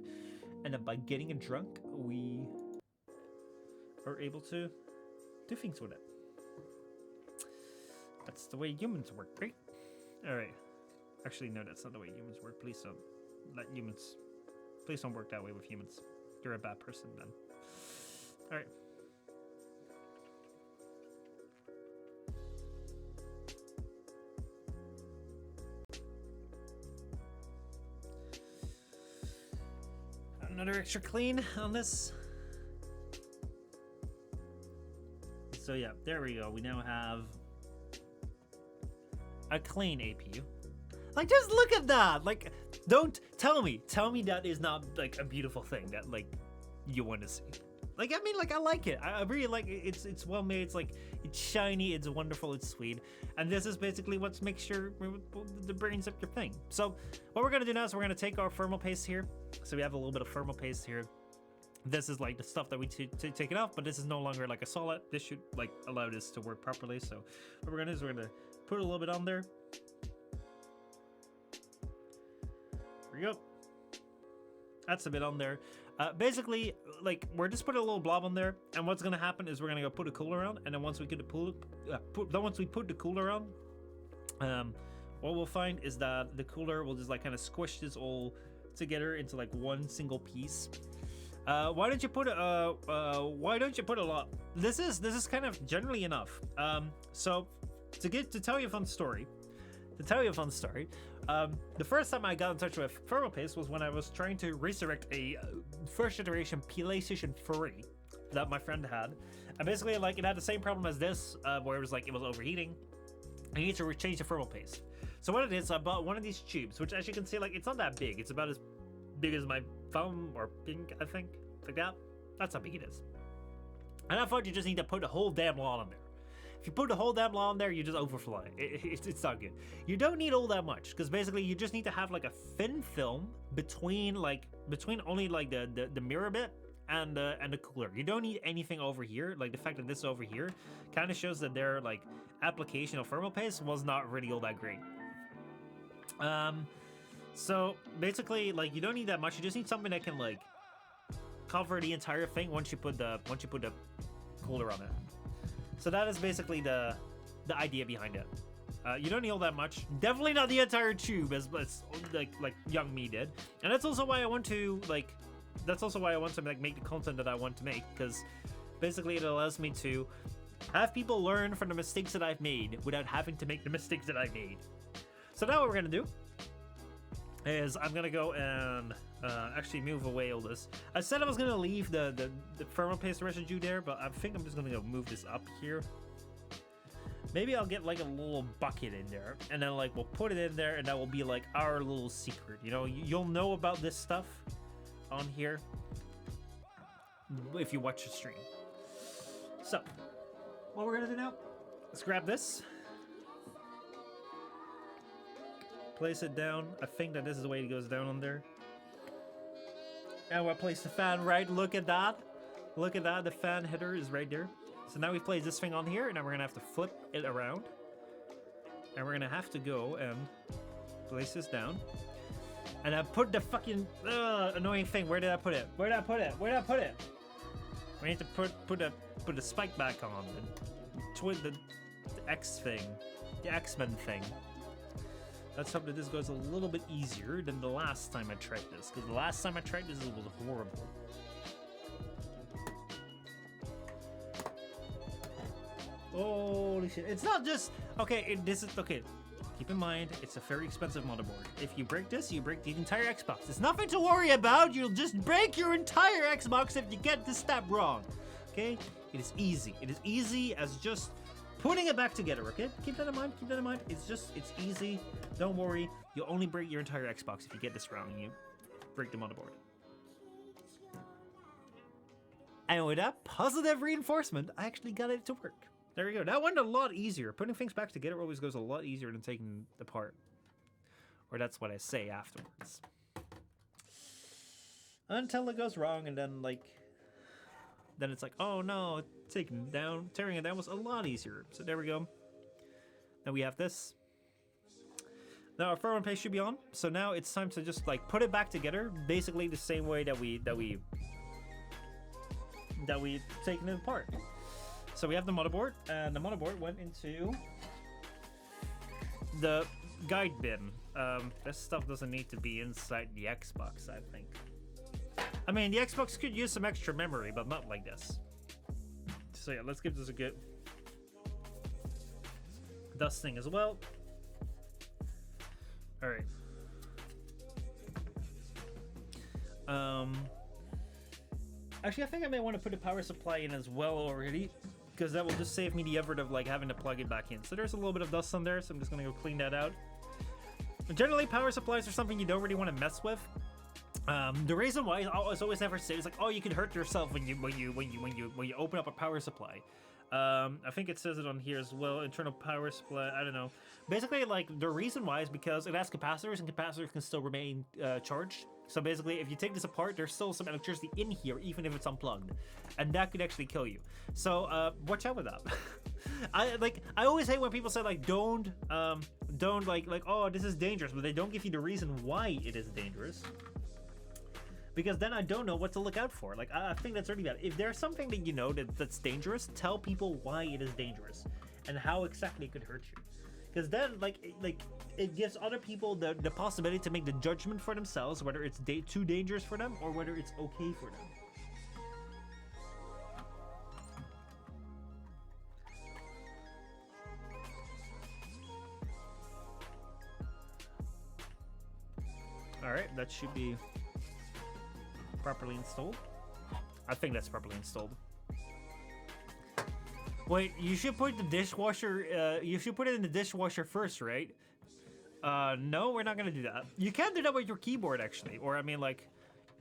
Speaker 1: And then by getting it drunk, we are able to do things with it. That's the way humans work, right? Alright. Actually, no, that's not the way humans work. Please don't work that way with humans. You're a bad person then. Alright. Another extra clean on this. So yeah, there we go. We now have a clean APU. Like, just look at that. Like, don't tell me that is not like a beautiful thing that like you want to see. Like, I mean, like, I like it. I really like it. It's well made. It's like, it's shiny. It's wonderful. It's sweet. And this is basically what makes sure the brains up your thing. So what we're gonna do now is we're gonna take our thermal paste here. So we have a little bit of thermal paste here. This is like the stuff that we take it off, but this is no longer like a solid. This should like allow this to work properly. So what we're gonna do is we're gonna put a little bit on there. There we go. That's a bit on there. Basically, like, we're just putting a little blob on there, and what's gonna happen is we're gonna go put a cooler on, and then once we get the once we put the cooler on, what we'll find is that the cooler will just like kind of squish this all together into like one single piece. Why don't you put a lot? This is kind of generally enough. So to tell you a fun story. The first time I got in touch with thermal paste was when I was trying to resurrect a first generation PlayStation 3 that my friend had, and basically like it had the same problem as this, where it was overheating. I need to change the thermal paste. So what it is, I bought one of these tubes, which as you can see, like, it's not that big. It's about as big as my thumb or pink, I think, like that. That's how big it is. And I thought you just need to put the whole damn lot on there. If you put the whole damn lot on there, you just overflow it. It's not good. You don't need all that much, because basically you just need to have like a thin film between only like the mirror bit and the cooler. You don't need anything over here. Like the fact that this is over here kind of shows that their like application of thermal paste was not really all that great. So basically, like, you don't need that much. You just need something that can like cover the entire thing once you put the cooler on it. So that is basically the idea behind it. You don't need all that much. Definitely not the entire tube as like young me did. And that's also why I want to make the content that I want to make, because basically it allows me to have people learn from the mistakes that I've made without having to make the mistakes that I made. So now what we're gonna do is I'm gonna go and actually move away all this. I said I was gonna leave the thermal paste residue there, but I think I'm just gonna go move this up here. Maybe I'll get like a little bucket in there, and then like we'll put it in there, and that will be like our little secret. You know, you'll know about this stuff on here if you watch the stream. So what we're gonna do now, let's grab this. Place it down. I think that this is the way it goes down on there. And we'll place the fan right. Look at that. Look at that. The fan header is right there. So now we place this thing on here, and now we're gonna have to flip it around. And we're gonna have to go and place this down. And I put the fucking annoying thing. Where did I put it? Where did I put it? Where did I put it? We need to put the spike back on. The X thing. The X-Men thing. Let's hope that this goes a little bit easier than the last time I tried this, because the last time I tried this, it was horrible. Holy shit. It's not just... Okay, this is... Okay, keep in mind, it's a very expensive motherboard. If you break this, you break the entire Xbox. It's nothing to worry about. You'll just break your entire Xbox if you get this step wrong. Okay? It is easy. It is easy as just putting it back together, okay? Keep that in mind, keep that in mind. It's easy. Don't worry. You'll only break your entire Xbox if you get this wrong and you break the motherboard. And with that positive reinforcement, I actually got it to work. There we go. That went a lot easier. Putting things back together always goes a lot easier than taking it apart. Or that's what I say afterwards. Until it goes wrong, and then then it's like, oh no, tearing it down was a lot easier. So there we go. Now we have this. Now our firmware paste should be on. So now it's time to just like put it back together, basically the same way that we taken it apart. So we have the motherboard, and the motherboard went into the guide bin. This stuff doesn't need to be inside the Xbox, I think. I mean, the Xbox could use some extra memory, but not like this. So yeah, let's give this a good dusting as well. All right. Actually, I think I may want to put a power supply in as well already, because that will just save me the effort of like having to plug it back in. So there's a little bit of dust on there, so I'm just gonna go clean that out. Generally, power supplies are something you don't really want to mess with. The reason why I always never say is like, oh, you can hurt yourself when you open up a power supply. I think it says it on here as well. Internal power supply. I don't know. Basically, like the reason why is because it has capacitors, and capacitors can still remain charged. So basically, if you take this apart, there's still some electricity in here, even if it's unplugged, and that could actually kill you. So watch out with that. I always hate when people say like don't like oh, this is dangerous, but they don't give you the reason why it is dangerous. Because then I don't know what to look out for. Like, I think that's really bad. If there's something that you know that's dangerous, tell people why it is dangerous and how exactly it could hurt you. Because then, it gives other people the possibility to make the judgment for themselves, whether it's too dangerous for them or whether it's okay for them. All right, that should be properly installed. I think that's properly installed. Wait, you should put the dishwasher, you should put it in the dishwasher first, right? No, we're not gonna do that. You can't do that with your keyboard, actually. Or, I mean, like,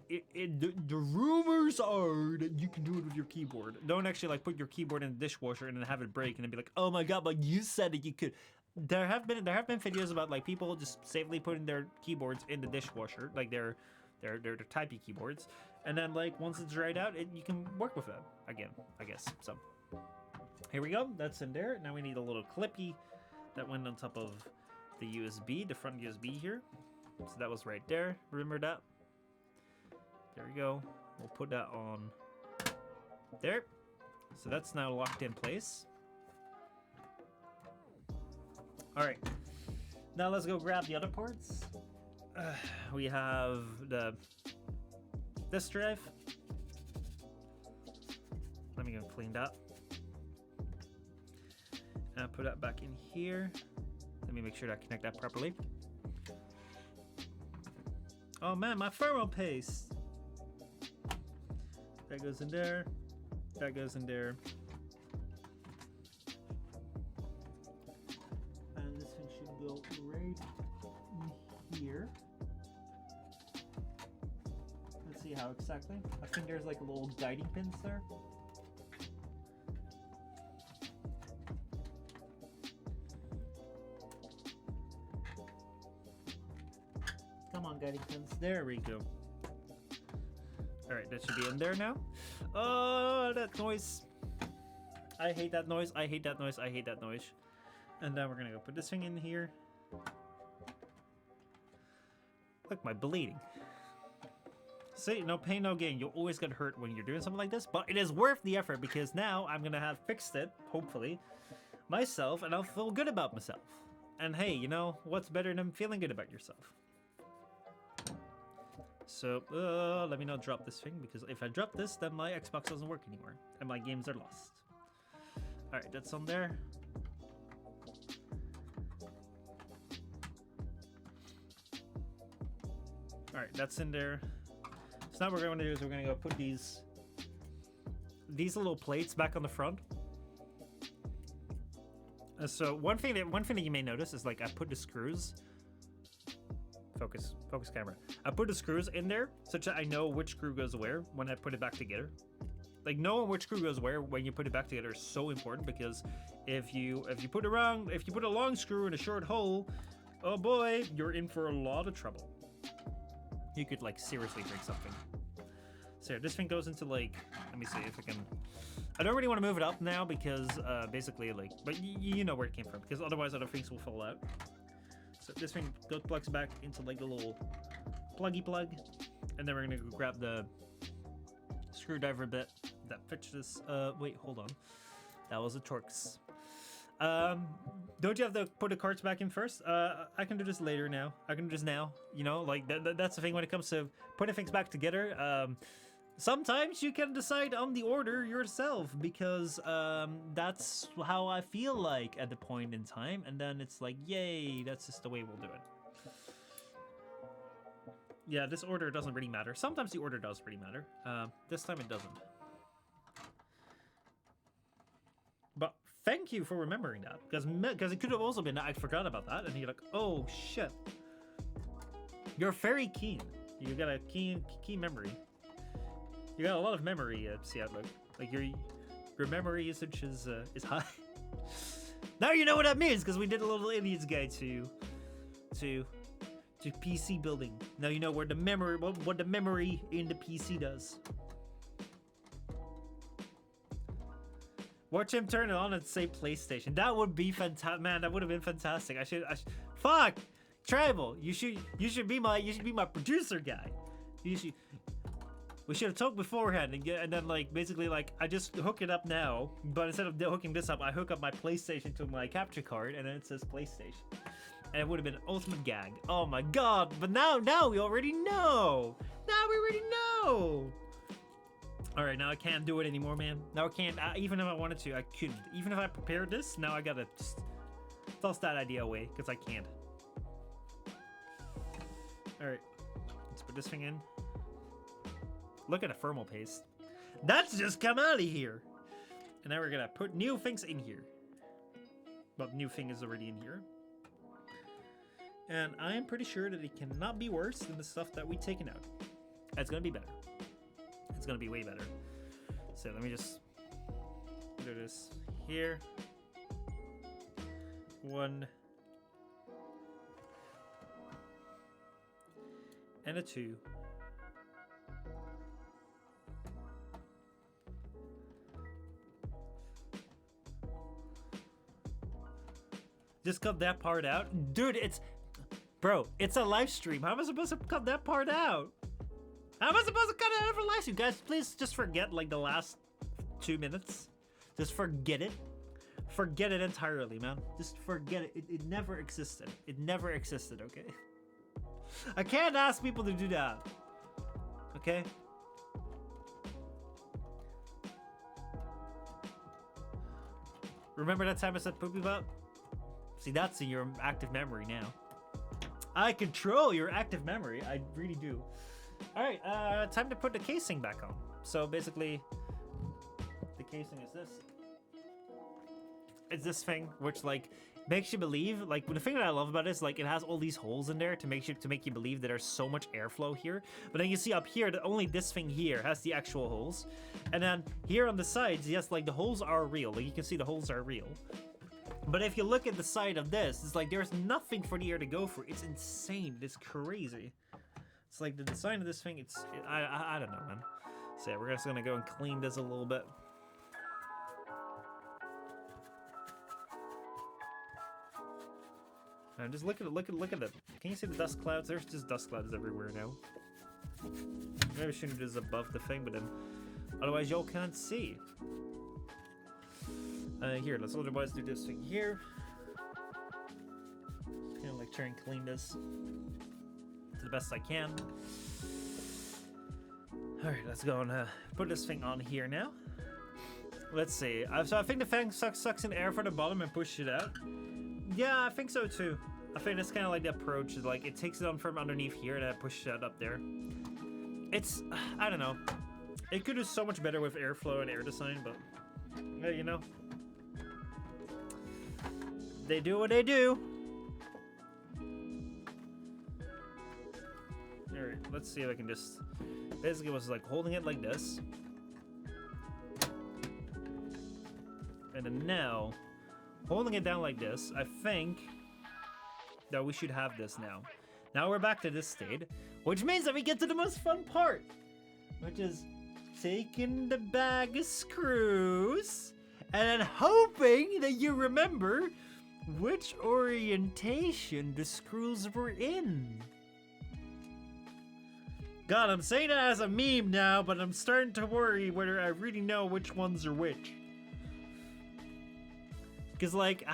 Speaker 1: the rumors are that you can do it with your keyboard. Don't actually, like, put your keyboard in the dishwasher and then have it break and then be like, oh my god, but you said that you could. There have been videos about, like, people just safely putting their keyboards in the dishwasher, like, they're typey keyboards, and then like once it's dried out, you can work with them again, I guess. So here we go, that's in there. Now we need a little clippy that went on top of the USB, the front USB here. So that was right there, remember that? There we go. We'll put that on there. So that's now locked in place. All right, now let's go grab the other parts. We have this drive. Let me go clean that. And put that back in here. Let me make sure that I connect that properly. Oh man, my firmware paste. That goes in there. That goes in there. And this thing should go right in here. Let's see how exactly. I think there's like a little guiding pins there. Come on, guiding pins. There we go. Alright, that should be in there now. Oh, that noise. I hate that noise. I hate that noise. I hate that noise. And then we're gonna go put this thing in here. Look, my bleeding. See, no pain, no gain. You'll always get hurt when you're doing something like this, but it is worth the effort because now I'm gonna have fixed it, hopefully, myself, and I'll feel good about myself. And hey, you know, what's better than feeling good about yourself? So, let me not drop this thing, because if I drop this, then my Xbox doesn't work anymore, and my games are lost. Alright, that's on there. Alright, that's in there. So now what we're going to do is we're going to go put these little plates back on the front. So one thing that you may notice is like I put the screws. Focus camera. I put the screws in there such that I know which screw goes where when I put it back together. Like knowing which screw goes where when you put it back together is so important, because if you put a long screw in a short hole, oh boy, you're in for a lot of trouble. You could like seriously break something. So this thing goes into like, let me see if I can. I don't really want to move it up now because basically like, but you know where it came from, because otherwise other things will fall out. So this thing plugs back into like a little pluggy plug, and then we're gonna go grab the screwdriver bit that fits this. Wait, hold on. That was a Torx. Don't you have to put the carts back in first? I can do this later now. I can do this now. You know, like that's the thing when it comes to putting things back together. Sometimes you can decide on the order yourself, because that's how I feel like at the point in time, and then it's like, yay, that's just the way we'll do it. Yeah, this order doesn't really matter. Sometimes the order does really matter. This time it doesn't. But thank you for remembering that, because it could have also been that I forgot about that, and you're like, oh shit. You're very keen. You got a keen memory. You got a lot of memory, see outlook. Like your memory usage is high. Now you know what that means, because we did a little idiots guide to PC building. Now you know where the memory, what the memory in the PC does. Watch him turn it on and say PlayStation. That would be fantastic, man. That would have been fantastic. I should. Fuck, Tribal. You should be my producer guy. We should have talked beforehand and then like basically like I just hook it up now, but instead of hooking this up, I hook up my PlayStation to my capture card, and then it says PlayStation, and it would have been an ultimate gag. Oh my god! But now we already know. Now we already know. All right, now I can't do it anymore, man. Now I can't. Even if I wanted to, I couldn't. Even if I prepared this, now I gotta just toss that idea away because I can't. All right, let's put this thing in. Look at a thermal paste. That's just come out of here. And now we're gonna put new things in here. But new thing is already in here. And I am pretty sure that it cannot be worse than the stuff that we've taken out. It's gonna be better. It's gonna be way better. So let me just do this here. 1 and a 2. Just cut that part out. Dude, bro, it's a live stream. How am I supposed to cut that part out? How am I supposed to cut it out for live stream? Guys, please just forget like the last 2 minutes. Just forget it. Forget it entirely, man. Just forget it. It never existed. It never existed, okay? I can't ask people to do that. Okay? Remember that time I said poopy butt? See, that's in your active memory now. I control your active memory. I really do. All right, time to put the casing back on. So basically, the casing is this. It's this thing, which like makes you believe. Like the thing that I love about it is like it has all these holes in there to make you believe that there's so much airflow here. But then you see up here that only this thing here has the actual holes, and then here on the sides, yes, like the holes are real. Like you can see the holes are real. But if you look at the side of this, it's like there's nothing for the air to go through. It's insane. It's crazy. It's like the design of this thing. I don't know, man. So yeah, we're just gonna go and clean this a little bit. And just look at it. Look at it. Can you see the dust clouds? There's just dust clouds everywhere now. Maybe I shouldn't do this above the thing, but then otherwise y'all can't see. Here, let's otherwise do this thing here. Just kind of like try and clean this to the best I can. Alright, let's go and put this thing on here now. Let's see. So I think the fan sucks in air from the bottom and pushes it out. Yeah, I think so too. I think that's kind of like the approach. Like it takes it on from underneath here and then pushes it up there. It's, I don't know. It could do so much better with airflow and air design, but you know. They do what they do. Alright, let's see if I can just... Basically, it was like holding it like this. And then now, holding it down like this, I think that we should have this now. Now we're back to this state, which means that we get to the most fun part, which is taking the bag of screws and then hoping that you remember which orientation the screws were in. God, I'm saying that as a meme now, but I'm starting to worry whether I really know which ones are which. Because, like,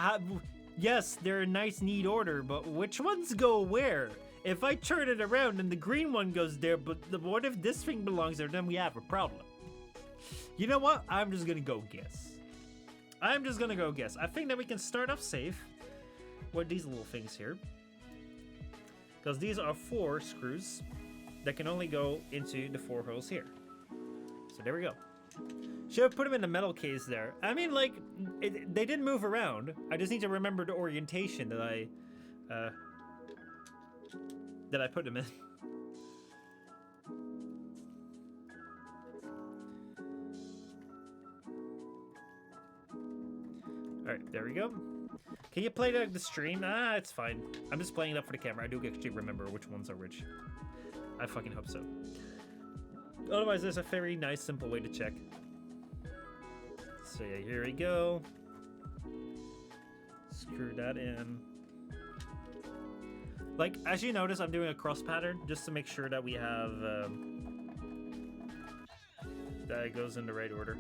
Speaker 1: yes, they're in nice, neat order, but which ones go where? If I turn it around and the green one goes there, but what if this thing belongs there, then we have a problem. You know what? I'm just gonna go guess. I'm just gonna go guess. I think that we can start off safe with these little things here. Because these are 4 screws that can only go into the 4 holes here. So there we go. Should have put them in the metal case there. I mean, like, they didn't move around. I just need to remember the orientation that I put them in. Alright, there we go. Can you play the stream? Ah, it's fine. I'm just playing it up for the camera. I do actually remember which ones are which. I fucking hope so. Otherwise, there's a very nice, simple way to check. So yeah, here we go. Screw that in. Like, as you notice, I'm doing a cross pattern just to make sure that we have that it goes in the right order.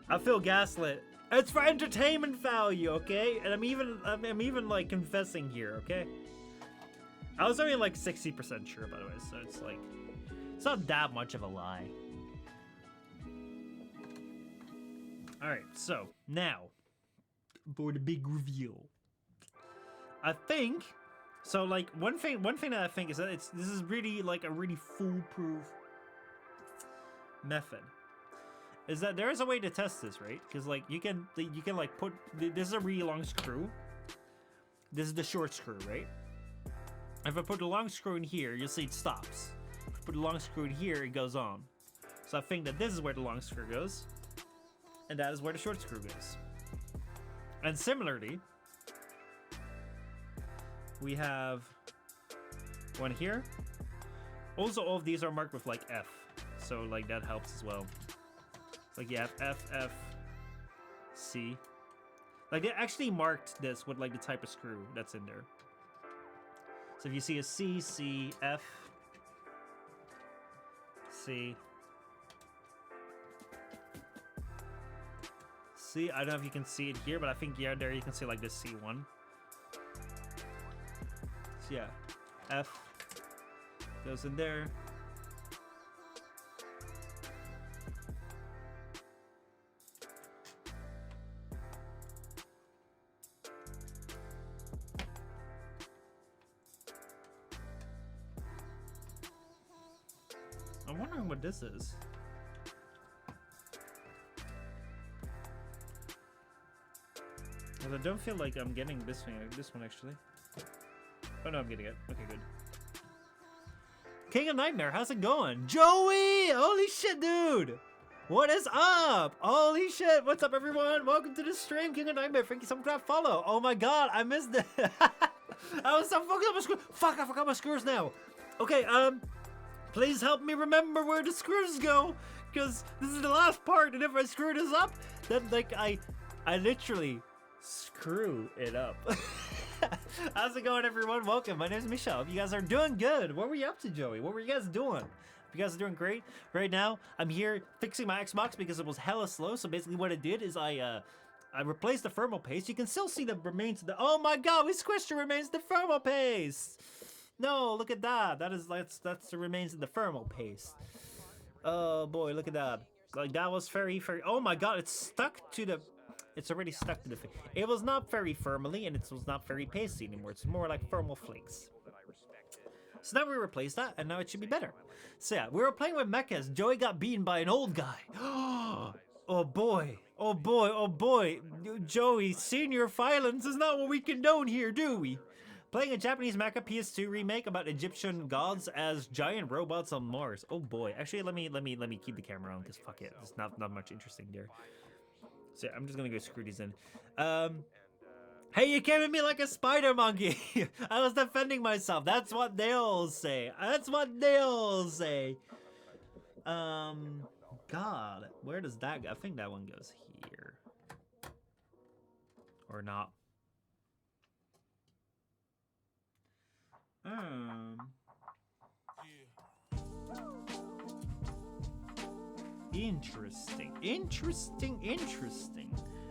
Speaker 1: I feel gaslit. It's for entertainment value, okay? And I'm even like confessing here, okay? I was only like 60% sure, by the way, so it's like, it's not that much of a lie. Alright, so now for the big reveal. I think so, like, one thing that I think is that this is really like a really foolproof method. Is that there is a way to test this, right? Because like you can like put this is a really long screw. This is the short screw, right? If I put the long screw in here, you'll see it stops. If I put the long screw in here, it goes on. So I think that this is where the long screw goes, and that is where the short screw goes. And similarly, we have one here. Also, all of these are marked with like F, so like that helps as well. Like you have F, F, C. Like they actually marked this with like the type of screw that's in there. So if you see a C, C, F, C. C, I don't know if you can see it here, but I think yeah, there you can see like this C1. So yeah, F goes in there. I'm wondering what this is. Because I don't feel like I'm getting this one actually. Oh no, I'm getting it. Okay, good. King of Nightmare, how's it going? Joey! Holy shit, dude! What is up? Holy shit, what's up everyone? Welcome to the stream, King of Nightmare. Thank you so much for that follow. Oh my god, I missed it. I was so fucking up my screws. Fuck, I forgot my screws now. Okay, please help me remember where the screws go, because this is the last part, and if I screw this up, then like I literally screw it up. How's it going, everyone? Welcome. My name is Michel. Hope you guys are doing good. What were you up to, Joey? What were you guys doing? You guys are doing great. Right now, I'm here fixing my Xbox because it was hella slow. So basically, what I did is I replaced the thermal paste. You can still see the remains of the. Oh my god, we squished the remains of the thermal paste. No, look at that. That's the remains of the thermal paste. Oh boy, look at that. Like that was very. Oh my god, it's stuck to the. It's already stuck to the thing. It was not very firmly, and it was not very pasty anymore. It's more like thermal flakes. So now we replaced that, and now it should be better. So yeah, we were playing with mechas. Joey got beaten by an old guy. Oh boy, oh boy, oh boy. Joey, senior violence is not what we condone here, do we? Playing a Japanese mecha PS2 remake about Egyptian gods as giant robots on Mars. Oh boy. Actually, let me keep the camera on because fuck it. There's not much interesting there. So I'm just gonna go screw these in. Hey, you came at me like a spider monkey. I was defending myself. That's what they all say. That's what they all say. God, where does that go? I think that one goes here. Or not. Interesting.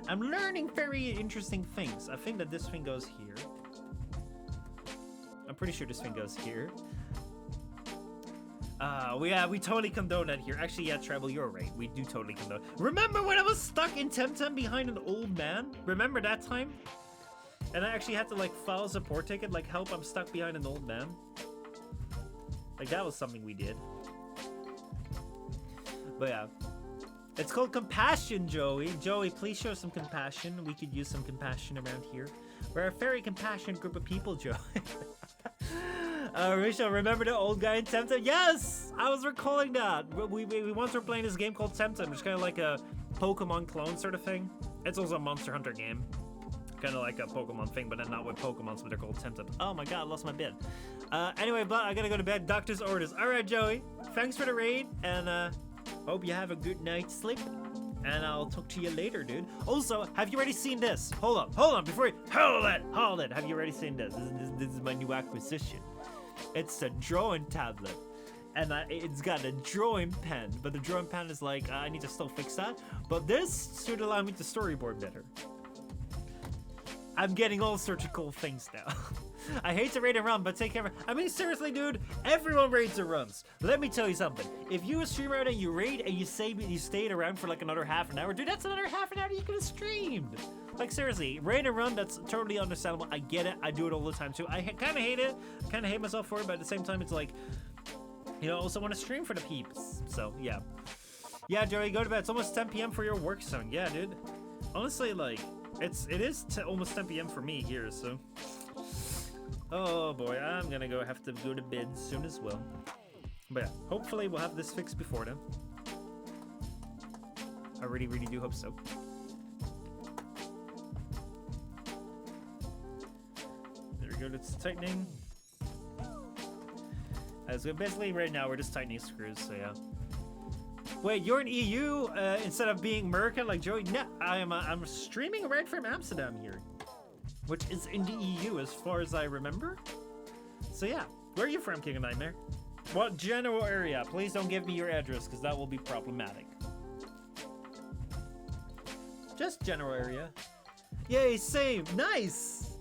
Speaker 1: I'm learning very interesting things. I think that this thing goes here. I'm pretty sure this thing goes here. We totally condone that here. Actually, yeah, Treble, you're right. We do totally condone. Remember when I was stuck in Temtem behind an old man? Remember that time? And I actually had to like file a support ticket, like help, I'm stuck behind an old man. Like that was something we did. But yeah. It's called compassion, Joey. Joey, please show some compassion. We could use some compassion around here. We're a very compassionate group of people, Joey. Michel, remember the old guy in Temtem? Yes! I was recalling that. We once were playing this game called Temtem, which is kind of like a Pokemon clone sort of thing. It's also a Monster Hunter game. Kind of like a Pokemon thing, but then not with Pokemon, but they're called Temtem. Oh my god, I lost my bit. Anyway, but I gotta go to bed. Doctor's orders. Alright, Joey. Thanks for the raid, and hope you have a good night's sleep. And I'll talk to you later, dude. Also, have you already seen this? Hold on, before you... Hold it! Have you already seen this? This is my new acquisition. It's a drawing tablet. And it's got a drawing pen. But the drawing pen is like, I need to still fix that. But this should allow me to storyboard better. I'm getting all sorts of cool things now. I hate to raid and run, but take care of it. I mean, seriously, dude, everyone raids and runs. Let me tell you something. If you a streamer and you raid and you say you stayed around for like another half an hour, dude, that's another half an hour you could have streamed. Like, seriously, raid and run, that's totally understandable. I get it. I do it all the time, too. I kind of hate it. I kind of hate myself for it, but at the same time, it's like, you know, I also want to stream for the peeps. So, yeah. Yeah, Joey, go to bed. It's almost 10 p.m. for your work zone. Yeah, dude. Honestly, like, it is almost 10 p.m. for me here, so... Oh boy, I'm gonna have to go to bed soon as well. But yeah, hopefully we'll have this fixed before then. I really do hope so. There we go, it's tightening. So basically right now we're just tightening screws, so yeah. Wait, you're in EU instead of being American like Joey? No, I'm streaming right from Amsterdam here. Which is in the EU as far as I remember. So yeah, where are you from, King of Nightmare? What general area? Please don't give me your address because that will be problematic. Just general area. Yay, same, nice!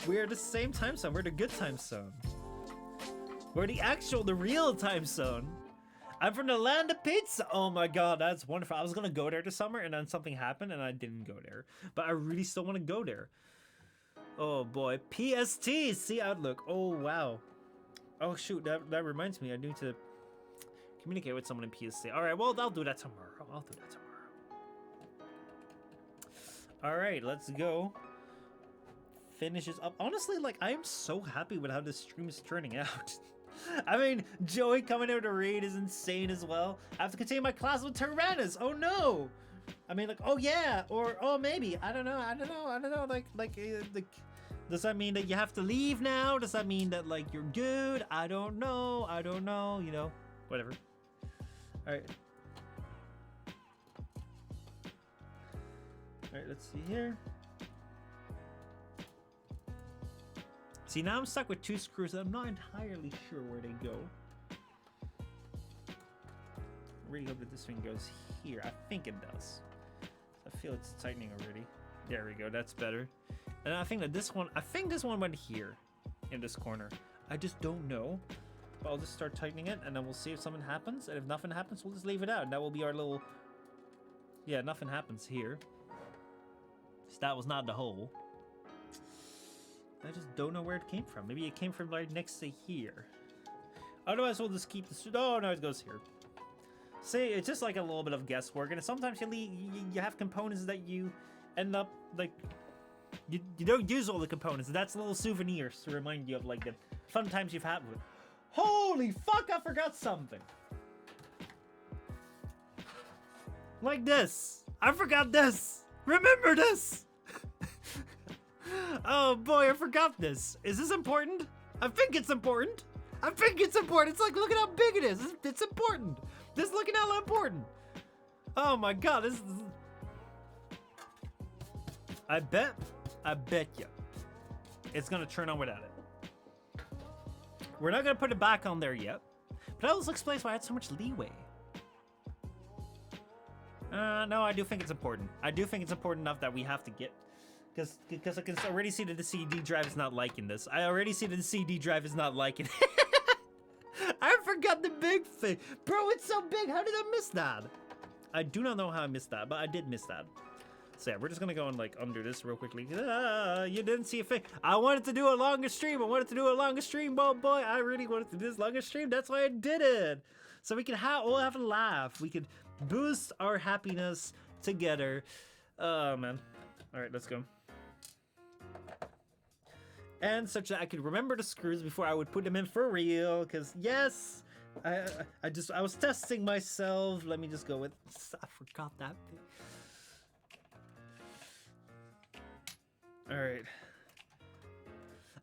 Speaker 1: We're the same time zone, we're the good time zone. We're the real time zone. I'm from the land of pizza. Oh my god, that's wonderful. I was gonna go there this summer and then something happened and I didn't go there. But I really still want to go there. Oh boy, PST, see Outlook. Oh wow. Oh shoot, that reminds me, I need to communicate with someone in PST. All right, well, I'll do that tomorrow. All right, let's go. Finishes up. Honestly, like, I am so happy with how this stream is turning out. I mean, Joey coming out to raid is insane as well. I have to continue my class with Tyrannus. Oh no. I mean, like, oh yeah, or oh maybe. I don't know. Like, does that mean that you have to leave now? Does that mean that like you're good? I don't know. You know, whatever. All right. All right. Let's see here. See, now I'm stuck with two screws that I'm not entirely sure where they go. I really hope that this thing goes here. I think it does. I feel it's tightening already. There we go, that's better. And I think that this one went here, in this corner. I just don't know. But I'll just start tightening it, and then we'll see if something happens. And if nothing happens, we'll just leave it out. And that will be our little... Yeah, nothing happens here. So that was not the hole. I just don't know where it came from. Maybe it came from right next to here. Otherwise, we'll just keep this... Oh, no, it goes here. See, it's just like a little bit of guesswork, and sometimes you have components that you end up like you don't use all the components. That's little souvenirs to remind you of like the fun times you've had with. Holy fuck! I forgot something. Like this. I forgot this. Remember this. Oh boy, I forgot this. Is this important? I think it's important. I think it's important. It's like, look at how big it is. It's important. Just look at how important. Oh my god, this is... I bet you it's gonna turn on without it. We're not gonna put it back on there yet, but that also explains why I had so much leeway. No, I do think it's important. I do think it's important enough that we have to get... Because I can already see that the CD drive is not liking this. I already see that the CD drive is not liking it. I forgot the big thing. Bro, it's so big. How did I miss that? I do not know how I missed that, but I did miss that. So yeah, we're just going to go and like undo this real quickly. You didn't see a thing. I wanted to do a longer stream. Boy. I really wanted to do this longer stream. That's why I did it. So we can all have a laugh. We could boost our happiness together. Oh, man. All right, let's go. And such that I could remember the screws before I would put them in for real, because yes, I was testing myself. Let me just go with, I forgot that bit. All right.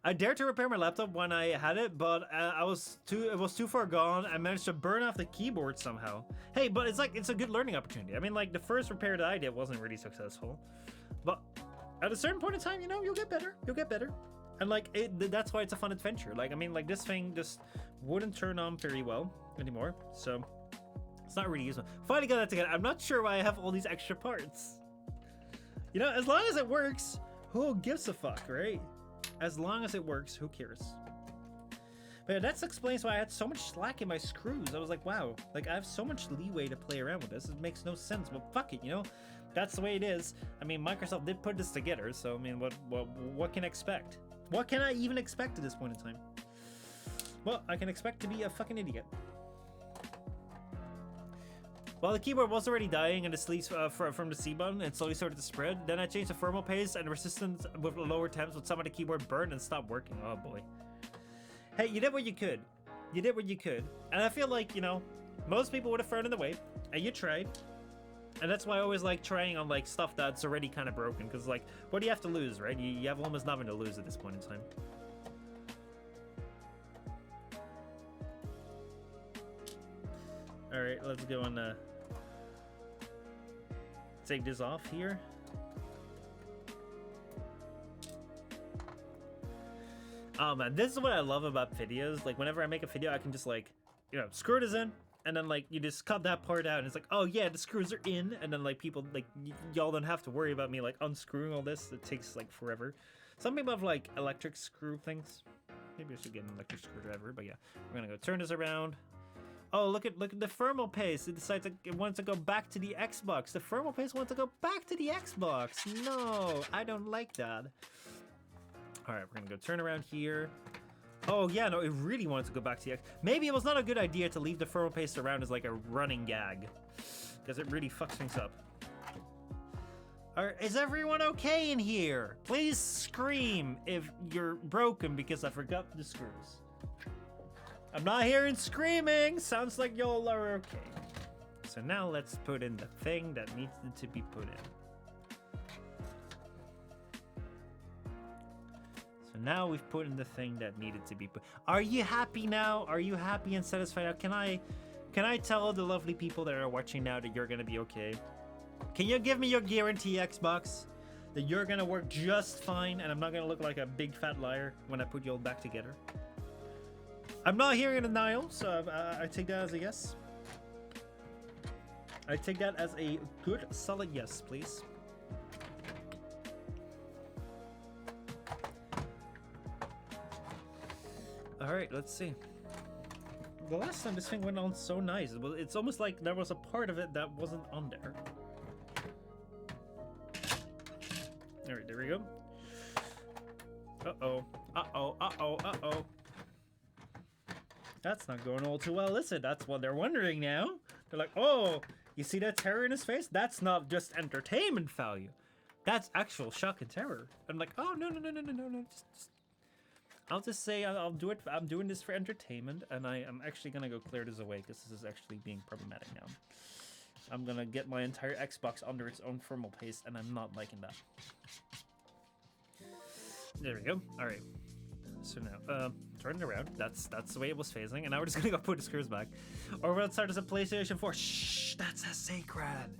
Speaker 1: I dared to repair my laptop when I had it, but it was too far gone. I managed to burn off the keyboard somehow. Hey, but it's a good learning opportunity. I mean, like the first repair that I did wasn't really successful, but at a certain point in time, you know, you'll get better. You'll get better. And like that's why it's a fun adventure. Like, I mean, like this thing just wouldn't turn on very well anymore, so it's not really useful. Finally got that together. I'm not sure why I have all these extra parts. You know, as long as it works, who gives a fuck, right? As long as it works, who cares? But yeah, that explains why I had so much slack in my screws. I was like, wow, like I have so much leeway to play around with this. It makes no sense, but fuck it, you know? That's the way it is. I mean, Microsoft did put this together, so I mean, what can I expect? What can I even expect at this point in time? Well, I can expect to be a fucking idiot. While the keyboard was already dying and the sleeves from the C button and slowly started to spread, then I changed the thermal paste and resistance with lower temps with some of the keyboard burned and stopped working. Oh boy. Hey, you did what you could. You did what you could. And I feel like, you know, most people would have thrown it away. And you tried. And that's why I always like trying on like stuff that's already kind of broken, because like, what do you have to lose, right? You have almost nothing to lose at this point in time. All right, let's go and take this off here. Oh man, this is what I love about videos. Like whenever I make a video, I can just like, you know, screw this in. And then like you just cut that part out and it's like, oh yeah, the screws are in, and then like people like y'all don't have to worry about me like unscrewing all this. It takes like forever. Some people have like electric screw things. Maybe I should get an electric screwdriver, but yeah. We're gonna go turn this around. Oh, look at the thermal paste. It decides it wants to go back to the Xbox. The thermal paste wants to go back to the Xbox. No, I don't like that. All right, we're gonna go turn around here. Oh yeah, no, it really wanted to go back to the X. Maybe it was not a good idea to leave the thermal paste around as like a running gag, because it really fucks things up. Alright, is everyone okay in here? Please scream if you're broken because I forgot the screws. I'm not hearing screaming. Sounds like y'all are okay. So now let's put in the thing that needs to be put in. So now we've put in the thing that needed to be put. Are you happy now? Are you happy and satisfied now? Can I tell the lovely people that are watching now that you're gonna be okay? Can you give me your guarantee, Xbox, that you're gonna work just fine and I'm not gonna look like a big fat liar when I put you all back together? I'm not hearing a denial, so I take that as a yes. I take that as a good, solid yes, please. Alright, let's see. The last time this thing went on so nice. It's almost like there was a part of it that wasn't on there. Alright, there we go. Uh-oh. Uh-oh. Uh-oh. Uh-oh. That's not going all too well, is it? That's what they're wondering now. They're like, oh, you see that terror in his face? That's not just entertainment value. That's actual shock and terror. I'm like, oh, no. Just I'll just say I'll do it. I'm doing this for entertainment, and I'm actually going to go clear this away because this is actually being problematic now. I'm going to get my entire Xbox under its own thermal paste, and I'm not liking that. There we go. All right. So now, turn it around. That's the way it was phasing, and now we're just gonna go put the screws back. Or we'll start as a PlayStation 4. Shh, that's a secret.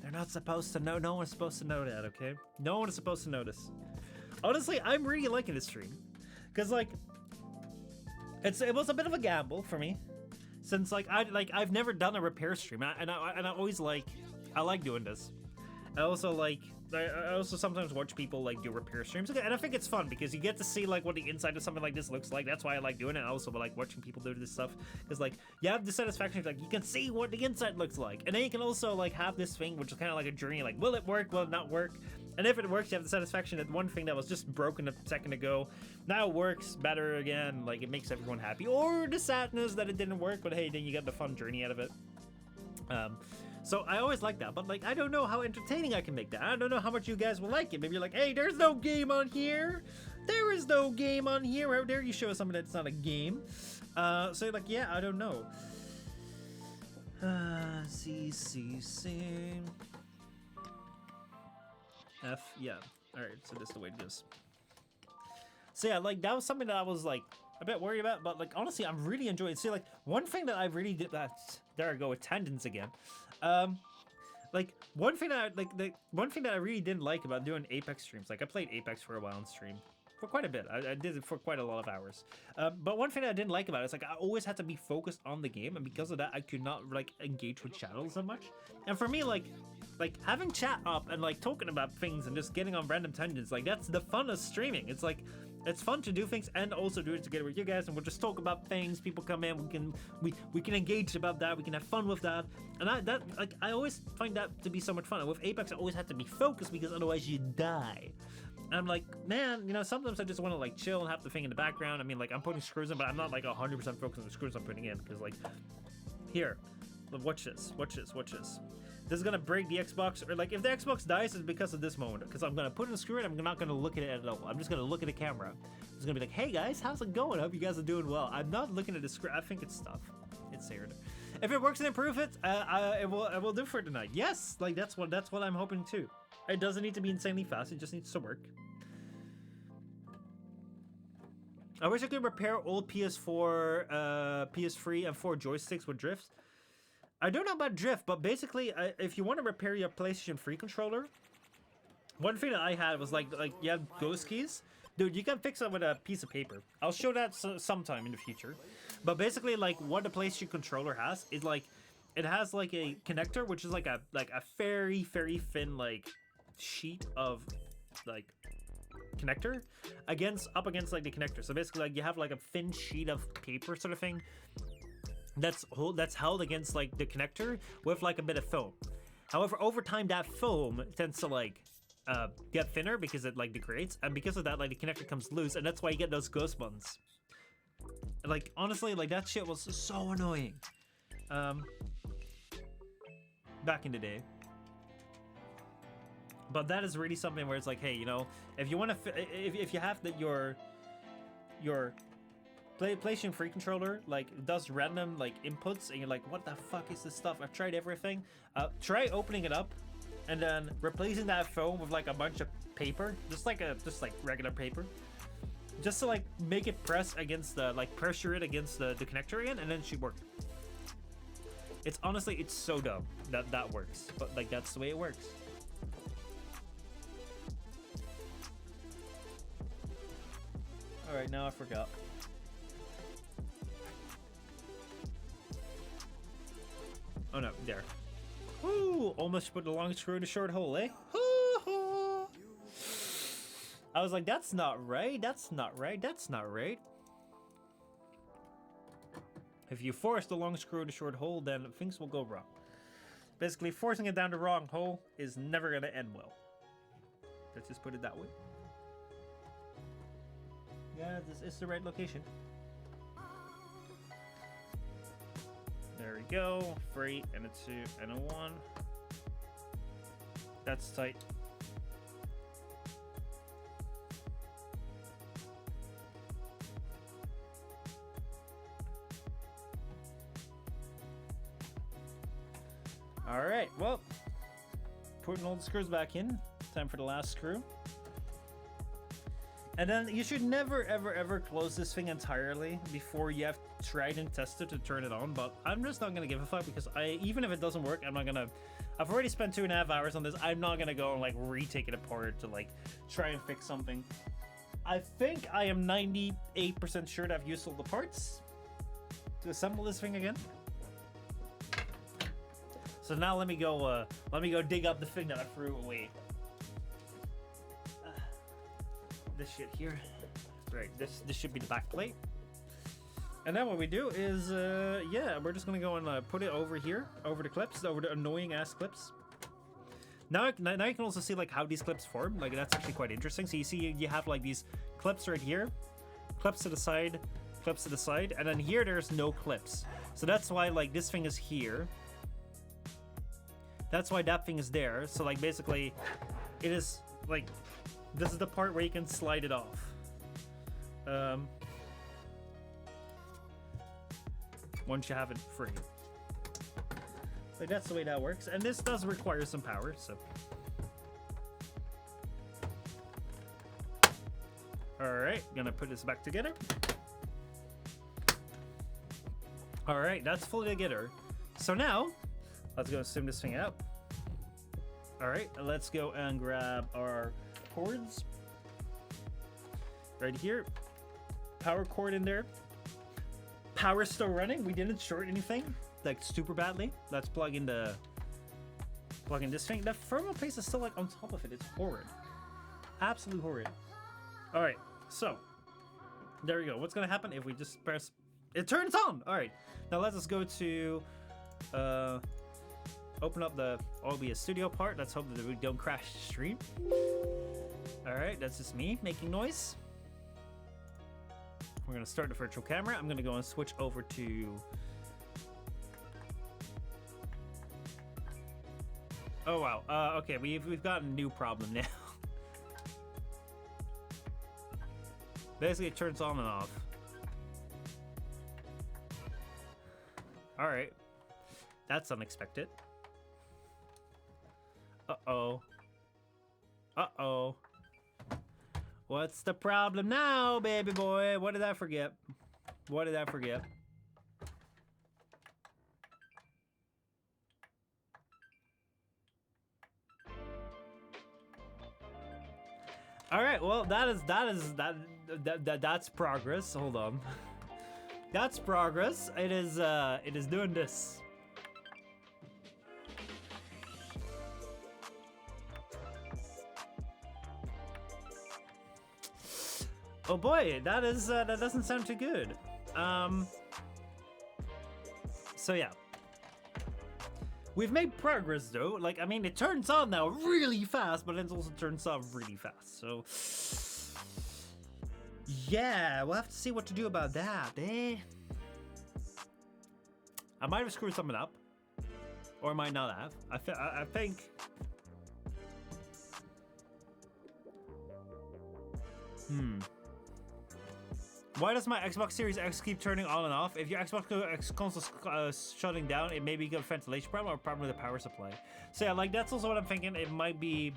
Speaker 1: They're not supposed to know. No one's supposed to know that, okay? No one is supposed to notice. Honestly, I'm really liking this stream, cause like, it was a bit of a gamble for me, since I've never done a repair stream, and I always I like doing this. I also sometimes watch people like do repair streams, and I think it's fun because you get to see like what the inside of something like this looks like. That's why I like doing it. I also like watching people do this stuff because like you have the satisfaction of like you can see what the inside looks like, and then you can also like have this thing which is kind of like a journey. Like, will it work? Will it not work? And if it works, you have the satisfaction that one thing that was just broken a second ago now works better again. Like it makes everyone happy, or the sadness that it didn't work, but hey, then you get the fun journey out of it. So I always like that, but like I don't know how entertaining I can make that. I don't know how much you guys will like it. Maybe you're like, hey, there's no game on here. There is no game on here. How dare you show us something that's not a game? So you're like, yeah, I don't know. C F, yeah. All right, so this is the way it goes. So yeah, like that was something that I was like a bit worried about, but like honestly, I'm really enjoying it. See, like one thing that I really did. There I go with tendons again. Like one thing that I really didn't like about doing Apex streams, like I played Apex for a while on stream, for quite a bit. I did it for quite a lot of hours. But one thing that I didn't like about it is like I always had to be focused on the game, and because of that, I could not like engage with channels so much. And for me, like having chat up and like talking about things and just getting on random tangents, like that's the fun of streaming. It's like it's fun to do things and also do it together with you guys, and we'll just talk about things. People come in, we can engage about that. We can have fun with that, and I always find that to be so much fun. And with Apex, I always had to be focused because otherwise you die. And I'm like, man, you know, sometimes I just want to like chill and have the thing in the background. I mean, like I'm putting screws in, but I'm not like 100% focused on the screws I'm putting in because like, here, watch this. This is gonna break the Xbox, or like if the Xbox dies, it's because of this moment. Because I'm gonna put in a screw and I'm not gonna look at it at all. I'm just gonna look at the camera. It's gonna be like, hey guys, how's it going? I hope you guys are doing well. I'm not looking at the screw. I think it's stuff. It's weird. If it works and improve it, it will do for tonight. Yes, like that's what I'm hoping too. It doesn't need to be insanely fast. It just needs to work. I wish I could repair old PS4, PS3, and 4 joysticks with drifts. I don't know about drift, but basically, if you want to repair your PlayStation 3 controller, one thing that I had was like you have ghost keys. Dude, you can fix it with a piece of paper. I'll show that sometime in the future. But basically, like what the PlayStation controller has is like, it has like a connector, which is like a very thin like sheet of like connector up against like the connector. So basically, like you have like a thin sheet of paper sort of thing that's held against like the connector with like a bit of foam. However, over time that foam tends to like get thinner because it like degrades, and because of that, like the connector comes loose, and that's why you get those ghost buttons. Like honestly, like that shit was so annoying back in the day. But that is really something where it's like, hey, you know, if you want to, if you have that your PlayStation 3 controller like does random like inputs, and you're like, what the fuck is this stuff? I've tried everything. Try opening it up and then replacing that foam with like a bunch of paper, just like regular paper, just to like make it press against the pressure it against the connector again, and then it should work. It's honestly, it's so dumb that works, but like that's the way it works. All right, now I forgot. Oh no, there. Woo! Almost put the long screw in a short hole, eh? I was like, that's not right. That's not right. That's not right. If you force the long screw in a short hole, then things will go wrong. Basically, forcing it down the wrong hole is never gonna end well. Let's just put it that way. Yeah, this is the right location. There we go. 3 and a 2 and a 1. That's tight. Alright, well, putting all the screws back in. Time for the last screw. And then you should never, ever, ever close this thing entirely before you have tried and tested to turn it on. But I'm just not going to give a fuck because even if it doesn't work, I'm not going to... I've already spent 2.5 hours on this. I'm not going to go and like retake it apart to like try and fix something. I think I am 98% sure that I've used all the parts to assemble this thing again. So now let me go dig up the thing that I threw away. This shit here. Right, this should be the back plate. And then what we do is, yeah, we're just gonna go and put it over here, over the clips, over the annoying ass clips. Now you can also see like how these clips form. Like that's actually quite interesting. So you see you have like these clips right here, clips to the side, and then here there's no clips. So that's why like this thing is here. That's why that thing is there. So like basically, it is like this is the part where you can slide it off. Once you have it free. Like that's the way that works. And this does require some power, so. Alright, gonna put this back together. Alright, that's fully together. So now, let's go zoom this thing out. Alright, let's go and grab our cords. Right here. Power cord in there. Power's still running. We didn't short anything like super badly. Let's plug in this thing. The thermal paste is still like on top of it. It's horrid. Absolutely horrid. Alright, so there we go. What's gonna happen if we just press it turns on? Alright. Now let's just go to open up the OBS studio part. Let's hope that we don't crash the stream. Alright, that's just me making noise. We're gonna start the virtual camera. I'm gonna go and switch over to oh wow. Okay, we've got a new problem now. Basically, it turns on and off. All right, that's unexpected. Uh-oh. Uh-oh. What's the problem now, baby boy? What did I forget? What did I forget? All right, well, that's progress. Hold on. That's progress. It is doing this. Oh boy, that doesn't sound too good. So yeah. We've made progress though. Like, I mean, it turns on now really fast, but it also turns off really fast. So yeah, we'll have to see what to do about that, eh? I might have screwed something up. Or I might not have. I think why does my Xbox Series X keep turning on and off? If your Xbox console is shutting down, it may be a ventilation problem or a problem with the power supply. So yeah, like that's also what I'm thinking. It might be,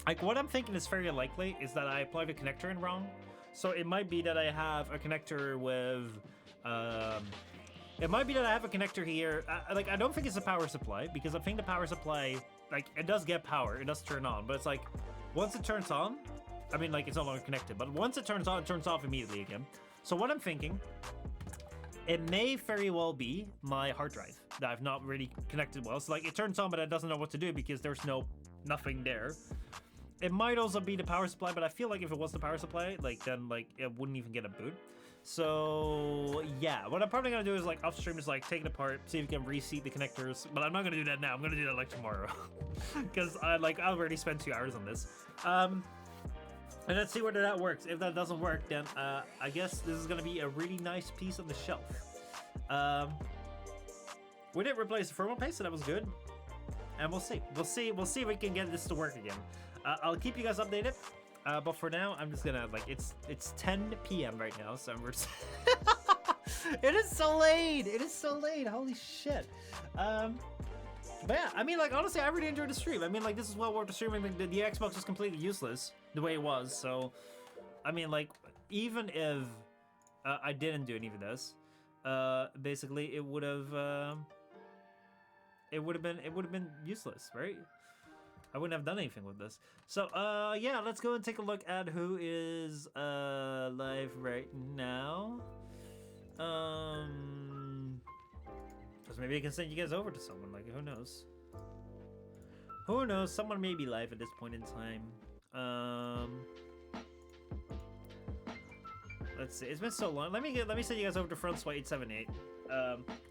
Speaker 1: like what I'm thinking is very likely is that I applied the connector in wrong. So it might be that I have a connector with, it might be that I have a connector here. Like I don't think it's a power supply because I think the power supply, like it does get power, it does turn on, but it's like once it turns on, I mean, like, it's no longer connected, but once it turns on, it turns off immediately again. So what I'm thinking, it may very well be my hard drive that I've not really connected well. So, like, it turns on, but it doesn't know what to do because there's nothing there. It might also be the power supply, but I feel like if it was the power supply, like, then, like, it wouldn't even get a boot. So, yeah, what I'm probably going to do is, like, upstream is, like, take it apart, see if we can reseat the connectors. But I'm not going to do that now. I'm going to do that, like, tomorrow. Because, I've already spent 2 hours on this. And let's see whether that works. If that doesn't work, then I guess this is going to be a really nice piece on the shelf. We did replace the firmware paste, so that was good. And we'll see. We'll see if we can get this to work again. I'll keep you guys updated. But for now, I'm just gonna like it's 10 p.m. right now, so we're. It is so late. It is so late. Holy shit. But yeah, I mean, like, honestly, I really enjoyed the stream. I mean, like, this is well worth the streaming. The Xbox was completely useless the way it was. So, I mean, like, even if I didn't do any of this, basically, it would have been useless, right? I wouldn't have done anything with this. So, yeah, let's go and take a look at who is live right now. Because maybe I can send you guys over to someone. Like, who knows? Who knows? Someone may be live at this point in time. Let's see. It's been so long. Let me send you guys over to Francois878.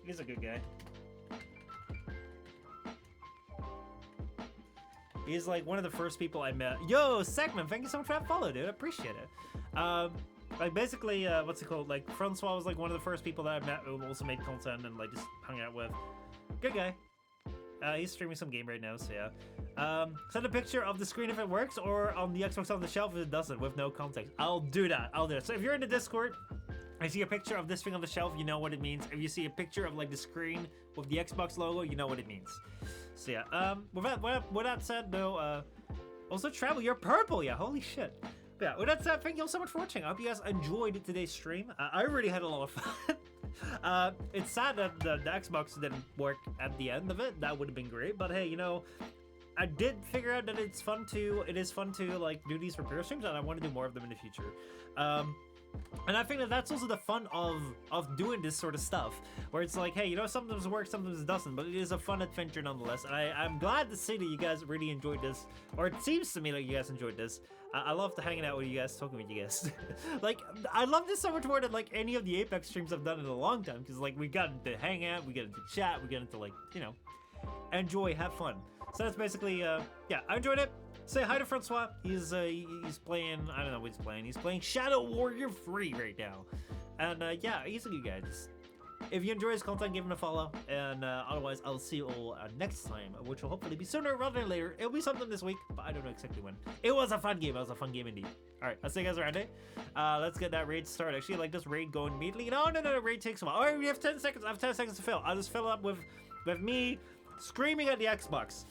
Speaker 1: He's a good guy. He's like one of the first people I met. Yo, Segment, thank you so much for that follow, dude. I appreciate it. Like basically, what's it called? Like Francois was like one of the first people that I met who also made content and like just hung out with. Good guy. He's streaming some game right now, so yeah. Send a picture of the screen if it works, or on the Xbox on the shelf if it doesn't, with no context. I'll do that. I'll do it. So if you're in the Discord, I see a picture of this thing on the shelf, you know what it means. If you see a picture of like the screen with the Xbox logo, you know what it means. So yeah. With that said, though, also travel. You're purple, yeah. Holy shit. But yeah. With that said, thank you all so much for watching. I hope you guys enjoyed today's stream. I really had a lot of fun. It's sad that the Xbox didn't work at the end of it. That would have been great. But hey, you know, I did figure out that it is fun to like do these repair streams, and I want to do more of them in the future. And I think that that's also the fun of doing this sort of stuff, where it's like, hey, you know, sometimes it works, sometimes it doesn't, but it is a fun adventure nonetheless. And I'm glad to see that you guys really enjoyed this, or it seems to me like you guys enjoyed this. I love hanging out with you guys, talking with you guys. Like, I love this so much more than like any of the Apex streams I've done in a long time, because like we got into hang out, we got into chat, we got into like, you know, enjoy, have fun. So that's basically, yeah, I enjoyed it. Say hi to Francois. He's playing, I don't know what he's playing. He's playing Shadow Warrior 3 right now. And yeah, he's a good guy. Just, if you enjoy his content, give him a follow. And otherwise, I'll see you all next time, which will hopefully be sooner rather than later. It'll be something this week, but I don't know exactly when. It was a fun game. It was a fun game indeed. All right, I'll see you guys around it. Let's get that raid started. Actually, like this raid going immediately. No, raid takes a while. All right, we have 10 seconds. I have 10 seconds to fill. I'll just fill it up with me screaming at the Xbox.